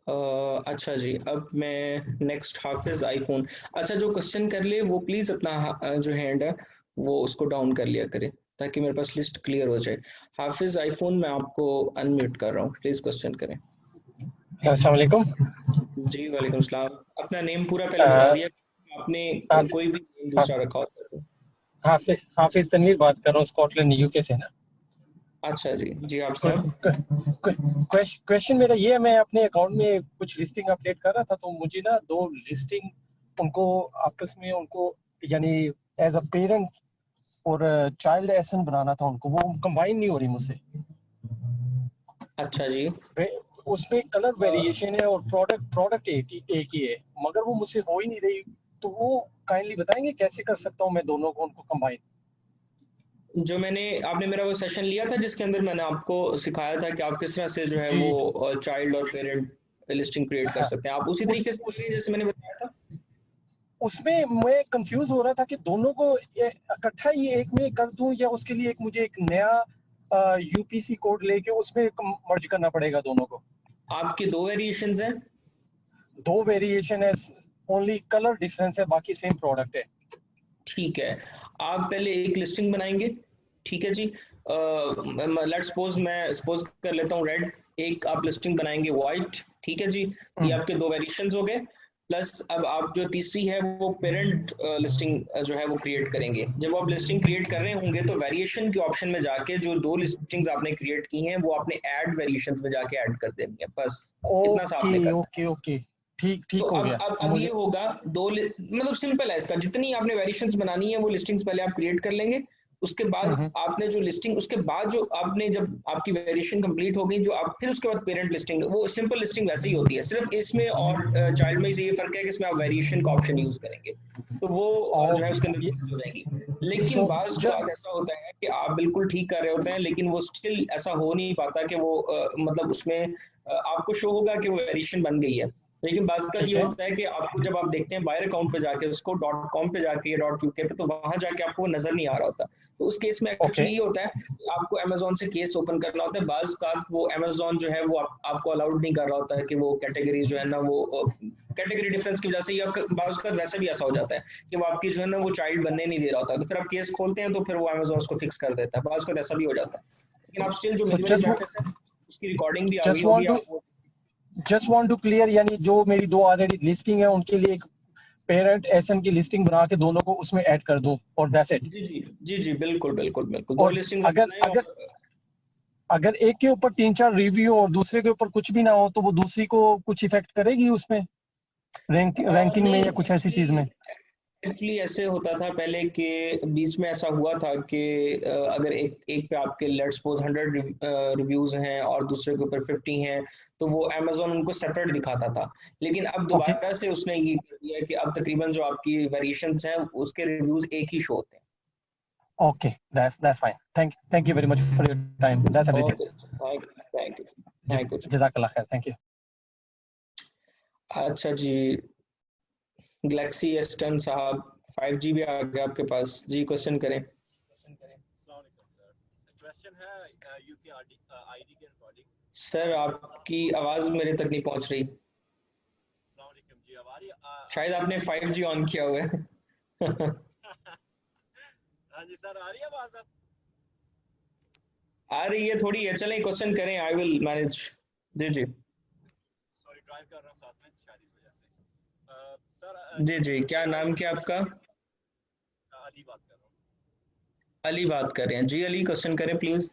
अच्छा जी, अब मैं नेक्स्ट हाफिज आईफोन। अच्छा, जो क्वेश्चन कर ले वो प्लीज अपना जो हैंड है वो उसको डाउन कर लिया करे, ताकि मेरे पास लिस्ट क्लियर हो जाए। हाफिज आईफोन, मैं आपको अनम्यूट कर रहा हूँ, प्लीज क्वेश्चन करें। अस्सलाम वालेकुम। जी वालेकुम सलाम। अपना नेम पूरा पहले बता दिया, आपने कोई भी नेम दूसरा रखा होता है तो। हाफिज हाफिज तनवीर बात कर रहा हूँ, स्कॉटलैंड यूके से ना। अच्छा जी, जी आप साहब। क्वेश्चन मेरा ये है, मैं अपने अकाउंट में कुछ लिस्टिंग अपडेट कर रहा था, तो मुझे ना दो लिस्टिंग उनको आपस में उनको यानी एज अ पेरेंट और चाइल्ड एसन बनाना था उनको, वो कंबाइन नहीं हो रही मुझसे। अच्छा जी। उसमें कलर अ, वेरिएशन है और प्रोडक्ट प्रोडक्ट एक ही है, मगर वो मुझसे हो ही नहीं रही। तो वो काइंडली बताएंगे कैसे कर सकता हूँ मैं दोनों को उनको कंबाइन। जो मैंने आपने मेरा वो सेशन लिया था जिसके अंदर मैंने आपको सिखाया था कि आप किस तरह से जो है जी वो चाइल्ड और पेरेंट लिस्टिंग क्रिएट कर हाँ। सकते हैं, आप उसी उस तरीके से उस करिए जैसे मैंने बताया था। उसमें मैं कंफ्यूज हो रहा था कि दोनों को इकट्ठा ही एक में कर दूं, या उसके लिए एक मुझे एक नया यूपीसी कोड लेके उसमें मर्ज करना पड़ेगा दोनों को। आपके दो वेरिएशंस हैं। दो वेरिएशन है, ओनली कलर डिफरेंस है, बाकी सेम प्रोडक्ट है। ठीक है, आप पहले एक लिस्टिंग बनाएंगे। ठीक है जी। लेट्स सपोज, मैं सपोज कर लेता हूँ रेड। एक आप लिस्टिंग बनाएंगे वाइट। ठीक है जी। ये हम्म, आपके दो वेरिएशंस हो गए। प्लस अब आप जो तीसरी है वो पेरेंट लिस्टिंग जो है वो क्रिएट करेंगे। जब आप लिस्टिंग क्रिएट कर रहे होंगे तो वेरिएशन के ऑप्शन में जाके जो दो लिस्टिंग्स आपने क्रिएट की हैं वो आपने ऐड वेरिएशंस में जाके ऐड कर देनी है, बस इतना सा ओके आपने करना है। Okay okay. ठीक तो ठीक हो गया अब ये मुझे। होगा मतलब सिंपल है इसका, जितनी आपने वेरिएशंस बनानी है वो लिस्टिंग्स पहले आप क्रिएट कर लेंगे। उसके बाद हम्म, आपने जो लिस्टिंग, उसके बाद जो आपने जब आपकी वेरिएशन कंप्लीट हो गई, जो आप फिर उसके बाद पेरेंट लिस्टिंग, वो सिंपल लिस्टिंग वैसे ही होती है, सिर्फ इसमें और चाइल्ड में ये फर्क है कि इसमें आप वेरिएशन का ऑप्शन यूज करेंगे, तो वो जो है ओके उसके अंदर ये हो जाएगी। लेकिन सो बाज जस्ट बात ऐसा होता है कि आप बिल्कुल ठीक कर रहे होते हैं, लेकिन वो स्टिल ऐसा हो नहीं पाता कि वो मतलब उसमें आपको शो होगा कि वो वेरिएशन बन गई है। लेकिन बाज़ का ठीक ये है। होता है कि आपको जब आप देखते हैं बायर अकाउंट पे जाके उसको डॉट कॉम पे जाके या डॉट यूके पे, तो वहां जाके आपको वो नजर नहीं आ रहा होता। तो उस केस में ओके एक्चुअली ये होता है कि आपको अमेजोन से केस ओपन करना होता है। बाज़ का वो अमेजोन जो है वो आपको अलाउड नहीं कर रहा होता है कि वो कैटेगरी जो है ना वो कैटेगरी डिफरेंस की वजह से, या बाज़ का वैसे भी ऐसा हो जाता है कि वो आपकी जो है ना वो चाइल्ड बनने नहीं दे रहा होता, तो फिर आप केस खोलते हैं तो फिर वो अमेजोन उसको फिक्स कर देता है, बाज़ का ऐसा भी हो जाता है। लेकिन आप स्टिल जो सो मिनिमली प्रैक्टिस है उसकी रिकॉर्डिंग भी आ गई जस्ट होगी वांट टू आप। जस्ट वांट टू क्लियर, यानी जो मेरी दो ऑलरेडी लिस्टिंग है उनके लिए एक पेरेंट एसएन की लिस्टिंग बना के दोनों को उसमें ऐड कर दूं, और दैट्स इट। जी जी। जी जी, बिल्कुल बिल्कुल बिल्कुल, दो और लिस्टिंग्स आप अगर बनाएं अगर और अगर एक के ऊपर तीन चार रिव्यू और दूसरे के ऊपर कुछ भी ना हो, तो वो दूसरी को कुछ इफेक्ट करेगी उसमें, रैंकिंग में नहीं, या कुछ ऐसी चीज में। एक्चुअली ऐसे होता था पहले के, बीच में ऐसा हुआ था कि अगर एक एक पे आपके लेट्स सपोज 100 रिव्यूज हैं और दूसरे के ऊपर 50 हैं, तो वो अमेजोन उनको सेपरेट दिखाता था। लेकिन अब ओके दोबारा से उसने ये कर दिया है कि अब तकरीबन जो आपकी वेरिएशंस हैं उसके रिव्यूज एक ही शो होते हैं। Okay, that's fine. Thank you very much for your time, that's everything. Okay, thank you, thank you. जजाकल्लाह खैर, थैंक यू। अच्छा जी, गैलेक्सी S10 साहब, 5G भी आ गया आपके पास जी, क्वेश्चन करें। क्वेश्चन है यूके आईडी के रिकॉर्डिंग। सर आपकी आवाज मेरे तक नहीं पहुंच रही, जी अब आ रही शायद आपने 5G ऑन किया हुआ है। हाँ जी सर, आ रही है आवाज अब? आ रही है थोड़ी है, चलें क्वेश्चन करें, आई विल मैनेज। जी जी। सॉरी, ड्राइव कर रहा हूँ साथ में, शायद इस वजह से। सर जी जी, क्या यूके नाम क्या आपका? अली बात कर रहा हूँ। अली बात कर रहे हैं जी, अली क्वेश्चन करें प्लीज।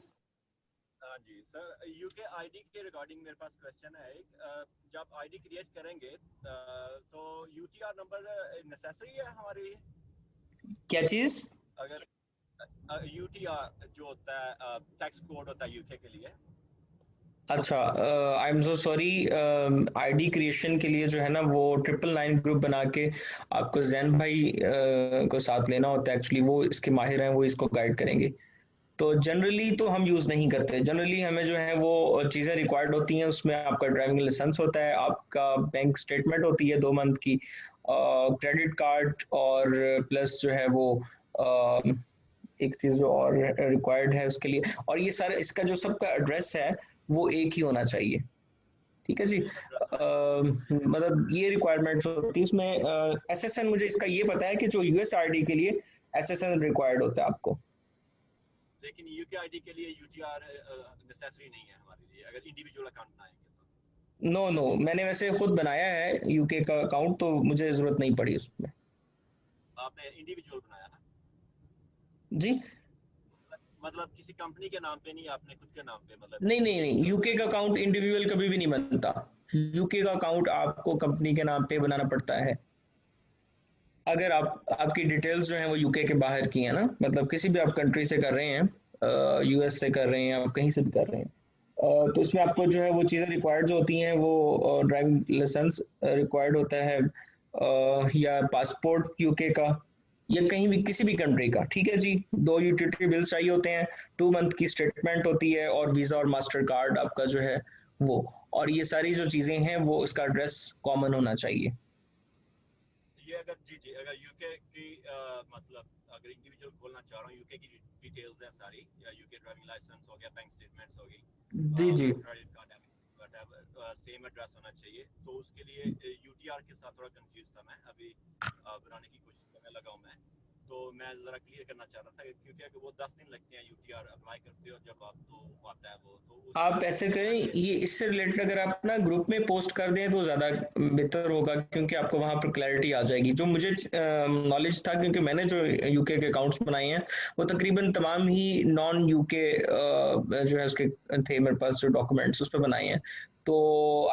हाँ जी सर, यूके आईडी के रिगार्डिंग मेरे पास क्वेश्चन है एक। जब आईडी क्रिएट करेंगे तो यूटीआर नंबर नेसेसरी है हमारे लिए? क्या चीज? अगर यूटीआर जो होता है टैक्स कोड होता है यूके के लिए। अच्छा, I am so sorry. ID creation के लिए जो है ना वो 999 ग्रुप बना के आपको जैन भाई को साथ लेना होता है, एक्चुअली वो इसके माहिर हैं, वो इसको गाइड करेंगे। तो जनरली तो हम यूज़ नहीं करते, जनरली हमें जो है वो चीज़ें रिक्वायर्ड होती हैं, उसमें आपका ड्राइविंग लाइसेंस होता है, आपका बैंक स्टेटमेंट होती है 2 मंथ की, क्रेडिट कार्ड, और प्लस जो है वो अ, एक चीज़ जो और रिक्वायर्ड है उसके लिए, और ये सारा इसका जो सबका एड्रेस है वो एक ही होना चाहिए। ठीक है जी। मतलब ये रिक्वायरमेंट्स होती है इसमें। एसएसएन मुझे इसका ये पता है कि जो यूएसआरडी के लिए एसएसएन रिक्वायर्ड होता है आपको। लेकिन यूके आईडी के लिए यूटीआर नेसेसरी नहीं है हमारे लिए, अगर इंडिविजुअल अकाउंट बनाएंगे तो। नो नो, मैंने वैसे खुद बनाया है यूके का अकाउंट, तो मुझे जरूरत नहीं पड़ी उसमें। आपने इंडिविजुअल बनाया ना? जी मतलब किसी कंपनी के नाम पे नहीं, आपने खुद के नाम पे मतलब? नहीं नहीं नहीं, यूके का अकाउंट इंडिविजुअल कभी भी नहीं बनता। यूके का अकाउंट आपको कंपनी के नाम पे बनाना पड़ता है। अगर आपकी डिटेल्स जो हैं वो यूके के बाहर की है ना, मतलब किसी भी आप कंट्री से कर रहे हैं, यूएस से कर रहे हैं, आप कहीं से भी कर रहे हैं, तो इसमें आपको जो है वो चीज़ें रिक्वायर्ड जो होती हैं वो ड्राइविंग लाइसेंस रिक्वायर्ड होता है, या पासपोर्ट यूके का, या कहीं भी किसी भी कंट्री का। ठीक है जी। 2 यूटिलिटी बिल्स चाहिए होते हैं, 2 मंथ की स्टेटमेंट होती है, और वीज़ा और मास्टर कार्ड आपका जो है वो, और ये सारी जो चीज़ें हैं वो इसका एड्रेस कॉमन होना चाहिए। ये अगर जी अगर यूके की मतलब अगर इंडिविजुअल खोलना चाह रहा हूँ, यूके की डिटेल्स हैं सारी, या यूके ड्राइविंग लाइसेंस हो गया, बैंक स्टेटमेंट्स हो गई, जी जी credit card, whatever, same address होना चाहिए। तो उसके लिए यूटीआर के साथ थोड़ा कंफ्यूज था मैं, अभी बनाने की कोशिश करने लगा हूँ मैं। तो मैं जरा क्लियर करना चाह रहा था क्योंकि अगर वो 10 दिन लगते हैं यूटीआर अप्लाई करते हो, जब आप तो आता है वो, तो उसके आप लिए ऐसे थोड़ा करें, ये इससे रिलेटेड अगर आप ना ग्रुप में पोस्ट कर दें तो ज़्यादा बेहतर होगा, क्योंकि आपको वहाँ पर क्लैरिटी आ जाएगी। जो मुझे नॉलेज था, क्योंकि मैंने जो यूके के अकाउंट्स बनाए हैं वो तकरीबन तमाम ही नॉन यूके जो है उसके थे मेरे पास जो डॉक्यूमेंट्स उस पर बनाए हैं। तो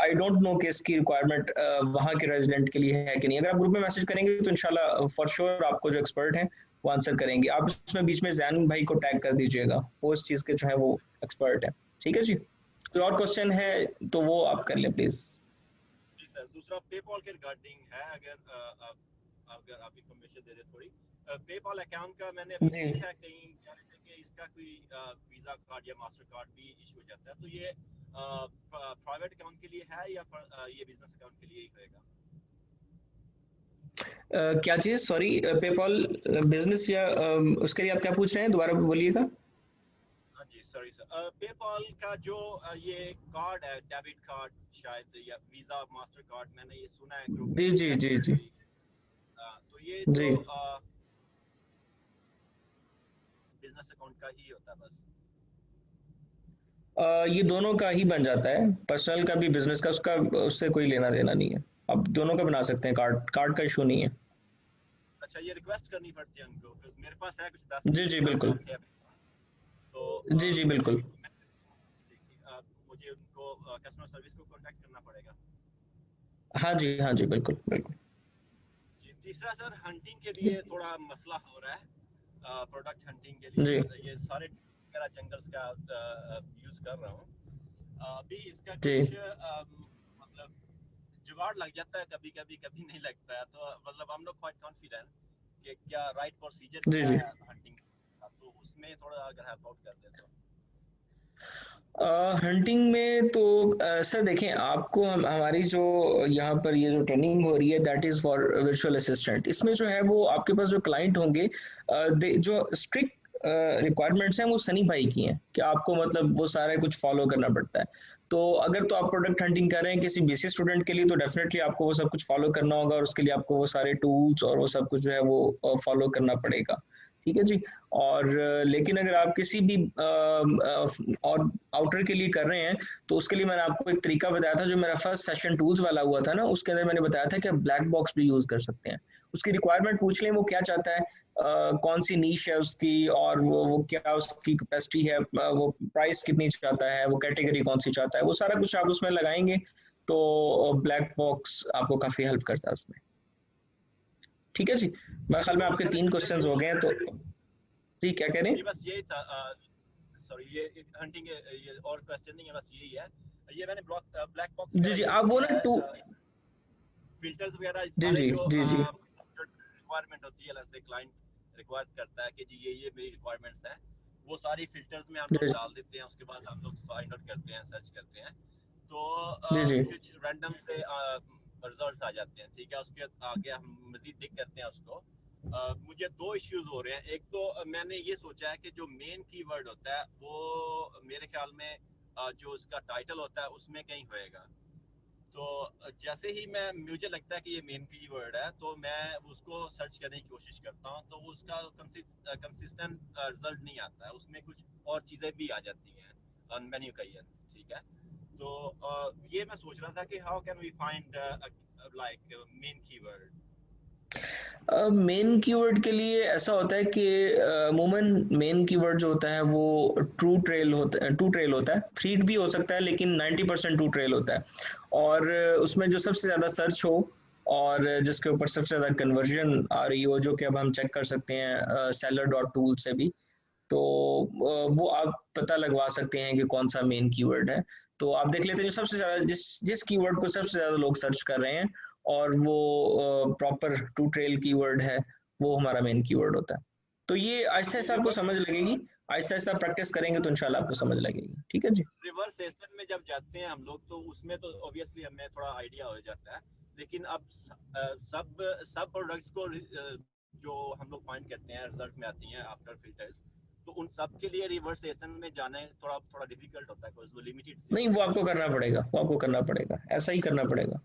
आई डोंट नो कि इसकी रिक्वायरमेंट वहाँ के रेजिडेंट के लिए है कि नहीं। अगर आप ग्रुप में मैसेज करेंगे तो इंशाल्लाह फॉर श्योर आपको जो एक्सपर्ट हैं वो आंसर करेंगे। आप इसमें बीच में जैन भाई को टैग कर दीजिएगा, वो इस चीज़ के जो है वो एक्सपर्ट है। ठीक है जी। कोई और क्वेश्चन है तो वो आप कर लें प्लीज। जी सर, दूसरा पेपॉल के रिगार्डिंग है, अगर आप इंफॉर्मेशन दे दे थोड़ी। पेपॉल अकाउंट का मैंने अभी जी देखा है कहीं कह रहे थे कि इसका कोई वीजा कार्ड या मास्टर कार्ड भी इशू हो जाता है, तो ये प्राइवेट अकाउंट के लिए है या ये बिजनेस अकाउंट के लिए ही रहेगा? क्या चीज, सॉरी, पेपॉल बिजनेस या उसके लिए आप क्या पूछ रहे हैं, दोबारा बोलिएगा। हाँ जी सॉरी सर, पेपॉल का जो ये कार्ड है, डेबिट कार्ड शायद, या वीजा मास्टर कार्ड, मैंने ये सुना है ग्रुप में जी भी जी चैट जी में जी भी। तो ये जी। तो बिजनेस अकाउंट का ही होता है बस? ये दोनों का ही बन जाता है, पर्सनल का भी बिजनेस का, उसका उससे कोई लेना देना नहीं है। आप दोनों का बना सकते हैं, कार्ड कार्ड का इशू नहीं है। अच्छा, ये रिक्वेस्ट करनी पड़ती है उनको? क्योंकि मेरे पास है कुछ दस जी जी दस बिल्कुल। साल से है। तो जी जी बिल्कुल। देखिए, मुझे उनको कस्टमर सर्विस को कांटेक्ट करना पड़ेगा? हाँ जी बिल्कुल बिल्कुल। जी, तीसरा सर, हंटिंग के लिए थोड़ा मसला हो रहा है, प्रोडक्ट हंटिंग के लिए। जी ये सारे मेरा जंगल्स का यूज कर रहा हूँ अभी। इसका जी कुछ मतलब जुगाड़ लग जाता है कभी कभी, कभी नहीं लगता है। तो मतलब हम लोग क्वाइट कॉन्फिडेंट कि क्या राइट प्रोसीजर जी क्या जी। है हंटिंग, तो उसमें थोड़ा अगर हेल्प आउट कर दे तो। हंटिंग में तो सर देखें, आपको हमारी जो यहाँ पर ये जो ट्रेनिंग हो रही है that is for virtual assistant. इसमें जो है वो आपके पास जो क्लाइंट होंगे, जो स्ट्रिक्ट रिक्वायरमेंट्स हैं वो सनी भाई की हैं कि आपको मतलब वो सारा कुछ फॉलो करना पड़ता है। तो अगर तो आप प्रोडक्ट हंटिंग कर रहे हैं किसी बीसी स्टूडेंट के लिए तो डेफिनेटली आपको वो सब कुछ फॉलो करना होगा, और उसके लिए आपको वो सारे टूल्स और वो सब कुछ जो है वो फॉलो करना पड़ेगा। ठीक है जी। और लेकिन अगर आप किसी भी और आउटर के लिए कर रहे हैं तो उसके लिए मैंने आपको एक तरीका बताया था, जो मेरा फर्स्ट सेशन टूल्स वाला हुआ था ना, उसके अंदर मैंने बताया था कि आप ब्लैक बॉक्स भी यूज कर सकते हैं। उसकी रिक्वायरमेंट पूछ लें वो क्या चाहता है, कौन सी नीश है उसकी, और वो क्या उसकी कैपेसिटी है, वो प्राइस कितनी चाहता है, वो कैटेगरी कौन सी चाहता है, वो सारा कुछ आप उसमें लगाएंगे तो ब्लैक बॉक्स आपको काफी हेल्प करता है उसमें। ठीक है जी। मेरे ख्याल में तो आपके सर 3 इसमें क्वेश्चंस जो हो गए हैं तो जी, क्या कह रहे ये हैं। बस यही था, सॉरी, ये हंटिंग, ये और क्वेश्चन नहीं है, बस यही है। ये मैंने ब्लैक बॉक्स जी वगैरह जी, यूज आप वो किया ना टू है, फिल्टर्स वगैरह जी सारे जी जो जी जी रिक्वायरमेंट होती है, अलग से क्लाइंट रिक्वायर करता है कि जी ये मेरी रिक्वायरमेंट्स हैं, वो सारी फिल्टर्स में हम लोग जी डाल देते हैं। उसके बाद हम लोग फाइंड आउट करते हैं, सर्च करते हैं, तो जी जी कुछ रैंडम से रिजल्ट्स आ जाते हैं। ठीक है, उसके आगे हम मजीद डिग करते हैं उसको। मुझे 2 इश्यूज हो रहे हैं। एक तो मैंने ये सोचा है कि जो मेन कीवर्ड होता है वो मेरे ख्याल में जो उसका टाइटल होता है उसमें कहीं होएगा। तो जैसे ही मुझे लगता है कि ये मेन कीवर्ड है तो मैं उसको सर्च करने की कोशिश करता हूँ, तो वो उसका कंसिस्टेंट रिजल्ट नहीं आता है, उसमें कुछ और चीजें भी आ जाती हैं, मेन्यू ओकेजन्स, ठीक है। तो ये मैं सोच रहा था कि how can we find like main keyword. Main keyword के लिए ऐसा होता है कि अमूमन मेन कीवर्ड जो होता है वो ट्रू ट्रेल होता है, थ्रीट भी हो सकता है लेकिन 90% ट्रू ट्रेल होता है। और उसमें जो सबसे ज़्यादा सर्च हो और जिसके ऊपर सबसे ज़्यादा कन्वर्जन आ रही हो, जो कि अब हम चेक कर सकते हैं seller.tool से भी, तो वो आप पता लगवा सकते हैं कि कौन सा मेन कीवर्ड है। तो आप देख लेते हैं जो सबसे ज़्यादा जिस जिस कीवर्ड को सबसे ज़्यादा लोग सर्च कर रहे हैं और वो प्रॉपर टू ट्रेल कीवर्ड है, वो हमारा मेन कीवर्ड होता है। तो ये आहिस्ता आहिस्ता आपको समझ लगेगी, आहिस्ता आहिस्ता प्रैक्टिस करेंगे तो इंशाल्लाह आपको समझ लगेगी। ठीक है जी। रिवर्स सेशन में जब जाते हैं हम लोग तो उसमें तो ऑब्वियसली हमें थोड़ा आइडिया हो जाता है, लेकिन अब सब प्रोडक्ट्स को जो हम लोग फाइंड करते हैं रिजल्ट में आती हैं आफ्टर फिल्टर्स, तो उन सब के लिए रिवर्स सेशन में जाना थोड़ा डिफिकल्ट होता है बिकॉज़ वो लिमिटेड नहीं, वो आपको करना पड़ेगा, वो आपको करना पड़ेगा, ऐसा ही करना पड़ेगा।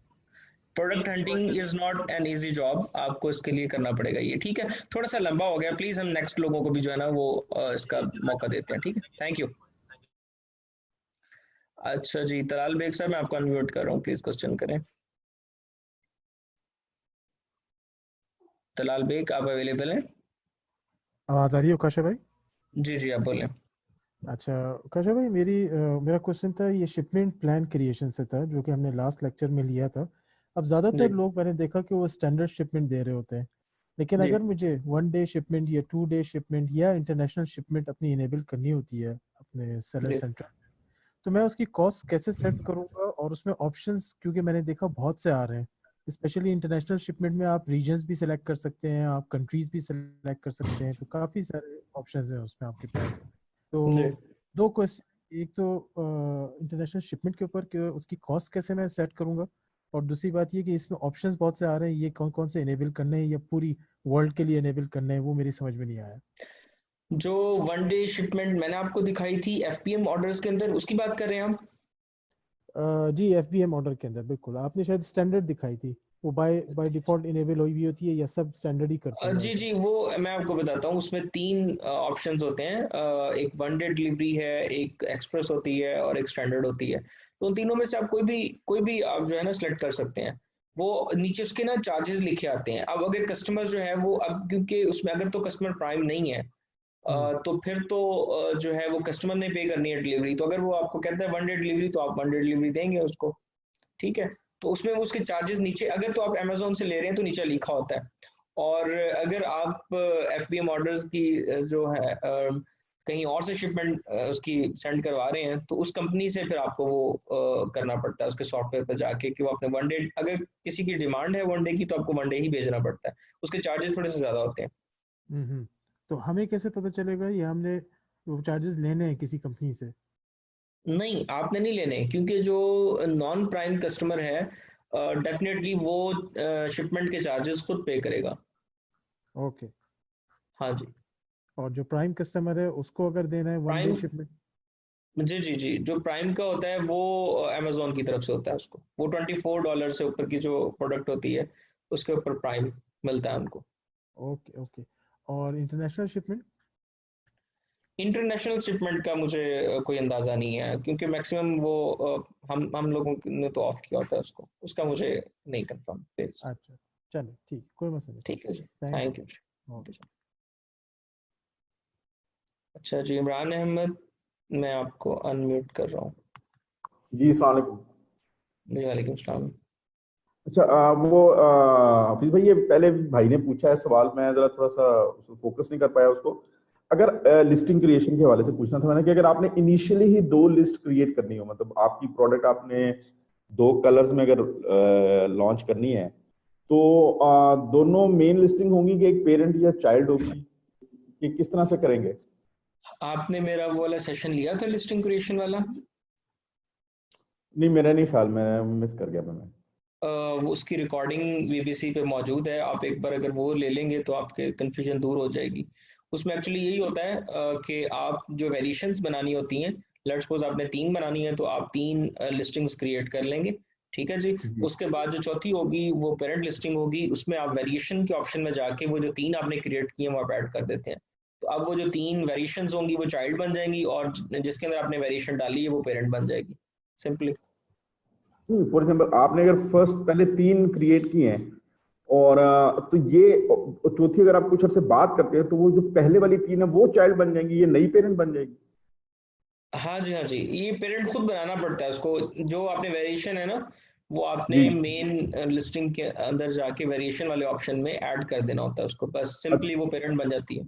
Product main keyword hunting is not an easy job, आपको इसके लिए करना पड़ेगा ये। ठीक है, थोड़ा सा लंबा हो गया, प्लीज हम नेक्स्ट लोगों को भी जो है ना वो इसका मौका देते हैं। ठीक है, थैंक यू। अच्छा जी, तलाल बेग साहब मैं आपको अनम्यूट कर रहा हूँ, प्लीज क्वेश्चन करें। तलाल बेग आप अवेलेबल हैं? आवाज़ आ रही है उकाशा भाई? जी जी आप बोलें। अच्छा उकाशा भाई, मेरा क्वेश्चन था, ये शिपमेंट प्लान क्रिएशन से था जो कि हमने लास्ट लेक्चर में लिया था। अब जी ज़्यादातर लोग मैंने देखा कि वो स्टैंडर्ड शिपमेंट दे रहे होते हैं, लेकिन जी अगर मुझे 1 डे शिपमेंट या 2 डे शिपमेंट या इंटरनेशनल शिपमेंट अपनी इनेबल करनी होती है अपने सेलर जी। सेंटर, तो मैं उसकी कॉस्ट कैसे सेट करूंगा? और उसमें ऑप्शंस, क्योंकि मैंने देखा बहुत से आ रहे हैं, स्पेशली इंटरनेशनल शिपमेंट में आप रीजन्स भी सिलेक्ट कर सकते हैं, आप कंट्रीज भी सिलेक्ट कर सकते हैं, तो काफ़ी सारे ऑप्शंस हैं उसमें आपके पास। तो जी। दो क्वेश्चन, एक तो इंटरनेशनल शिपमेंट के ऊपर कि उसकी कॉस्ट कैसे मैं सेट करूंगा, और दूसरी बात ये कि इसमें ऑप्शंस बहुत से आ रहे हैं, ये कौन कौन से इनेबल करने हैं या पूरी वर्ल्ड के लिए इनेबल करने हैं, वो मेरी समझ में नहीं आया। जो 1 डे शिपमेंट मैंने आपको दिखाई थी एफपीएम ऑर्डर्स के अंदर, उसकी बात कर रहे हैं आप? जी एफबीएम ऑर्डर के अंदर बिल्कुल, आपने शायद स्टैंडर्ड दिखाई थी, वो बाय डिफॉल्ट इनेबल हुई हुई होती है या सब स्टैंडर्ड ही करते हैं जी ज़्यादातर? जी, वो मैं आपको बताता हूँ, उसमें 3 ऑप्शंस होते हैं। एक 1 डे डिलीवरी है, एक एक्सप्रेस होती है और एक स्टैंडर्ड होती है। तो उन तीनों में से आप कोई भी आप जो है ना सिलेक्ट कर सकते हैं। वो नीचे उसके ना चार्जेस लिखे आते हैं। अब अगर कस्टमर जो है वो, अब क्योंकि उसमें अगर तो कस्टमर प्राइम नहीं है तो फिर तो जो है वो कस्टमर ने पे करनी है डिलीवरी। तो अगर वो आपको कहता है 1 डे डिलीवरी, तो आप 1 डे डिलीवरी देंगे उसको। ठीक है, तो उसमें वो उसके चार्जेस नीचे, अगर तो आप अमेजोन से ले रहे हैं तो नीचे लिखा होता है। और अगर आप एफबीएम ऑर्डर्स की जो है कहीं और से शिपमेंट उसकी सेंड करवा रहे हैं, तो उस कंपनी से फिर आपको वो करना पड़ता है उसके सॉफ्टवेयर पर जाके कि वो अपने 1 डे, अगर किसी की डिमांड है 1 डे की, तो आपको 1 डे ही भेजना पड़ता है। उसके चार्जेस थोड़े से ज्यादा होते हैं। तो हमें कैसे पता चलेगा ये हमने वो चार्जेस लेने हैं किसी कंपनी से? नहीं, आपने नहीं लेने, क्योंकि जो नॉन प्राइम कस्टमर है डेफिनेटली वो शिपमेंट के चार्जेस खुद पे करेगा। ओके। हाँ जी। और जो प्राइम कस्टमर है उसको अगर देना है 1 डे प्राइम, शिपमेंट? जी जी जी, जो प्राइम का होता है वो अमेजोन की तरफ से होता है, उसको वो $24 से ऊपर की जो प्रोडक्ट होती है उसके ऊपर प्राइम मिलता है उनको। Okay okay. और इंटरनेशनल शिपमेंट? इंटरनेशनल शिपमेंट का मुझे कोई अंदाजा नहीं है, क्योंकि मैक्सिमम वो हम लोगों ने तो ऑफ किया होता है उसको, उसका मुझे नहीं कंफर्म प्लीज। अच्छा, चलो ठीक, कोई मसला नहीं। ठीक है जी, thank thank you. You. Okay. अच्छा जी, इमरान अहमद मैं आपको अनम्यूट कर रहा हूँ। जी अस्सलाम वालेकुम। जी वालेकुम सलाम। अच्छा हाफिज भाई, ये पहले भाई ने पूछा है सवाल, मैं जरा थोड़ा सा फोकस नहीं कर पाया उसको। अगर लिस्टिंग क्रिएशन के हवाले से पूछना था मैंने कि अगर आपने इनिशियली ही 2 लिस्ट क्रिएट करनी हो, मतलब आपकी प्रोडक्ट आपने 2 कलर्स में अगर लॉन्च करनी है, तो दोनों मेन लिस्टिंग होंगी कि एक पेरेंट या चाइल्ड होगी, कि किस तरह से करेंगे? आपने मेरा वो वाला सेशन लिया था लिस्टिंग क्रिएशन वाला? नहीं, मेरा नहीं ख्याल, मैं मिस कर गया मैं। वो उसकी रिकॉर्डिंग बीबीसी पे मौजूद है, आप एक बार अगर वो ले लेंगे तो आपके कन्फ्यूजन दूर हो जाएगी। उसमें एक्चुअली यही होता है कि आप जो वेरिएशंस बनानी होती हैं, लेट्स सपोज आपने 3 बनानी है तो आप 3 लिस्टिंग्स क्रिएट कर लेंगे। ठीक है जी। उसके बाद जो चौथी होगी वो पेरेंट लिस्टिंग होगी, उसमें आप वेरिएशन के ऑप्शन में जाके वो जो 3 आपने क्रिएट किए हैं वो आप ऐड कर देते हैं। तो अब वो जो 3 वेरिएशंस होंगी वो चाइल्ड बन जाएंगी और जिसके अंदर आपने वेरिएशन डाली है वो पेरेंट बन जाएगी, सिंपली। फॉर एग्जांपल आपने अगर फर्स्ट पहले 3 क्रिएट किए हैं और तो ये चौथी अगर आप कुछ अर्से बात करते हैं तो वो जो पहले वाली 3 है वो चाइल्ड बन जाएंगी, ये नई पेरेंट बन जाएगी। हाँ जी, हाँ जी, ये पेरेंट खुद बनाना पड़ता है उसको। जो आपने वेरिएशन है ना वो आपने जी मेन लिस्टिंग के अंदर जाके वेरिएशन वाले ऑप्शन में ऐड कर देना होता है उसको, बस सिंपली वो पेरेंट बन जाती है।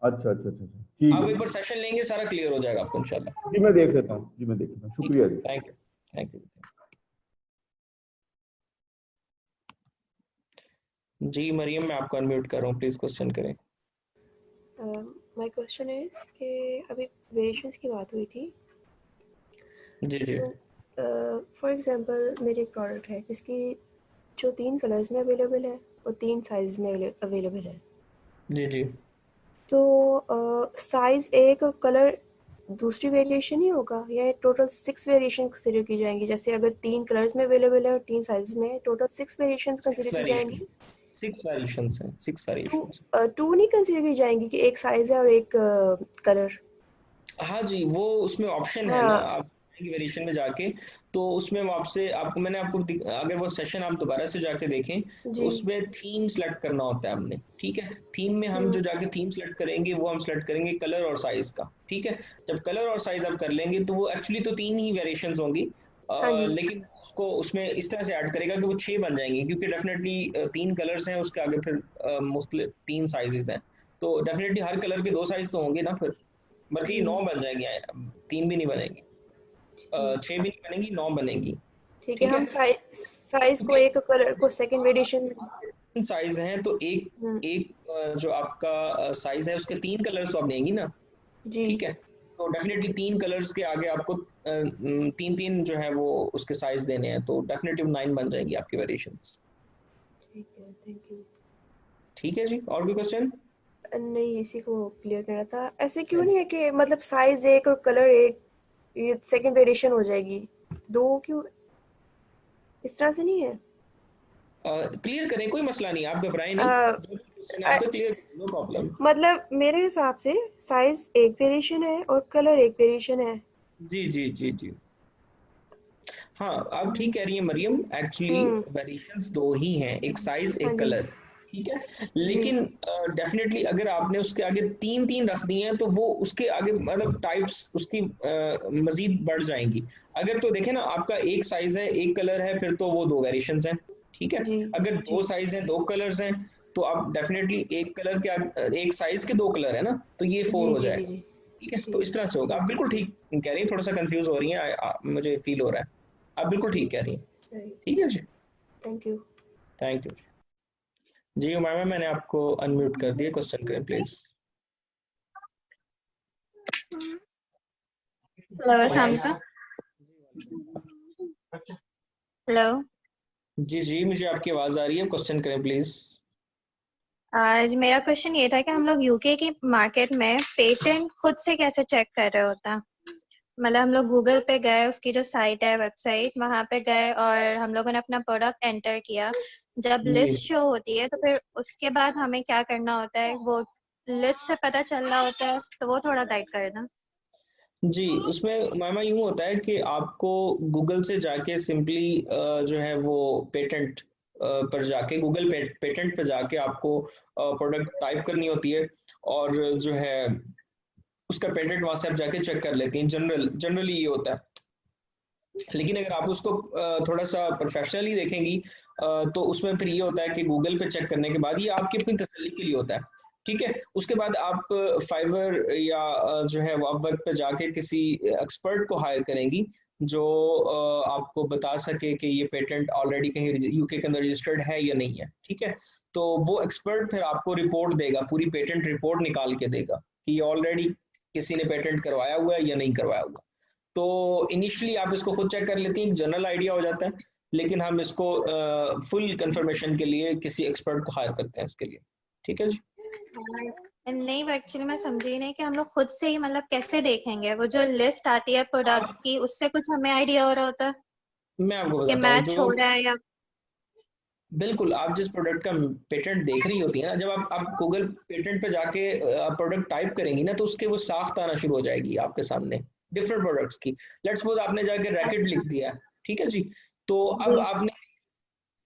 अच्छा अच्छा अच्छा अच्छा, ठीक आप है। एक बार सेशन लेंगे सारा क्लियर हो जाएगा आपको इंशाल्लाह। जी मैं देख लेता हूँ, जी मैं देख लेता हूँ, ठीक है, शुक्रिया जी। Thank you, thank you. जी मरियम, मैं आपको अनम्यूट कर रहा हूँ, प्लीज क्वेश्चन करें। माय क्वेश्चन इज कि अभी वेरिएशंस की बात हुई थी, जी जी तो फॉर एग्जांपल मेरे एक प्रोडक्ट है जिसकी जो 3 कलर्स में अवेलेबल है और 3 साइज में अवेलेबल है, जी जी। तो साइज एक और कलर दूसरी वेरिएशन ही होगा या टोटल 6 वेरिएशन कंसिडर की जाएंगी? जैसे अगर 3 कलर्स में अवेलेबल है और 3 साइज में, टोटल 6 वेरिएशंस कंसिडर की जाएंगी? 6 वेरिएशंस हैं, 6 वेरिएशंस। टू नहीं कंसिडर की जाएंगी कि एक साइज है और एक कलर? हाँ जी, वो उसमें ऑप्शन है ना, हाँ आप वेरिएशन में जाके तो उसमें वो आपसे आपको मैंने आपको अगर वो सेशन आप दोबारा से जाके देखें तो जी। उसमें थीम सेलेक्ट करना होता है हमने, ठीक है। थीम में हम जो जाके थीम सेलेक्ट करेंगे वो हम सेलेक्ट करेंगे कलर और साइज का, ठीक है। जब कलर और साइज आप कर लेंगे तो वो एक्चुअली तो 3 ही वेरिएशंस होंगी, हाँ जी। लेकिन उसको उसमें इस तरह से ऐड करेगा कि वो 6 बन जाएंगी, क्योंकि डेफिनेटली 3 कलर्स हैं, उसके आगे फिर मुख्तलिफ 3 साइजेस हैं, तो डेफिनेटली हर कलर के 2 साइज तो होंगे ना, फिर बल्कि 9 बन जाएंगी, 3 भी नहीं बनेंगी, 6 भी नहीं बनेगी, 9 बनेगी, ठीक है, ठीक है। हम साइज को एक कलर को सेकंड वेरिएशन। साइज हैं तो एक जो आपका साइज है उसके 3 कलर्स तो आप देंगी ना, जी। ठीक है। तो डेफिनेटली 3 कलर्स के आगे आपको 3 जो है वो उसके साइज देने हैं, तो डेफिनेटली 9 बन जाएंगी आपकी वेरिएशंस। ठीक है, थैंक यू। ठीक है जी, और भी क्वेश्चन? नहीं, इसी को क्लियर करना था। ऐसे क्यों नहीं है कि मतलब साइज एक और कलर एक, ये सेकंड वेरिएशन हो जाएगी, 2 क्यों इस तरह से नहीं है? क्लियर करें, कोई मसला नहीं, आप घबराएं नहीं, जो भी क्वेश्चन है आपका क्लियर, नो प्रॉब्लम। मतलब मेरे हिसाब से साइज एक वेरिएशन है और कलर एक वेरिएशन है। जी जी जी जी, हाँ आप ठीक कह रही हैं मरियम, एक्चुअली वेरिएशंस 2 ही हैं, एक साइज हाँ एक जी। कलर, ठीक है। जी। लेकिन डेफिनेटली अगर आपने उसके आगे 3 रख दिए हैं तो वो उसके आगे मतलब टाइप्स उसकी मजीद बढ़ जाएंगी। अगर तो देखें ना, आपका एक साइज है एक कलर है, फिर तो वो 2 वेरिएशंस हैं, ठीक है। जी। अगर जी। 2 साइज हैं 2 कलर्स हैं तो आप डेफिनेटली एक कलर के एक साइज के 2 कलर है ना, तो ये 4 जी। हो जी। जाएगा, जी। ठीक है। तो ठीक। इस तरह से होगा, आप बिल्कुल ठीक कह रही हैं, थोड़ा सा कंफ्यूज हो रही हैं, मुझे फील हो रहा है, आप बिल्कुल ठीक कह रही हैं, सही। ठीक है जी, thank you. Thank you ji. Umama, मैंने आपको अनम्यूट कर दिया, क्वेश्चन करें प्लीज। हेलो, अस्सलाम वालेकुम। हेलो। जी जी, मुझे आपकी आवाज आ रही है, क्वेश्चन करें प्लीज। आज मेरा क्वेश्चन ये था कि हम लोग यूके की मार्केट में पेटेंट खुद से कैसे चेक कर रहे होता है? मतलब हम लोग गूगल पे गए, उसकी जो साइट है वेबसाइट, वहां पे गए और हम लोगों ने अपना प्रोडक्ट एंटर किया। जब जी लिस्ट शो होती है तो फिर उसके बाद हमें क्या करना होता है? वो लिस्ट से पता चल रहा होता है, तो वो थोड़ा गाइड करना। जी, उसमें मामा यूं होता है कि आपको गूगल से जाके सिंपली जो है वो पेटेंट पर जाके गूगल पेटेंट पर जाके आपको प्रोडक्ट टाइप करनी होती है, और जो है उसका पेटेंट वहां से आप जाके चेक कर लेती हैं, जनरली ये होता है। लेकिन अगर आप उसको थोड़ा सा प्रोफेशनली देखेंगी तो उसमें फिर ये होता है कि गूगल पे चेक करने के बाद ये आपकी अपनी तसल्ली के लिए होता है, ठीक है। उसके बाद आप फाइवर या जो है वो अपवर्क पे जाके किसी एक्सपर्ट को हायर करेंगी जो आपको बता सके कि ये पेटेंट ऑलरेडी कहीं यूके के अंदर रजिस्टर्ड है या नहीं है, ठीक है। तो वो एक्सपर्ट फिर आपको रिपोर्ट देगा, पूरी पेटेंट रिपोर्ट निकाल के देगा कि ये ऑलरेडी किसी ने पेटेंट करवाया हुआ है या नहीं करवाया हुआ। तो इनिशियली आप इसको खुद चेक कर लेती हैं, जनरल आइडिया हो जाता है, लेकिन हम इसको फुल कंफर्मेशन के लिए किसी एक्सपर्ट को हायर करते हैं इसके लिए, ठीक है जी। नहीं, वो एक्चुअली मैं समझी नहीं कि हम लोग खुद से ही मतलब कैसे देखेंगे? वो जो लिस्ट आती है प्रोडक्ट्स की, उससे कुछ हमें आइडिया हो रहा होता है? मैं आपको कि बताता हूँ मैच हो रहा है या बिल्कुल, आप जिस प्रोडक्ट का पेटेंट देख रही होती है ना, जब आप गूगल पेटेंट पे जाके प्रोडक्ट टाइप करेंगी ना, तो उसके वो साख्त आना शुरू हो जाएगी आपके सामने डिफरेंट प्रोडक्ट्स की। लेट्स सपोज आपने जाके रैकेट लिख दिया, ठीक है जी, तो अब जी आपने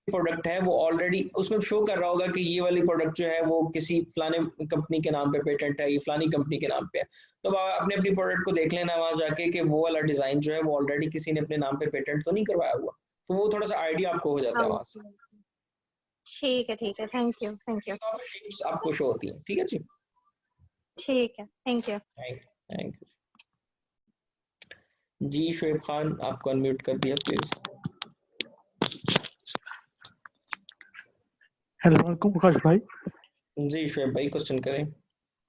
प्रोडक्ट है वो ऑलरेडी उसमें शो कर रहा होगा कि ये वाली प्रोडक्ट जो है वो किसी फलाने कंपनी के नाम पे पेटेंट है, ये फलानी कंपनी के नाम पे है। तो अब आपने अपनी प्रोडक्ट को देख लेना वहां जाके कि वो वाला डिजाइन जो है वो ऑलरेडी किसी ने अपने नाम पे पेटेंट तो नहीं करवाया हुआ, तो वो थोड़ा सा आइडिया आपको हो जाता है वहां से। ठीक है थैंक यू शेप्स आपको शो होती है, ठीक है जी। ठीक है थैंक यू। थैंक यू जी। शोएब खान, आपको अनम्यूट कर दिया प्लीज। हेलो आकाश भाई। जी शोएब भाई, क्वेश्चन करें।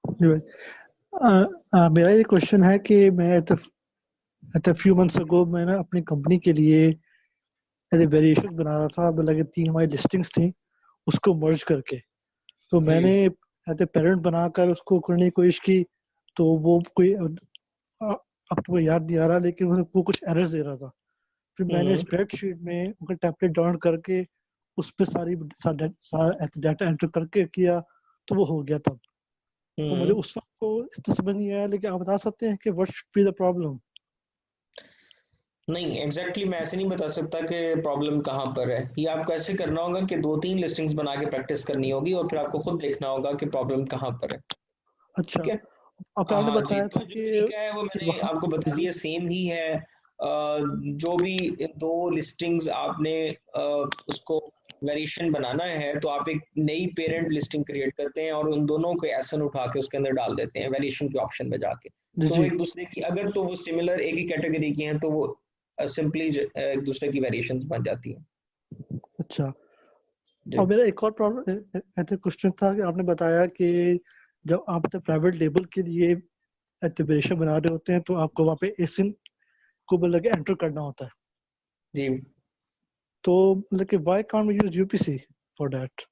जी भाई, मेरा ये क्वेश्चन है कि मैं एट फ्यू मंथ्स अगो मैं ना अपनी कंपनी के लिए वेरिएशन बना रहा था, मतलब 3 हमारी लिस्टिंग्स थी उसको मर्ज करके। तो जी मैंने एट पेरेंट बनाकर उसको करने की कोशिश की, तो वो कोई अब तो याद नहीं आ रहा, लेकिन वो कुछ एरर्स दे रहा था। फिर मैंने स्प्रेडशीट में उनका टेम्पलेट डाउन करके उस पर सारा डाटा एंटर करके किया, तो वो हो गया तब। तो मुझे उस वक्त तो इतना समझ नहीं आया, लेकिन आप बता सकते हैं कि what should be the problem? नहीं, एग्जैक्टली मैं ऐसे नहीं बता सकता कि प्रॉब्लम कहाँ पर है। ये आपको ऐसे करना होगा कि 2-3 लिस्टिंग्स बना के प्रैक्टिस करनी होगी और फिर आपको खुद देखना होगा कि प्रॉब्लम कहाँ पर है। अच्छा, ठीक है, अब आपने हाँ जी। बताया तो था जो कि तरीका है वो मैंने वहाँ आपको बता दिया, सेम ही है। जो भी 2 लिस्टिंग्स आपने उसको वेरिएशन बनाना है, तो आप एक नई पेरेंट लिस्टिंग क्रिएट करते हैं और उन दोनों को एसन उठा के उसके अंदर डाल देते हैं वेरिएशन के ऑप्शन में जाके। तो वो जी एक दूसरे की, अगर तो वो सिमिलर एक ही कैटेगरी की हैं, तो वो सिंपली एक दूसरे की वेरिएशंस बन जाती हैं। अच्छा। जी और मेरा एक और प्रॉब्लम ऐसे क्वेश्चन था कि आपने बताया कि जब आप प्राइवेट लेबल के लिए वेरिएशन बना रहे होते हैं तो आपको वहाँ पे एसिन को मतलब एंटर करना होता है। जी, तो मतलब कि why can't we use UPC for that?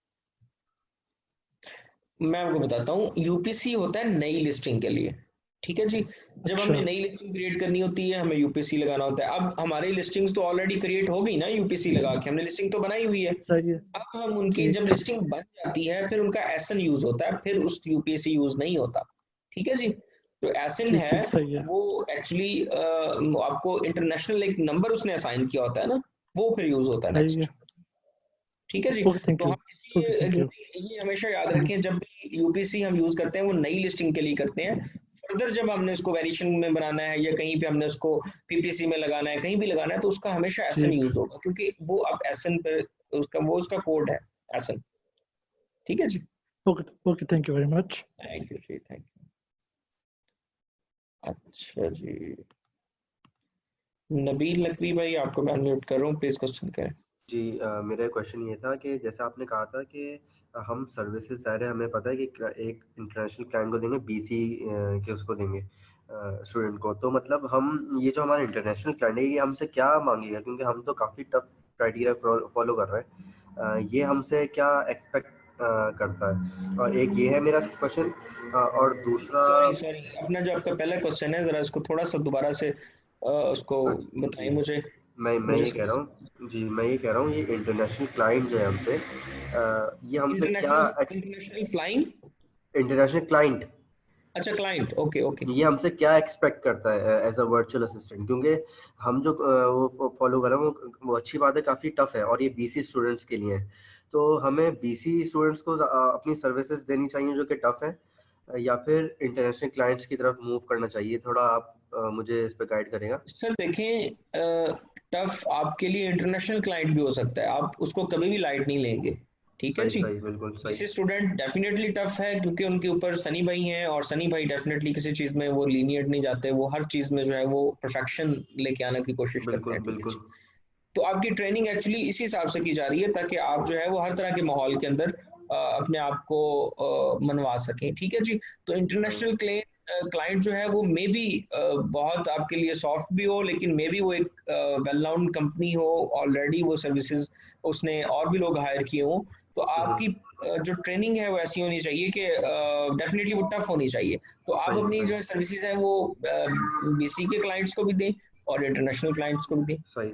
मैं आपको बताता हूँ। यूपीसी होता है नई लिस्टिंग के लिए, ठीक है जी। जब अच्छा हमने नई लिस्टिंग क्रिएट करनी होती है, हमें यूपीसी लगाना होता है। अब हमारी लिस्टिंग्स तो ऑलरेडी क्रिएट हो गई ना, यूपीसी लगा के हमने लिस्टिंग तो बनाई हुई है। सही है, अब हम उनकी जब ठीक। लिस्टिंग बन जाती है, फिर उनका एसन यूज होता है, फिर उस यूपीसी यूज नहीं होता, ठीक है जी। तो एसन ठीक है ठीक सही है, वो एक्चुअली आपको इंटरनेशनल एक नंबर उसने असाइन किया होता है ना, वो फिर यूज होता है सही है। नेक्स्ट, ठीक है जी। ओके थैंक तो यू। हम ओके थैंक यू। ये हमेशा याद रखें, जब भी यूपीसी हम यूज करते हैं वो नई लिस्टिंग के लिए करते हैं। फर्दर जब हमने उसको वेरिएशन में बनाना है या कहीं पे हमने उसको पीपीसी में लगाना है, कहीं भी लगाना है, तो उसका हमेशा एसन ठीक। यूज होगा, क्योंकि वो अब एसन पर उसका कोड है एसन, ठीक है जी। Okay okay thank you very much. Thank you जी, थैंक यू। अच्छा जी, नबील नकवी भाई, आपको मैं अनम्यूट कर रहा हूँ, प्लीज क्वेश्चन करें। जी मेरा क्वेश्चन ये था कि जैसे आपने कहा था कि हम सर्विसेज ज़ाहिर है, हमें पता है कि एक इंटरनेशनल क्लाइंट को देंगे, बीसी के उसको देंगे स्टूडेंट को। तो मतलब हम ये जो हमारा इंटरनेशनल क्लाइंट है, ये हमसे क्या मांगेगा? क्योंकि हम तो काफ़ी टफ क्राइटेरिया फॉलो कर रहे हैं। ये हमसे क्या एक्सपेक्ट करता है? और एक ये है मेरा क्वेश्चन। और दूसरा सॉरी सॉरी, अपना जो आपका पहला क्वेश्चन है, जरा इसको थोड़ा सा दोबारा से उसको बताएं जी मुझे मैं मुझे ये कह रहा हूँ जी, मैं ये कह रहा हूँ, ये इंटरनेशनल क्लाइंट जो है हमसे ये हमसे क्या इंटरनेशनल फ्लाइंग। इंटरनेशनल क्लाइंट अच्छा, क्लाइंट, ओके ओके। ये हमसे क्या एक्सपेक्ट करता है एज अ वर्चुअल असिस्टेंट? क्योंकि हम जो वो फॉलो कर रहे हैं वो अच्छी बात है, काफ़ी टफ है, और ये बीसी स्टूडेंट्स के लिए है। तो हमें बीसी स्टूडेंट्स को अपनी सर्विसेज देनी चाहिए जो कि टफ है, या फिर इंटरनेशनल क्लाइंट्स की तरफ मूव करना चाहिए? थोड़ा आप मुझे इस पर गाइड करेगा? सर देखें, टफ आपके लिए इंटरनेशनल क्लाइंट भी हो सकता है, आप उसको कभी भी लाइट नहीं लेंगे, ठीक है सही जी। सही बिल्कुल सही। किसी स्टूडेंट डेफिनेटली टफ है, क्योंकि उनके ऊपर सनी भाई हैं, और सनी भाई डेफिनेटली किसी चीज में वो लीनियंट नहीं जाते, वो हर चीज में जो है वो परफेक्शन लेके आने की कोशिश करते बिल्कुल हैं, ठीक है बिल्कुल। जी। तो आपकी ट्रेनिंग एक्चुअली इसी हिसाब से की जा रही है, ताकि आप जो है वो हर तरह के माहौल के अंदर अपने आप को मनवा सकें, ठीक है जी। तो इंटरनेशनल क्लाइंट जो है वो मे बी बहुत आपके लिए सॉफ्ट भी हो, लेकिन मे बी वो एक वेल नाउन कंपनी हो, ऑलरेडी वो सर्विसेज उसने और भी लोग हायर किए हों। तो आपकी जो ट्रेनिंग है वो ऐसी होनी चाहिए कि डेफिनेटली वो टफ होनी चाहिए। तो आप सही अपनी सही जो सर्विसेज हैं वो बीसी के क्लाइंट्स को भी दें, और इंटरनेशनल क्लाइंट्स को भी दें। सही,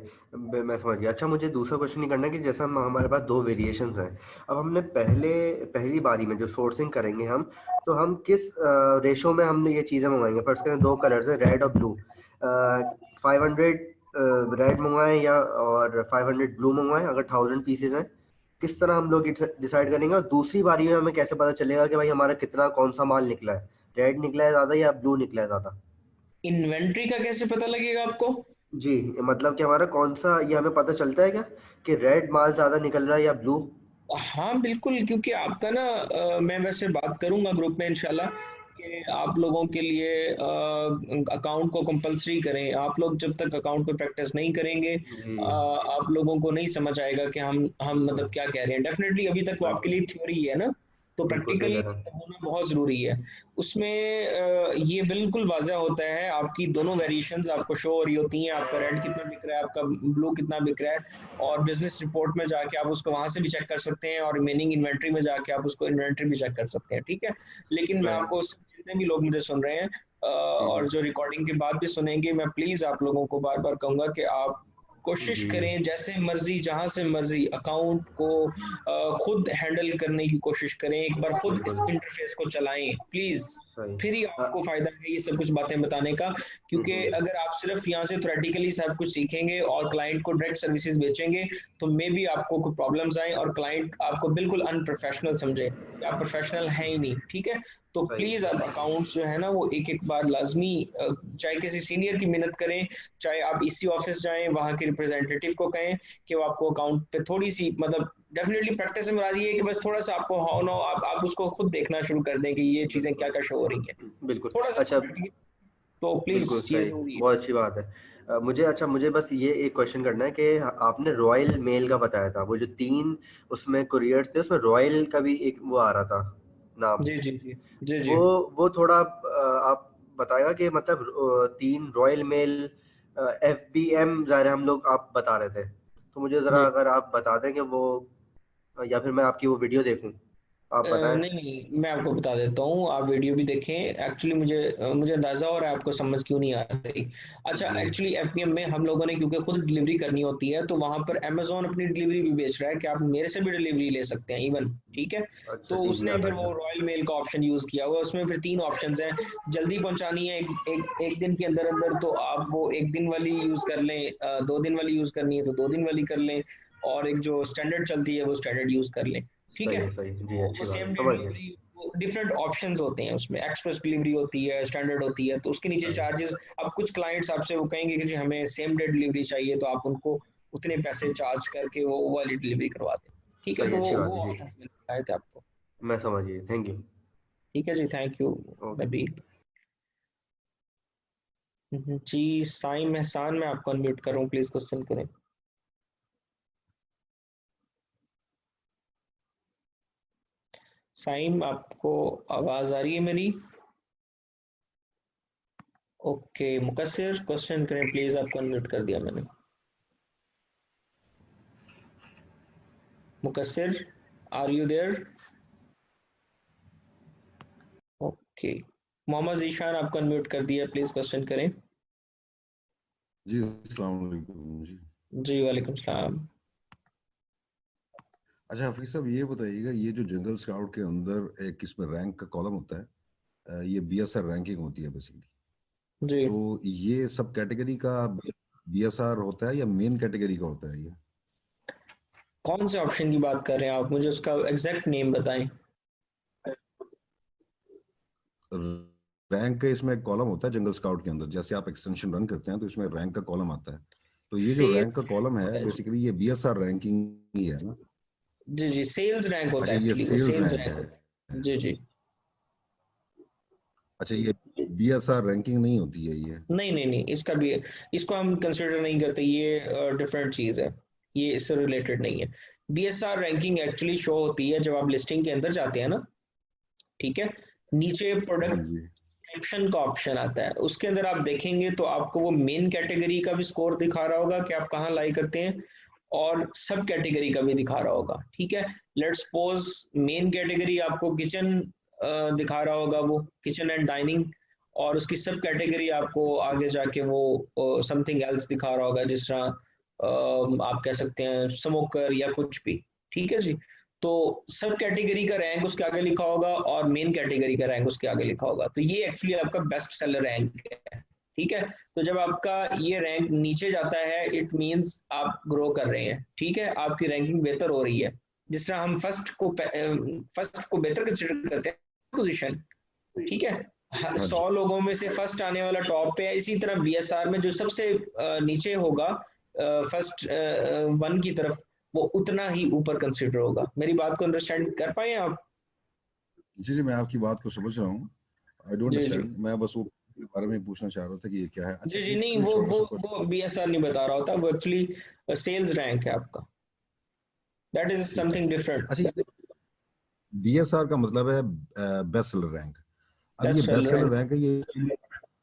मैं समझ गया। अच्छा, मुझे दूसरा क्वेश्चन ये करना है कि जैसा हमारे पास दो वेरिएशंस हैं, अब हमने पहली बारी में जो सोर्सिंग करेंगे हम, तो हम किस रेशो में हमने ये चीज़ें मंगाएंगे? फर्स्ट करें, दो कलर्स हैं, रेड और ब्लू, 500 रेड मंगवाएं या और 500 ब्लू मंगवाएं? अगर 1000 पीसेज हैं, किस तरह हम लोग डिसाइड करेंगे? और दूसरी बारी में हमें कैसे पता चलेगा कि भाई हमारा कितना कौन सा माल निकला है, रेड निकला है ज़्यादा या ब्लू निकला है ज़्यादा? इन्वेंट्री का कैसे पता लगेगा आपको? जी, मतलब कि हमारा कौन सा, ये हमें पता चलता है क्या कि रेड माल ज्यादा निकल रहा है या ब्लू? हाँ बिल्कुल, क्योंकि आपका ना मैं वैसे बात करूंगा ग्रुप में इंशाल्लाह कि आप लोगों के लिए अकाउंट को कंपलसरी करें। आप लोग जब तक अकाउंट पे प्रैक्टिस नहीं करेंगे जी, आप लोगों को नहीं समझ आएगा कि हम मतलब क्या कह रहे हैं। डेफिनेटली अभी तक वो आपके लिए थ्योरी है ना, तो बिल्कुल सही प्रैक्टिकल कह रहा है। होना बहुत ज़रूरी है। उसमें ये बिल्कुल वाज़ह होता है, आपकी दोनों वेरिएशंस आपको शो हो रही होती हैं, आपका रेड कितना बिक रहा है, आपका ब्लू कितना बिक रहा है, और बिजनेस रिपोर्ट में जाके आप उसको वहाँ से भी चेक कर सकते हैं, और रिमेनिंग इन्वेंट्री में जाके आप उसको इन्वेंट्री भी चेक कर सकते हैं। ठीक है, लेकिन मैं आपको जितने भी लोग मुझे सुन रहे हैं और जो रिकॉर्डिंग के बाद भी सुनेंगे, मैं प्लीज़ आप लोगों को बार बार कहूँगा कि आप कोशिश जी, करें जैसे मर्जी जहां से मर्जी अकाउंट को खुद हैंडल करने की कोशिश करें। एक बार खुद इस बिल्कुल इंटरफेस को चलाएं प्लीज, सही। फिर ही आपको फायदा है ये सब कुछ बातें बताने का। क्योंकि अगर आप सिर्फ यहाँ से थ्योरेटिकली सब कुछ सीखेंगे और क्लाइंट को डायरेक्ट सर्विसेज बेचेंगे तो मे बी आपको कोई प्रॉब्लम्स आए और क्लाइंट आपको बिल्कुल अनप्रोफेशनल समझे, आप प्रोफेशनल हैं ही नहीं। ठीक है, तो सही, प्लीज आप अकाउंट्स जो है ना वो एक एक बार लाजमी चाहे किसी सीनियर की मिन्नत करें, चाहे आप इसी ऑफिस जाएं वहां के रिप्रेजेंटेटिव को कहें कि वो आपको अकाउंट पे थोड़ी सी मतलब डेफिनेटली प्रैक्टिस में आ रही है कि बस थोड़ा सा आपको हाउ नो आप उसको खुद देखना शुरू कर दें कि ये चीजें क्या क्या शो हो रही हैं, बिल्कुल। थोड़ा सा अच्छा, तो प्लीज बिल्कुल ये सही, जरूरी है। बहुत अच्छी बात है। मुझे बस ये एक क्वेश्चन करना है कि आपने रॉयल मेल का बताया था, वो जो 3 उसमें कुरियर्स थे, उसमें रॉयल का भी एक वो आ रहा था नाम, जी जी जी जी जी। वो थोड़ा आप बताएगा कि मतलब 3 रॉयल मेल FBM ज़ाहिर है हम लोग आप बता रहे थे, तो मुझे ज़रा जी अगर आप बता दें कि वो, या फिर मैं आपकी वो वीडियो देखूं, आप बताएं। नहीं नहीं, मैं आपको बता देता हूँ, आप वीडियो भी देखें। एक्चुअली मुझे अंदाजा हो रहा है आपको समझ क्यों नहीं आ रही। अच्छा, जी, एक्चुअली एफबीएम में हम लोगों ने क्योंकि खुद डिलीवरी करनी होती है तो वहां पर अमेजोन अपनी डिलीवरी भी बेच रहा है कि आप मेरे से भी डिलीवरी ले सकते हैं इवन। ठीक है, अच्छा तो जी, जी, उसने याद आ फिर गया। वो रॉयल मेल का ऑप्शन यूज किया हुआ है। उसमें फिर 3 ऑप्शन हैं, जल्दी पहुंचानी है एक दिन के अंदर अंदर तो आप वो एक दिन वाली यूज कर लें, 2 दिन वाली यूज करनी है तो 2 दिन वाली कर लें, और एक जो स्टैंडर्ड चलती है वो स्टैंडर्ड यूज कर लें। ठीक है, सही, सही जी, तो वो अच्छी बात है, सेम डे समझ गया। डिलीवरी, डिफरेंट ऑप्शंस होते हैं उसमें, एक्सप्रेस डिलीवरी होती है, स्टैंडर्ड होती है, तो उसके नीचे सही, चार्जेस। अब कुछ क्लाइंट्स आपसे वो कहेंगे कि जी हमें सेम डे डिलीवरी चाहिए, तो आप उनको उतने पैसे चार्ज करके वो वाली डिलीवरी करवाते हैं। ठीक है, सही, तो अच्छी बात वो है जी, ऑप्शंस मिल रहे थे आपको। मैं समझ गई, थैंक यू। ठीक है जी, थैंक यू ओके। नबील। जी साइम एहसान, मैं आपको अनम्यूट कर रहा हूँ, प्लीज क्वेश्चन करें। साइम, आपको आवाज आ रही है मेरी? ओके, मुकस्सिर क्वेश्चन करें प्लीज, आपको अनम्यूट कर दिया मैंने। Muqassir, are you there? Okay, Mohammad Zeeshan, आपको अनम्यूट कर दिया, प्लीज क्वेश्चन करें। जी अस्सलाम वालेकुम जी। जी वालेकुम सलाम। अच्छा हफीज साहब, ये बताइएगा, ये जो जनरल स्काउट के अंदर एक इसमें रैंक का कॉलम होता है, ये BSR रैंकिंग होती है बेसिकली, जी, तो ये सब कैटेगरी का BSR होता है या मेन कैटेगरी का होता है ये? कौन से ऑप्शन की बात कर रहे हैं आप, मुझे उसका एग्जैक्ट नेम बताएं। रैंक का इसमें एक कॉलम होता है जनरल स्काउट के अंदर, जैसे आप एक्सटेंशन रन करते हैं तो इसमें रैंक का कॉलम आता है, तो ये जो रैंक सेल्स का कॉलम होता है है जी। बेसिकली ये BSR रैंकिंग ही है ना? जी जी, सेल्स रैंक होता अच्छा, है, ये एक्चुअली वो सेल्स सेल्स रैंक रैंक है। होता है। जी जी। अच्छा, ये BSR रैंकिंग नहीं होती है ये? नहीं नहीं नहीं, इसका भी इसको हम कंसिडर नहीं करते, ये डिफरेंट चीज है, ये इससे रिलेटेड नहीं है। बीएसआर रैंकिंग एक्चुअली शो होती है जब आप लिस्टिंग के अंदर जाते हैं ना। ठीक है, नीचे हाँ प्रोडक्ट जी। सिलेक्शन का ऑप्शन आता है, उसके अंदर आप देखेंगे तो आपको वो मेन कैटेगरी का भी स्कोर दिखा रहा होगा कि आप कहाँ लाई करते हैं, और सब कैटेगरी का भी दिखा रहा होगा। ठीक है, लेट्स सपोज मेन कैटेगरी आपको किचन दिखा रहा होगा, वो किचन एंड डाइनिंग, और उसकी सब कैटेगरी आपको आगे जाके वो समथिंग एल्स दिखा रहा होगा, जिस तरह आप कह सकते हैं स्मोकर या कुछ भी, ठीक है जी। तो सब कैटेगरी का रैंक उसके आगे लिखा होगा और मेन कैटेगरी का रैंक उसके आगे लिखा होगा। तो ये एक्चुअली आपका बेस्ट सेलर रैंक है, ठीक है। तो जब आपका ये रैंक नीचे जाता है इट मींस आप ग्रो कर रहे हैं, ठीक है, आपकी रैंकिंग बेहतर हो रही है। जिस तरह हम फर्स्ट को बेहतर कंसिडर करते हैं पोजीशन, ठीक है, 100 लोगों में से फर्स्ट आने वाला टॉप पे है, इसी तरह बीएसआर में जो सबसे नीचे होगा फर्स्ट 1 की तरफ, वो उतना ही ऊपर कंसिडर होगा। मेरी बात को अंडरस्टैंड कर पाए आप? जी जी, मैं आपकी बात को समझ रहा हूँ, आई डोंट अंडरस्टैंड। मैं बस वो बारे में पूछना चाह रहा था कि ये क्या है। अच्छा, जी नहीं, वो बीएसआर नहीं बता रहा होता, वो एक्चुअली सेल्स रैंक है आपका, दैट इज समथिंग डिफरेंट। अच्छा, बीएसआर का मतलब है बेस्ट सेलर रैंक। अब ये बेस्ट सेलर रैंक है, ये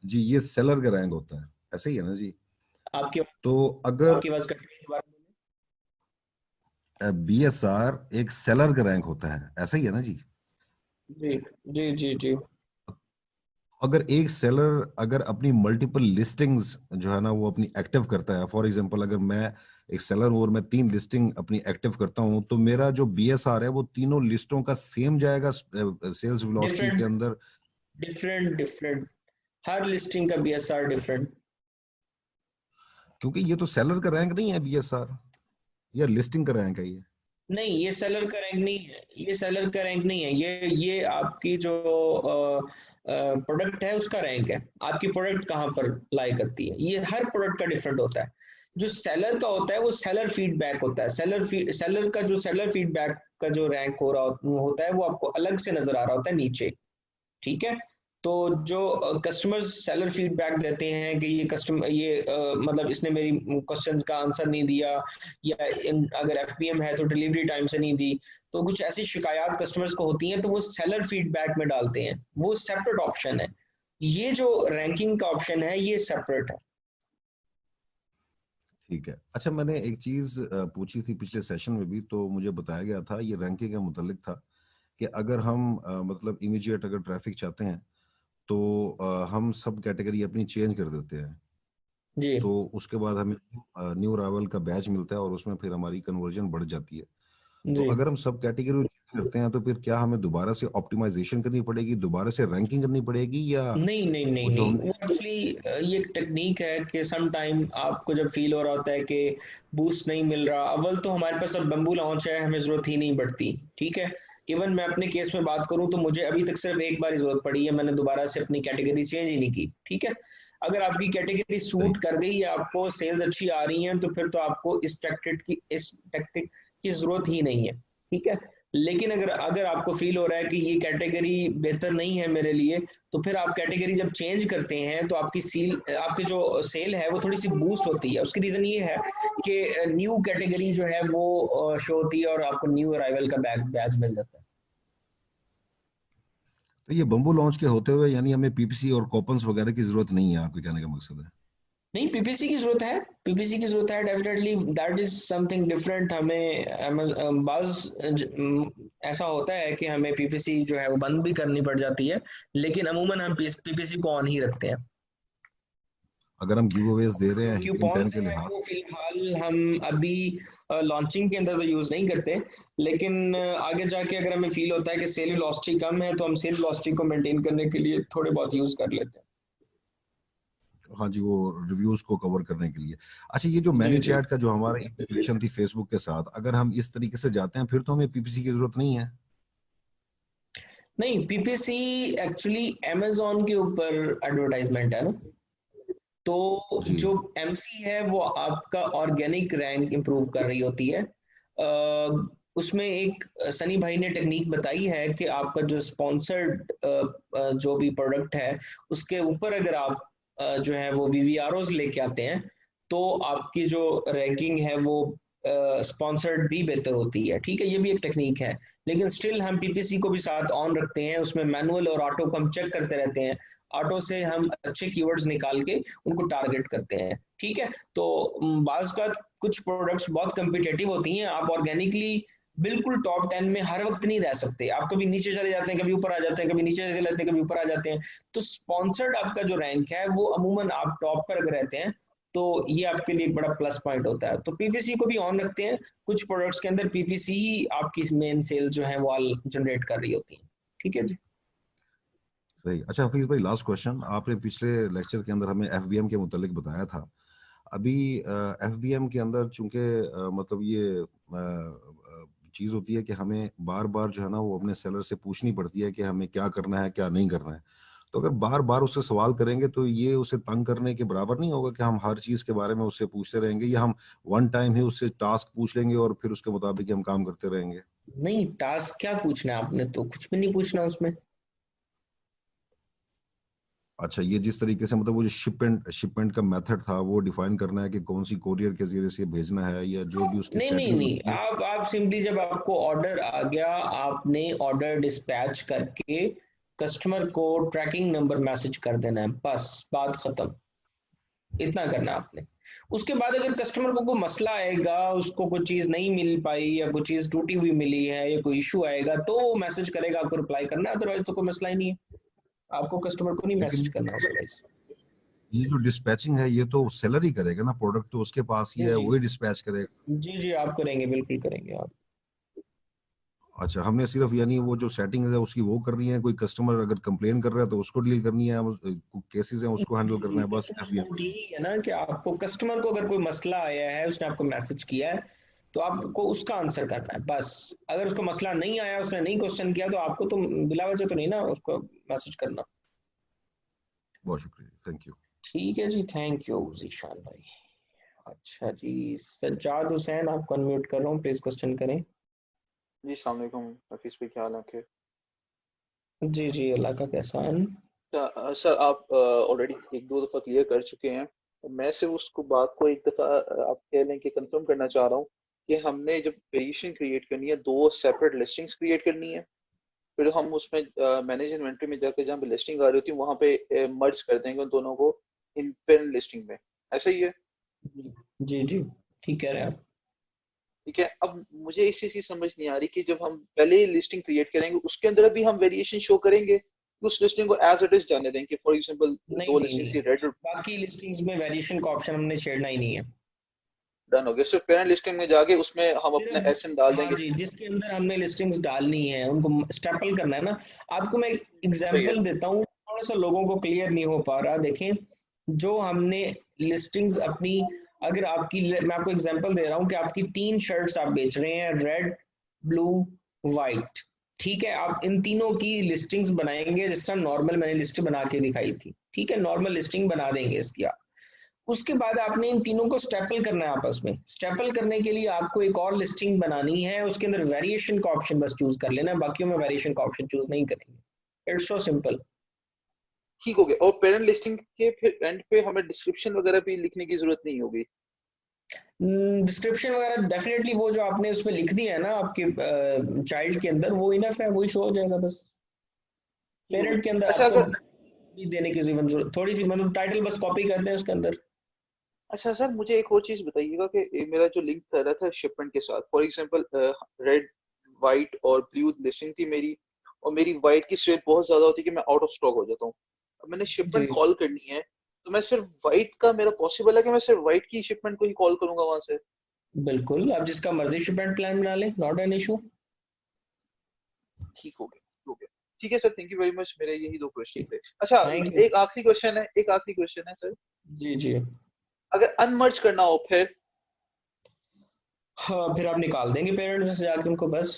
जी ये सेलर का रैंक होता है, ऐसे ही है ना जी? आपकी तो अगर आपकी आवाज कट रही है, बीएसआर एक सेलर का रैंक होता है, ऐसा ही है ना जी? जी जी जी जी। अगर एक सेलर अगर अपनी मल्टीपल लिस्टिंग्स जो है ना वो अपनी एक्टिव करता है, फॉर एग्जांपल अगर मैं एक सेलर हूं और मैं 3 लिस्टिंग अपनी एक्टिव करता हूं, तो मेरा जो बीएसआर है वो तीनों लिस्टों का सेम जाएगा सेल्स वेलोसिटी के अंदर? डिफरेंट हर लिस्टिंग का बीएसआर डिफरेंट, क्योंकि ये तो सेलर का रैंक नहीं है बीएसआर, या लिस्टिंग का रैंक है ये? नहीं, ये सेलर का रैंक नहीं है, ये सेलर का रैंक नहीं है, ये आपकी जो प्रोडक्ट है उसका रैंक है। आपकी प्रोडक्ट कहाँ पर लाई करती है, ये हर प्रोडक्ट का डिफरेंट होता है। जो सेलर का होता है वो सेलर फीडबैक होता है, सेलर का जो सेलर फीडबैक का जो रैंक हो रहा होता है वो आपको अलग से नजर आ रहा होता है नीचे, ठीक है। तो जो कस्टमर्स सेलर फीडबैक देते हैं कि ये कस्टमर मतलब इसने मेरी क्वेश्चंस का आंसर नहीं दिया, या अगर एफपीएम है तो डिलीवरी टाइम से नहीं दी, तो कुछ ऐसी शिकायत कस्टमर्स को होती हैं तो वो सेलर फीडबैक में डालते हैं, वो सेपरेट ऑप्शन है। ये जो रैंकिंग का ऑप्शन है ये सेपरेट है। ठीक है। अच्छा, मैंने एक चीज पूछी थी पिछले सेशन में भी, तो मुझे बताया गया था, ये रैंकिंग के मुतालिक था, कि अगर हम मतलब इमीडिएट अगर ट्रैफिक चाहते हैं तो हम सब कैटेगरी अपनी चेंज कर देते हैं जी। तो उसके बाद हमें न्यू अराइवल का बैच मिलता है और उसमें फिर हमारी कन्वर्जन बढ़ जाती है। तो अगर हम सब कैटेगरी करते हैं तो फिर क्या हमें दोबारा से ऑप्टिमाइजेशन करनी पड़ेगी, दोबारा से रैंकिंग करनी पड़ेगी, या नहीं नहीं नहीं नहीं, वो एक्चुअली ये एक टेक्निक है कि सम टाइम आपको जब फील हो रहा होता है कि बूस्ट नहीं मिल रहा, अव्वल तो हमारे पास अब बम्बू लॉन्च है, हमें जरूरत ही नहीं पड़ती, ठीक है। इवन मैं अपने केस में बात करूं तो मुझे अभी तक सिर्फ एक बार जरूरत पड़ी है, मैंने दोबारा से अपनी कैटेगरी चेंज ही नहीं की, ठीक है। अगर आपकी कैटेगरी सूट कर गई है, आपको सेल्स अच्छी आ रही हैं, तो फिर तो आपको इस टैक्टिक की जरूरत ही नहीं है, ठीक है। लेकिन अगर आपको फील हो रहा है कि ये कैटेगरी बेहतर नहीं है मेरे लिए, तो फिर आप कैटेगरी जब चेंज करते हैं तो आपकी जो सेल है वो थोड़ी सी बूस्ट होती है। उसकी रीजन ये है कि न्यू कैटेगरी जो है वो शो होती है और आपको न्यू अराइवल का बैच मिल जाता है। तो ये बम्बू लॉन्च के होते हुए यानी हमें पीपीसी और कूपन्स वगैरह की जरूरत नहीं है, आपके कहने का मकसद है? नहीं, पीपीसी की जरूरत है, पीपीसी की जरूरत है definitely, that is something different. हमें ऐसा होता है कि हमें पीपीसी जो है वो बंद भी करनी पड़ जाती है, लेकिन अमूमन हम पीपीसी को ऑन ही रखते हैं। अगर हम गिव अवेज दे रहे हैं कूपन के लिए वो फिलहाल हम अभी लॉन्चिंग के अंदर तो यूज नहीं करते, लेकिन आगे जाके अगर हमें फील होता है कि सेल वेलोसिटी कम है तो हम सेल वेलोसिटी को मेंटेन करने के लिए थोड़े बहुत यूज कर लेते हैं। हाँ जी, वो रिव्यूज को कवर करने के लिए। अच्छा, ये जो मैनीचैट का जो हमारा इंटीग्रेशन थी फेसबुक के साथ, अगर हम इस तरीके से जाते हैं फिर तो हमें पीपीसी की जरूरत नहीं है? नहीं, पीपीसी एक्चुअली अमेज़न के ऊपर एडवर्टाइजमेंट है ना, तो जो एमसी है वो आपका ऑर्गेनिक रैंक इंप्रूव कर रही होती है। उसमें एक सनी भाई ने टेक्निक बताई है कि आपका जो स्पॉन्सर्ड जो भी प्रोडक्ट है उसके ऊपर अगर आप जो है वो वीवीआरओज लेके आते हैं तो आपकी जो रैंकिंग है वो स्पॉन्सर्ड भी बेहतर होती है, ठीक है। ये भी एक टेक्निक है, लेकिन स्टिल हम पीपीसी को भी साथ ऑन रखते हैं, उसमें मैनुअल और ऑटो को हम चेक करते रहते हैं, ऑटो से हम अच्छे कीवर्ड्स निकाल के उनको टारगेट करते हैं, ठीक है। तो बाज़ का कुछ प्रोडक्ट्स बहुत कम्पिटेटिव होती हैं, आप ऑर्गेनिकली बिल्कुल टॉप 10 में हर वक्त नहीं रह सकते, आप कभी नीचे चले जाते हैं, कभी ऊपर आ जाते हैं, कभी नीचे चले जाते हैं, कभी ऊपर आ जाते हैं। तो स्पॉन्सर्ड आपका जो रैंक है वो अमूमन आप टॉप पर अगर रहते हैं तो ये आपके लिए एक बड़ा प्लस पॉइंट होता है। तो पीपीसी को भी ऑन रखते हैं, कुछ प्रोडक्ट्स के अंदर पीपीसी ही आपकी मेन सेल जो है वो जनरेट कर रही होती है। ठीक है जी, सही। अच्छा हफीज भाई, लास्ट क्वेश्चन, आपने पिछले लेक्चर के अंदर हमें एफबीएम के मुतालिक बताया था। अभी एफबीएम के अंदर चूंकि मतलब ये चीज होती है कि हमें बार बार जो है ना वो अपने सेलर से पूछनी पड़ती है कि हमें क्या करना है क्या नहीं करना है। तो अगर बार बार उससे सवाल करेंगे तो ये उसे तंग करने के बराबर नहीं होगा कि हम हर चीज के बारे में उससे पूछते रहेंगे, या हम वन टाइम ही उससे टास्क पूछ लेंगे और फिर उसके मुताबिक ही हम काम करते रहेंगे। नहीं टास्क क्या पूछना है आपने, तो कुछ भी नहीं पूछना उसमें। अच्छा, ये जिस तरीके से मतलब वो जो शिपमेंट का मेथड था वो डिफाइन करना है कि कौन सी कोरियर के जरिए से भेजना है, या जो भी उसकी नहीं नहीं सेटिंग नहीं, होती है। आप सिंपली जब आपको ऑर्डर आ गया, आपने ऑर्डर डिस्पैच करके कस्टमर को ट्रैकिंग नंबर मैसेज कर देना है, बस बात खत्म। इतना करना है आपने। उसके बाद अगर कस्टमर को कोई मसला आएगा, उसको कोई चीज नहीं मिल पाई या कोई चीज टूटी हुई मिली है या कोई इशू आएगा तो वो मैसेज करेगा, आपको रिप्लाई करना है, अदरवाइज तो कोई मसला ही नहीं है, आपको कस्टमर को नहीं मैसेज लेकिन करना अदरवाइज। ये जो डिस्पैचिंग है ये तो सेलर ही करेगा ना, प्रोडक्ट तो उसके पास ही जी है, जी वही डिस्पैच करेगा। जी जी, आप करेंगे, बिल्कुल करेंगे आप। अच्छा, हमने सिर्फ यानी वो जो सेटिंग है उसकी वो करनी है, कोई कस्टमर अगर कंप्लेन कर रहा है तो उसको डील करनी है, केसेस हैं उसको हैंडल जी करना जी, है, बस कस्टमर एफबीएम। सपोर्ट यही है ना कि आपको कस्टमर को अगर कोई मसला आया है, उसने आपको मैसेज किया है तो आपको उसका आंसर करना है बस। अगर उसको मसला नहीं आया, उसने नहीं क्वेश्चन किया, तो आपको तो बिला वजह तो नहीं ना उसको मैसेज करना। बहुत शुक्रिया, थैंक यू। ठीक है जी, थैंक यू जीशान भाई। अच्छा जी, सज्जाद हुसैन आपको अनम्यूट कर रहा हूँ, प्लीज क्वेश्चन करें। जी अस्सलाम वालेकुम हफीज भाई, क्या हाल है आपके? जी जी, अल्लाह का एहसान। सर आप ऑलरेडी एक दो दफ़ा क्लियर कर चुके हैं। मैं सिर्फ उसको बात को एक दफ़ा आप कह लें कि कंफर्म करना चाह रहा हूँ कि हमने जब वेरिएशन क्रिएट करनी है, दो सेपरेट लिस्टिंग्स क्रिएट करनी है, फिर हम उसमें मैनेज इन्वेंटरी में जाकर जहाँ पे लिस्टिंग आ रही होती है वहाँ पे मर्ज कर देंगे उन दोनों को इन पेरेंट लिस्टिंग में। ऐसा ही है? जी जी, ठीक कह रहे हैं आप। ठीक है। अब मुझे इसी चीज समझ नहीं आ रही कि जब हम पहले लिस्टिंग क्रिएट करेंगे उसके अंदर भी हम वेरिएशन शो करेंगे, उस लिस्टिंग को एज इट इज जाने देंगे। फॉर एग्जांपल नहीं दो नहीं लिस्टिंग नहीं, सी रेड बाकी लिस्टिंग्स में वेरिएशन का ऑप्शन हमने छेड़ना ही नहीं है। डन हो गया, सिर्फ पेरेंट लिस्टिंग में जाके उसमें हम अपना सिर्फ, एसएन डाल हाँ देंगे। जी, जिसके अंदर हमने लिस्टिंग्स डालनी है उनको स्टेपल करना है ना। आपको मैं सही है। एग्जांपल देता हूँ, थोड़ा सा लोगों को क्लियर नहीं हो पा रहा। देखें, जो हमने लिस्टिंग्स अपनी, अगर आपकी, मैं आपको एग्जांपल दे रहा हूँ कि आपकी 3 शर्ट्स आप बेच रहे हैं, रेड, ब्लू, वाइट। ठीक है, आप इन तीनों की लिस्टिंग्स बनाएंगे जिस तरह नॉर्मल मैंने लिस्ट बना के दिखाई थी। ठीक है, नॉर्मल लिस्टिंग बना देंगे इसकी आप। उसके बाद आपने इन तीनों को स्टेपल करना है आपस में। स्टेपल करने के लिए आपको एक और लिस्टिंग बनानी है, उसके अंदर वेरिएशन का ऑप्शन बस चूज कर लेना है, बाकी में वेरिएशन का ऑप्शन चूज नहीं करेंगे। It's so simple. ठीक हो गया। और पेरेंट लिस्टिंग के फिर एंड पे हमें डिस्क्रिप्शन वगैरह भी लिखने की जरूरत नहीं होगी? डिस्क्रिप्शन वगैरह डेफिनेटली वो जो आपने उसमें लिख दिया है ना आपके चाइल्ड के अंदर, वो इनफ है, वही शो हो जाएगा बस। ठीक हो गया। पेरेंट के अंदर अच्छा आपको अगर भी देने की जरूरत थोड़ी सी, मतलब टाइटल बस कॉपी करते हैं उसके अंदर। अच्छा सर मुझे एक और चीज बताइएगा कि मेरा जो लिंक कर रहा था शिपमेंट के साथ, फॉर एग्जांपल रेड, वाइट और ब्लू लिस्टिंग थी मेरी, और मेरी वाइट की सेल बहुत ज्यादा होती है कि मैं आउट ऑफ स्टॉक हो जाता हूँ। अब मैंने शिपमेंट जी कॉल करनी है, तो मैं सिर्फ वाइट का, मेरा पॉसिबल है कि मैं सिर्फ वाइट की शिपमेंट को ही कॉल करूंगा वहां से? बिल्कुल, आप जिसका मर्जी शिपमेंट प्लान बना लें, नॉट एन इशू। ठीक हो गया, ठीक हो गया। ठीक है sir, thank you very much, मेरे यही दो क्वेश्चन थे। अच्छा थैंक यू। एक आखिरी क्वेश्चन है, एक आखिरी क्वेश्चन है सर। जी जी, अगर अनमर्ज करना हो फिर? हाँ, फिर आप निकाल देंगे पेरेंट में से जाके उनको, बस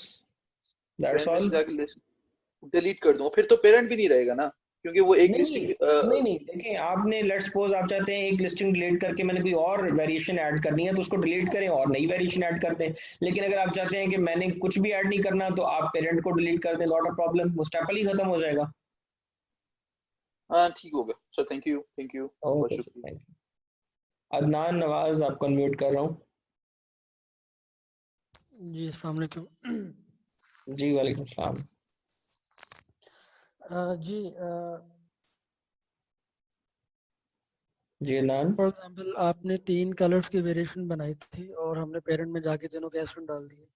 दैट्स पेरेंट में ऑल। से जाके डिलीट कर दूं फिर तो पेरेंट भी नहीं रहेगा ना, क्योंकि वो एक नहीं लिस्टिंग। नहीं नहीं, देखें, आपने लेट्स सपोज आप चाहते हैं एक लिस्टिंग डिलीट करके मैंने कोई और वेरिएशन ऐड करनी है तो उसको डिलीट करें और नई वेरिएशन ऐड कर दें। लेकिन अगर आप चाहते हैं कि मैंने कुछ भी ऐड नहीं करना तो आप पेरेंट को डिलीट कर दें, नॉट अ प्रॉब्लम, वो स्टेपल ही खत्म हो जाएगा। हाँ ठीक हो गया sir, thank you, thank you, बहुत ओके सर, शुक्रिया। Thank you. अदनान नवाज आपको अनम्यूट कर रहा हूँ। जी अस्सलाम वालेकुम। जी वालेकुम सलाम। जी जी अदनान। फॉर एग्जांपल आपने 3 कलर्स की वेरिएशन बनाई थी और हमने पेरेंट में जाके तीनों के एसएन डाल दिए।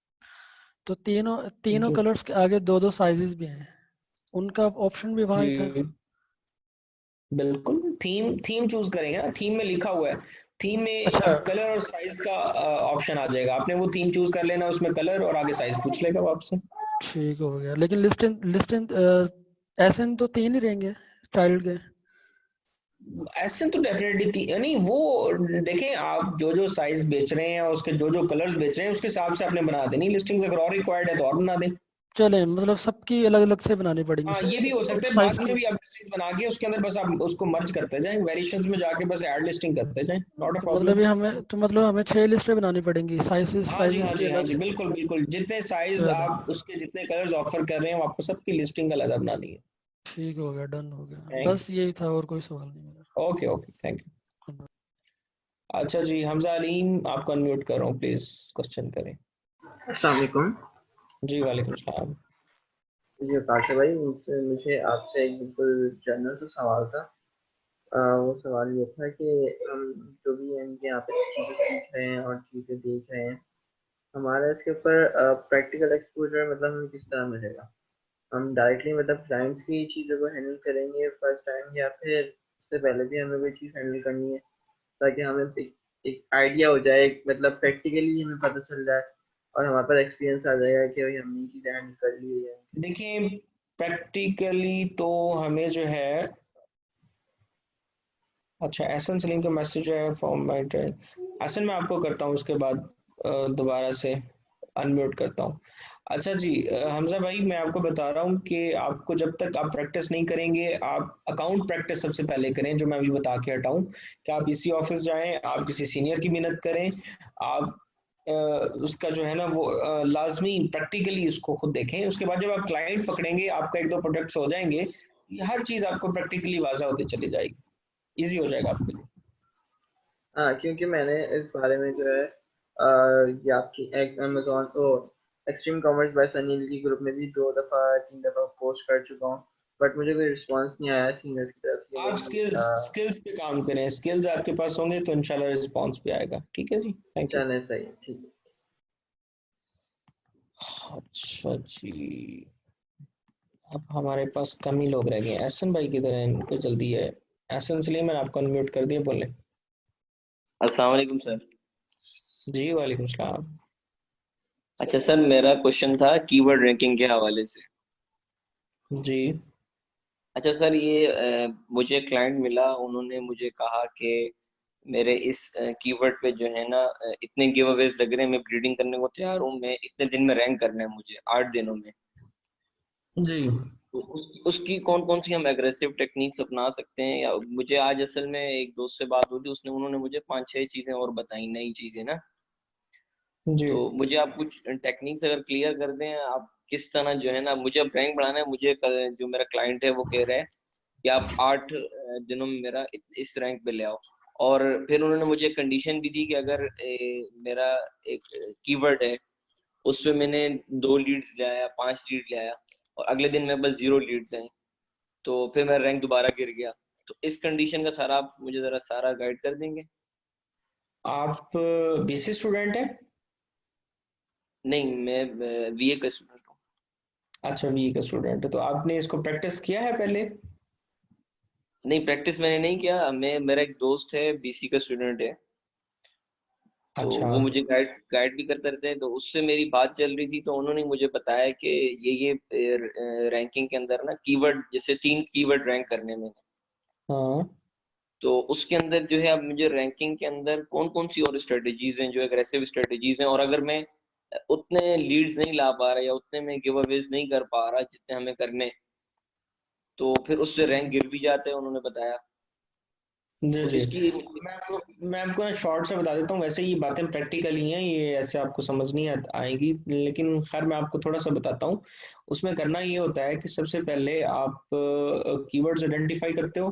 तो तीनों तीनों जी कलर्स के आगे दो दो साइजेस भी हैं, उनका ऑप्शन भी वहाँ ही था। जी बिल्कुल, थीम थीम चूज करेंगे ना, थीम में लिखा हुआ है, थीम में अच्छा, अब कलर और साइज का ऑप्शन आ जाएगा, आपने वो थीम चूज कर लेना, उसमें कलर और आगे साइज पूछ लेगा वो आपसे। ठीक हो गया। लेकिन लिस्ट इन एसएन तो तीन ही रहेंगे चाइल्ड के। ऐसे तो डेफिनेटली नहीं, वो देखें आप जो जो साइज बेच रहे हैं, उसके जो जो कलर्स बेच रहे हैं, उसके हिसाब से आपने बना देनी लिस्टिंग्स, अगर और रिक्वायर्ड है तो और बना दें। चले, मतलब सबकी अलग अलग से बनानी पड़ेंगी हाँ ये भी हो सकता है, साइज बाद की। में भी आप लिस्टिंग बना के उसके अंदर बस आप उसको मर्ज करते जाएं, वेरिएशंस में जाके बस ऐड लिस्टिंग करते जाएं, नॉट अ तो मतलब प्रॉब्लम। ये हमें तो मतलब हमें 6 लिस्टें बनानी पड़ेंगी, साइजेस हाँ जी, हाँ साइजेस की जी, हाँ अलग जी, से। बिल्कुल बिल्कुल, जितने साइज चले, आप उसके जितने कलर्स ऑफर कर रहे हैं, वो आपको सबकी लिस्टिंग अलग बनानी है। ठीक हो गया, डन हो गया, थैंक बस यही था, और कोई सवाल नहीं मेरा। You, okay okay, thank you. अच्छा जी, हमजा अलीम आपको अनम्यूट कर रहा हूँ, प्लीज क्वेश्चन करें। अस्सलाम वालेकुम। जी वालेकुम सलाम। जी आकाश भाई, मुझे आपसे एक बिल्कुल जनरल सा सवाल था। वो सवाल ये था कि हम जो भी इनके यहाँ पे चीज़ें सीख रहे हैं और चीज़ें देख रहे हैं, हमारा इसके ऊपर प्रैक्टिकल एक्सपोजर मतलब हमें किस तरह मिलेगा? हम डायरेक्टली मतलब क्लाइंट्स की चीज़ों को हैंडल करेंगे फर्स्ट टाइम, या फिर उससे पहले भी हमें कोई चीज़ हैंडल करनी है, ताकि हमें एक आइडिया हो जाए, मतलब प्रैक्टिकली हमें पता चल जाए और हमारे पास एक्सपीरियंस आ जाएगा कि भाई हमने ये चीज़ें हैंडल कर ली है। देखिए प्रैक्टिकली तो हमें जो है, अच्छा एहसन सलीम का मैसेज है फॉर्म माय ट्रेन, एहसन मैं आपको करता हूँ उसके बाद दोबारा से अनम्यूट करता हूँ। अच्छा जी, हमजा भाई मैं आपको बता रहा हूँ कि आपको जब तक आप प्रैक्टिस नहीं करेंगे, आप अकाउंट प्रैक्टिस सबसे पहले करें, जो मैं अभी बता के हटाऊँ, कि आप इसी ऑफिस जाएं, आप किसी सीनियर की मदद करें, आप उसका जो है ना वो लाजमी प्रैक्टिकली उसको खुद देखें, उसके बाद जब आप क्लाइंट पकड़ेंगे, आपका एक दो प्रोडक्ट्स हो जाएंगे, हर चीज़ आपको प्रैक्टिकली वाजा होती चली जाएगी, इजी हो जाएगा आपके लिए। हाँ, क्योंकि मैंने इस बारे में जो है ये आपकी अमेजोन को एक्सट्रीम कॉमर्स बाय सनी की ग्रुप में भी 2 दफ़ा 3 दफ़ा पोस्ट कर चुका हूँ, बट मुझे कोई रिस्पांस नहीं आया सीनियर्स की तरफ से। आप स्किल्स स्किल्स पे काम करें, स्किल्स आपके पास होंगे तो इंशाल्लाह रिस्पांस भी आएगा। ठीक है जी, थैंक यू। चले सही, ठीक है। अच्छा जी, अब हमारे पास कम ही लोग रह गए, एहसन भाई किधर हैं, इनको जल्दी है। एहसन सलीम मैंने आपको अनम्यूट कर दिया, बोले। अस्सलाम वालेकुम सर। जी वालेकुम सलाम। अच्छा सर, मेरा क्वेश्चन था कीवर्ड रैंकिंग के हवाले से। जी अच्छा सर, ये मुझे क्लाइंट मिला, उन्होंने मुझे कहा कि मेरे इस कीवर्ड पे जो है ना इतने गिव अवेज लग रहे हैं, मैं ब्रीडिंग करने को तैयार हूँ, मैं इतने दिन में रैंक करना है मुझे 8 दिनों में। जी तो उसकी कौन कौन सी हम एग्रेसिव टेक्निक्स अपना सकते हैं? या मुझे आज असल में एक दोस्त से बात हुई थी, उन्होंने मुझे 5-6 चीजें और बताई, नई चीजें ना। जी तो मुझे आप कुछ टेक्निक्स अगर क्लियर कर दें, आप किस तरह जो है ना, मुझे अब रैंक बढ़ाना है, मुझे जो मेरा क्लाइंट है वो कह रहा है कि आप 8 दिनों में मेरा इस रैंक पे ले आओ। और फिर उन्होंने मुझे कंडीशन भी दी कि अगर मेरा एक कीवर्ड है, उसमें मैंने 2 लीड्स ले आया, 5 लीड ले आया, और अगले दिन मेरे पास 0 लीड्स हैं, तो फिर मेरा रैंक दोबारा गिर गया। तो इस कंडीशन का सारा आप मुझे जरा सारा गाइड कर देंगे। आप बीसी स्टूडेंट हैं? नहीं, मैं बीए का स्टूडेंट हूँ। अच्छा बीए का स्टूडेंट है, तो आपने इसको प्रैक्टिस किया है पहले? नहीं, प्रैक्टिस मैंने नहीं किया। मेरा एक दोस्त है, बीसी का स्टूडेंट है, तो अच्छा वो मुझे गाइड भी करते रहते हैं, तो उससे मेरी बात चल रही थी, तो उन्होंने मुझे बताया कि ये रैंकिंग के अंदर ना कीवर्ड, जैसे 3 कीवर्ड रैंक करने में, हाँ तो उसके अंदर जो है अब मुझे रैंकिंग के अंदर कौन कौन सी और स्ट्रेटजीज हैं जो एग्रेसिव स्ट्रेटजीज हैं, और अगर मैं उतने लीड्स नहीं ला पा रहा या उतने में गिव अवेज नहीं कर पा रहा जितने हमें करने, तो फिर उससे रैंक गिर भी जाते हैं, उन्होंने बताया। जी तो जी, इसकी मैं आपको ना शॉर्ट से बता देता हूँ, वैसे ये बातें प्रैक्टिकल ही हैं, ये ऐसे आपको समझ नहीं आएगी, लेकिन खैर मैं आपको थोड़ा सा बताता हूँ। उसमें करना ये होता है कि सबसे पहले आप कीवर्ड्स आइडेंटिफाई करते हो,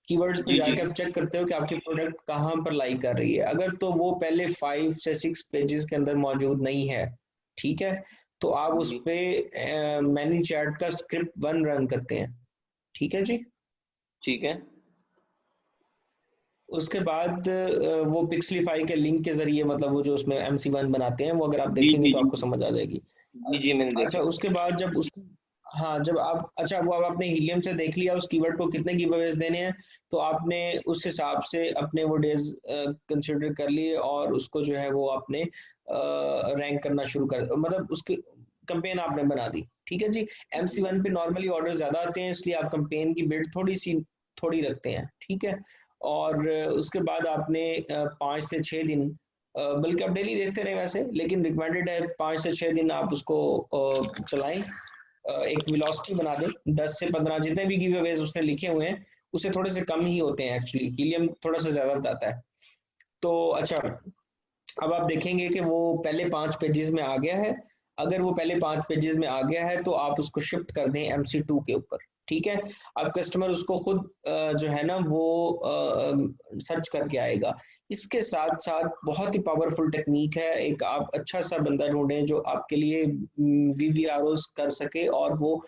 कीवर्ड्स पे जी जी जाके आप चेक करते हो कि आपकी प्रोडक्ट कहाँ पर लाई कर रही है, अगर तो वो पहले 5 से 6 पेजेस के अंदर मौजूद नहीं है, ठीक है, तो आप उस जी पे मैनी चैट का स्क्रिप्ट 1 रन करते हैं। ठीक है जी, ठीक है। उसके बाद वो पिक्सलीफाई के लिंक के जरिए, मतलब वो जो उसमें MC1 बनाते हैं, वो अगर आप जी देखेंगे जी तो जी आपको समझ आ जाएगी। जी मैंने अच्छा, देखा। उसके बाद जब उसकी, हाँ, जब आप, अच्छा वो अब आपने हीलियम से देख लिया उस कीवर्ड को कितने गिवअवेज देने हैं, तो आपने उस हिसाब से अपने वो डेज कंसिडर कर लिए और उसको जो है वो आपने रैंक करना शुरू कर, मतलब उसकी कंपेन आपने बना दी। ठीक है जी। MC1 पे नॉर्मली ऑर्डर ज्यादा आते हैं, इसलिए आप कंपेन की बिड थोड़ी रखते हैं। ठीक है। और उसके बाद आपने 5 से 6 दिन, बल्कि आप डेली देखते रहे वैसे, लेकिन रिकमेंडेड है 5 से 6 दिन आप उसको चलाएं। एक वेलोसिटी बना दें 10 से 15, जितने भी गिव अवेज उसने लिखे हुए हैं उससे थोड़े से कम ही होते हैं एक्चुअली, हीलियम थोड़ा सा ज्यादा बताता है। तो अच्छा, अब आप देखेंगे कि वो पहले 5 पेजेस में आ गया है। अगर वो पहले 5 पेजेस में आ गया है तो आप उसको शिफ्ट कर दें MC2 के ऊपर। ठीक है। अब कस्टमर उसको खुद जो है ना वो सर्च करके आएगा। इसके साथ साथ बहुत ही पावरफुल टेक्निक है, एक आप अच्छा सा बंदा ढूंढें जो आपके लिए VVROs कर सके, और वो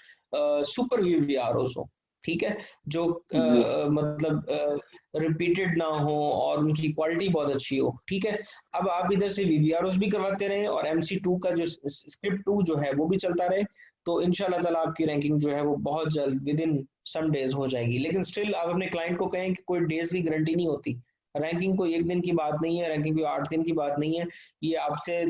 सुपर VVROs हो। ठीक है। जो जी मतलब रिपीटेड ना हो और उनकी क्वालिटी बहुत अच्छी हो। ठीक है। अब आप इधर से VVROs भी करवाते रहें और MC2 का जो स्क्रिप्ट 2 जो है वो भी चलता रहे, तो इंशाल्लाह ताला आपकी रैंकिंग जो है वो बहुत जल्द विद इन सम डेज हो जाएगी। लेकिन स्टिल आप अपने क्लाइंट को कहें कि कोई डेज की गारंटी नहीं होती। रैंकिंग कोई एक दिन की बात नहीं है, रैंकिंग कोई 8 दिन की बात नहीं है। ये आपसे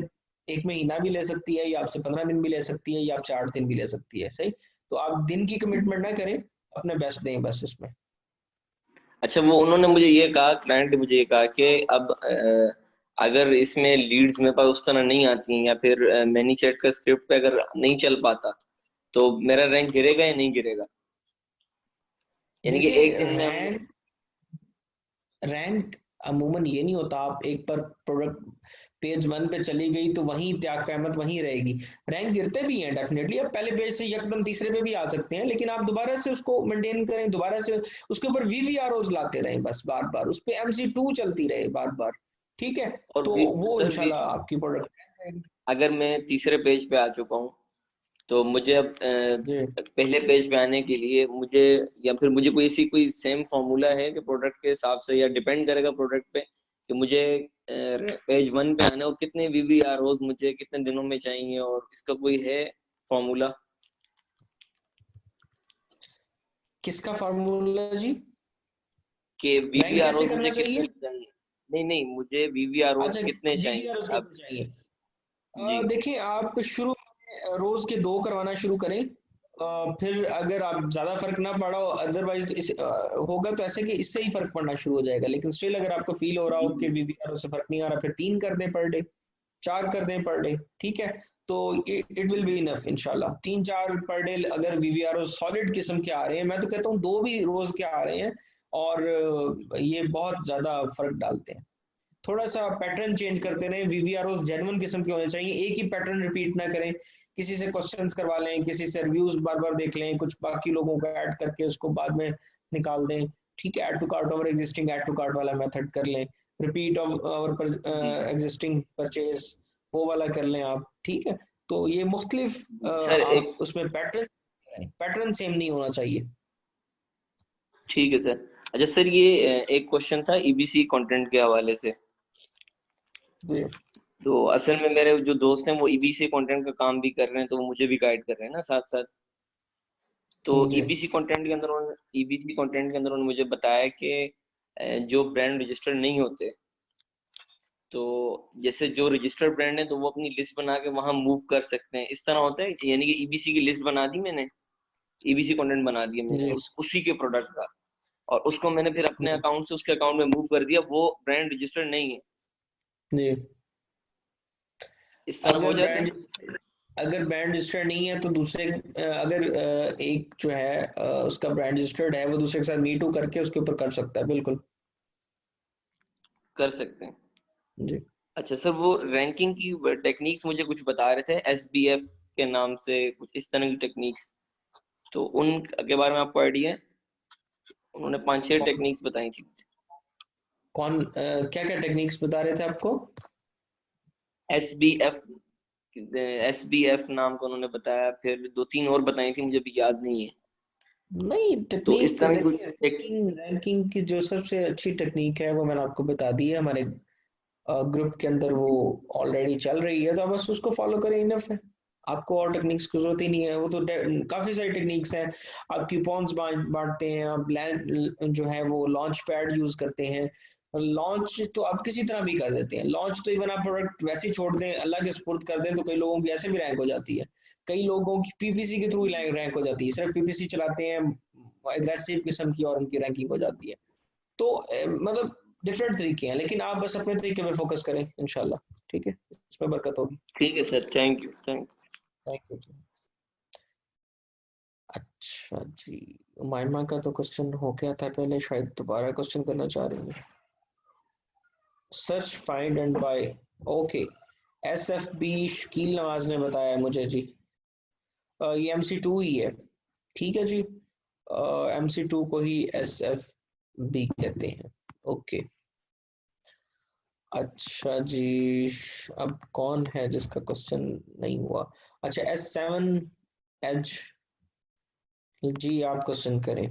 1 महीना भी ले सकती है, या आपसे 15 दिन भी ले सकती है, या आपसे 8 दिन भी ले सकती है। सही। तो आप दिन की कमिटमेंट ना करें, अपने बेस्ट दें बस इसमें। अच्छा, वो उन्होंने मुझे ये कहा, क्लाइंट ने मुझे ये कहा कि अब अगर इसमें लीड्स मेरे पास उस तरह नहीं आती हैं, या फिर मैनी चैट का स्क्रिप्ट पे अगर नहीं चल पाता, तो मेरा रैंक गिरेगा या नहीं गिरेगा? यानी कि देखिए, एक दिन में हम रैंक अमूमन ये नहीं होता, आप एक पर प्रोडक्ट पेज 1 पे चली गई तो वहीं त्याग क़यामत वहीं रहेगी। रैंक गिरते भी हैं डेफिनेटली, आप पहले पेज से यकदम तीसरे पे भी आ सकते हैं, लेकिन आप दोबारा से उसको मेंटेन करें, दोबारा से उसके ऊपर VVROs लाते रहें, बस बार बार उस पे MC2 चलती रहे बार बार। ठीक है। और तो वो सर इंशाल्लाह आपकी प्रोडक्ट। अगर मैं तीसरे पेज पे आ चुका हूँ, तो मुझे अब पहले पेज पे आने के लिए मुझे, या फिर मुझे कोई ऐसी कोई सेम फॉर्मूला है कि प्रोडक्ट के हिसाब से, या डिपेंड करेगा प्रोडक्ट पे कि मुझे पेज 1 पे आने और कितने VVROs मुझे कितने दिनों में चाहिए, और इसका कोई है फॉर्मूला? किसका फार्मूला जी? कि रैंक कैसे VVROs करना मुझे कितने चाहिए? चाहिए? नहीं नहीं, मुझे VVROs अच्छा, कितने चाहिए VVROs अब? कितने चाहिए? जी देखिए, आप शुरू में रोज के 2 करवाना शुरू करें। फिर अगर आप ज्यादा फर्क ना पड़ा हो, अदरवाइज तो होगा तो ऐसे कि इससे ही फर्क पड़ना शुरू हो जाएगा। लेकिन स्टिल अगर आपको फील हो रहा हो कि VVRO से फर्क नहीं आ रहा, फिर 3 कर दें पर डे, 4 कर दें पर डे। ठीक है। तो इट विल बी इनफ इंशाल्लाह। 3-4 पर डे अगर VVRO सॉलिड किस्म के आ रहे हैं, मैं तो कहता हूँ 2 भी रोज के आ रहे हैं, और ये बहुत ज्यादा फर्क डालते हैं। थोड़ा सा पैटर्न चेंज करते रहें, VVROs जेन्युइन किस्म के होने चाहिए, एक ही पैटर्न रिपीट ना करें। किसी से क्वेश्चंस करवा लें, किसी से रिव्यूज बार बार देख लें, कुछ बाकी लोगों को ऐड करके उसको बाद में निकाल दें। ठीक है। Add to cart over existing add to cart वाला मेथड कर लें, रिपीट ओवर एग्जिस्टिंग परचेज वो वाला कर लें आप। ठीक है। तो ये मुख्तलिफ सर, एक आप उसमें पैटर्न सेम नहीं होना चाहिए। ठीक है सर। अच्छा सर, ये एक क्वेश्चन था EBC कंटेंट के हवाले से। तो असल में मेरे जो दोस्त हैं वो EBC कंटेंट का काम भी कर रहे हैं, तो वो मुझे भी गाइड कर रहे हैं ना साथ साथ। तो EBC कंटेंट के अंदर उन्होंने मुझे बताया कि जो ब्रांड रजिस्टर्ड नहीं होते, तो जैसे जो रजिस्टर्ड ब्रांड है तो वो अपनी लिस्ट बना के वहां मूव कर सकते हैं, इस तरह होता है। यानी कि EBC की लिस्ट बना दी मैंने, EBC कंटेंट बना दिया मैंने उसी के प्रोडक्ट का, और उसको मैंने फिर अपने अकाउंट से उसके अकाउंट में मूव कर दिया, वो ब्रांड रजिस्टर्ड नहीं है जी। इस तरह हो जाता है। अगर ब्रांड रजिस्टर्ड नहीं है तो दूसरे, अगर एक जो है उसका ब्रांड रजिस्टर्ड है, वो दूसरे के साथ मीटू करके उसके ऊपर कर सकता है, बिल्कुल कर सकते हैं जी। अच्छा सर, वो रैंकिंग की टेक्निक्स मुझे कुछ बता रहे थे, SBF के नाम से कुछ इस तरह की टेक्निक्स, तो उनके बारे में आपको आइडिया है? उन्होंने 5-6 टेक्निक्स बताई थी। कौन क्या क्या टेक्निक्स बता रहे थे आपको? SBF नाम को उन्होंने बताया, फिर 2-3 और बताई थी, मुझे भी याद नहीं है। नहीं, तो टेक्निक इस तरह की देखिए, रैंकिंग रैंकिंग की जो सबसे अच्छी टेक्निक है वो मैंने आपको बता दी है, हमारे ग्रुप के अंदर वो ऑलरेडी चल रही है, तो आप बस उसको फॉलो करें, इनफ है। आपको और टेक्निक्स की जरूरत ही नहीं है, वो तो काफी सारी टेक्निक्स हैं। आप कूपन्स बांटते हैं, आप जो है वो लॉन्च पैड यूज करते हैं। लॉन्च तो आप किसी तरह भी कर देते हैं, लॉन्च तो इवन आप प्रोडक्ट वैसे ही छोड़ दें, अल्लाह के सुपुर्द कर दें, तो कई लोगों की ऐसे भी रैंक हो जाती है। कई लोगों की पीपीसी के थ्रू रैंक हो जाती है, सिर्फ पीपीसी चलाते हैं एग्रेसिव किस्म की, और उनकी रैंकिंग हो जाती है। तो मतलब डिफरेंट तरीके हैं, लेकिन आप बस अपने तरीके पे फोकस करें, इंशाल्लाह। ठीक है, इसमें बरकत होगी। ठीक है sir, thank you. Thank you. अच्छा जी, मायमा का तो क्वेश्चन हो गया था पहले, शायद दोबारा क्वेश्चन करना चाह रही है। Search find and buy, okay. SFB Shakeel Nawaz ने बताया मुझे जी, ये MC2 ही है। ठीक है जी, MC2 को ही SFB कहते हैं। ओके, अच्छा जी, अब कौन है जिसका क्वेश्चन नहीं हुआ? अच्छा, S7H जी, आप क्वेश्चन करें।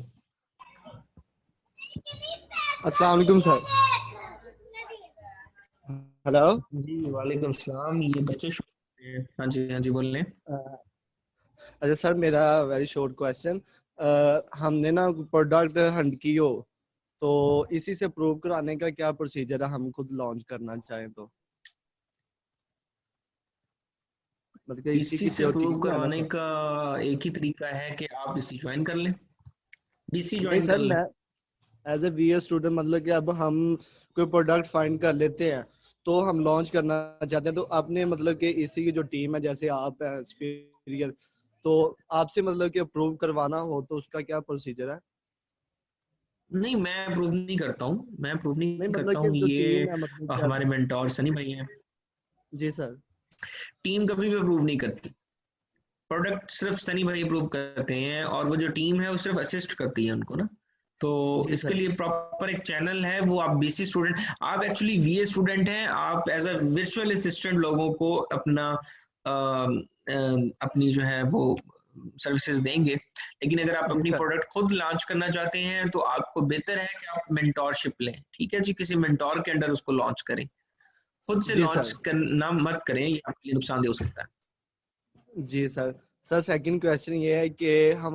अस्सलाम वालेकुम सर। हेलो जी, वालेकुम सलाम। ये बच्चे हाँ जी, हाँ जी, बोल रहे हैं। अच्छा सर, मेरा वेरी शॉर्ट क्वेश्चन, हमने ना प्रोडक्ट हंट की हो, तो इसी से प्रूव कराने का क्या प्रोसीजर है, हम खुद लॉन्च करना चाहें तो? मतलब कि इसी से प्रूव करवाने का एक ही तरीका है कि आप इसी ज्वाइन कर लें, BC नहीं ज्वाइन कर सर, लें। मैं एज ए BA स्टूडेंट, मतलब कि अब हम कोई प्रोडक्ट फाइंड कर लेते हैं तो हम लॉन्च करना चाहते हैं, तो आपने मतलब कि इसी की जो टीम है, जैसे आप हैं सुपीरियर, तो आपसे मतलब कि अप्रूव करवाना हो तो उसका क्या प्रोसीजर है? नहीं, मैं अप्रूव नहीं करता हूँ, मैं अप्रूव नहीं नहीं करता मतलब कि हूँ। जो ये टीम है, मतलब हमारे कैसे? मेंटोर सनी भाई हैं। जी सर। टीम कभी भी अप्रूव नहीं करती, प्रोडक्ट सिर्फ सनी भाई अप्रूव करते हैं, और वो जो टीम है वो सिर्फ असिस्ट करती है उनको ना। तो जी इसके सर। लिए प्रॉपर एक चैनल है, वो आप BC स्टूडेंट, आप एक्चुअली VA स्टूडेंट हैं, आप एज अ वर्चुअल असिस्टेंट लोगों को अपना अपनी जो है वो सर्विसेज देंगे। लेकिन अगर आप जी अपनी सर। प्रोडक्ट खुद लॉन्च करना चाहते हैं तो आपको बेहतर है कि आप मेंटोरशिप लें। ठीक है जी, किसी मेंटोर के अंडर उसको लॉन्च करें, खुद से जी लॉन्च सर। करना मत करें, ये आपके लिए नुकसानदेह हो सकता है। जी सर। सर सेकंड क्वेश्चन ये है कि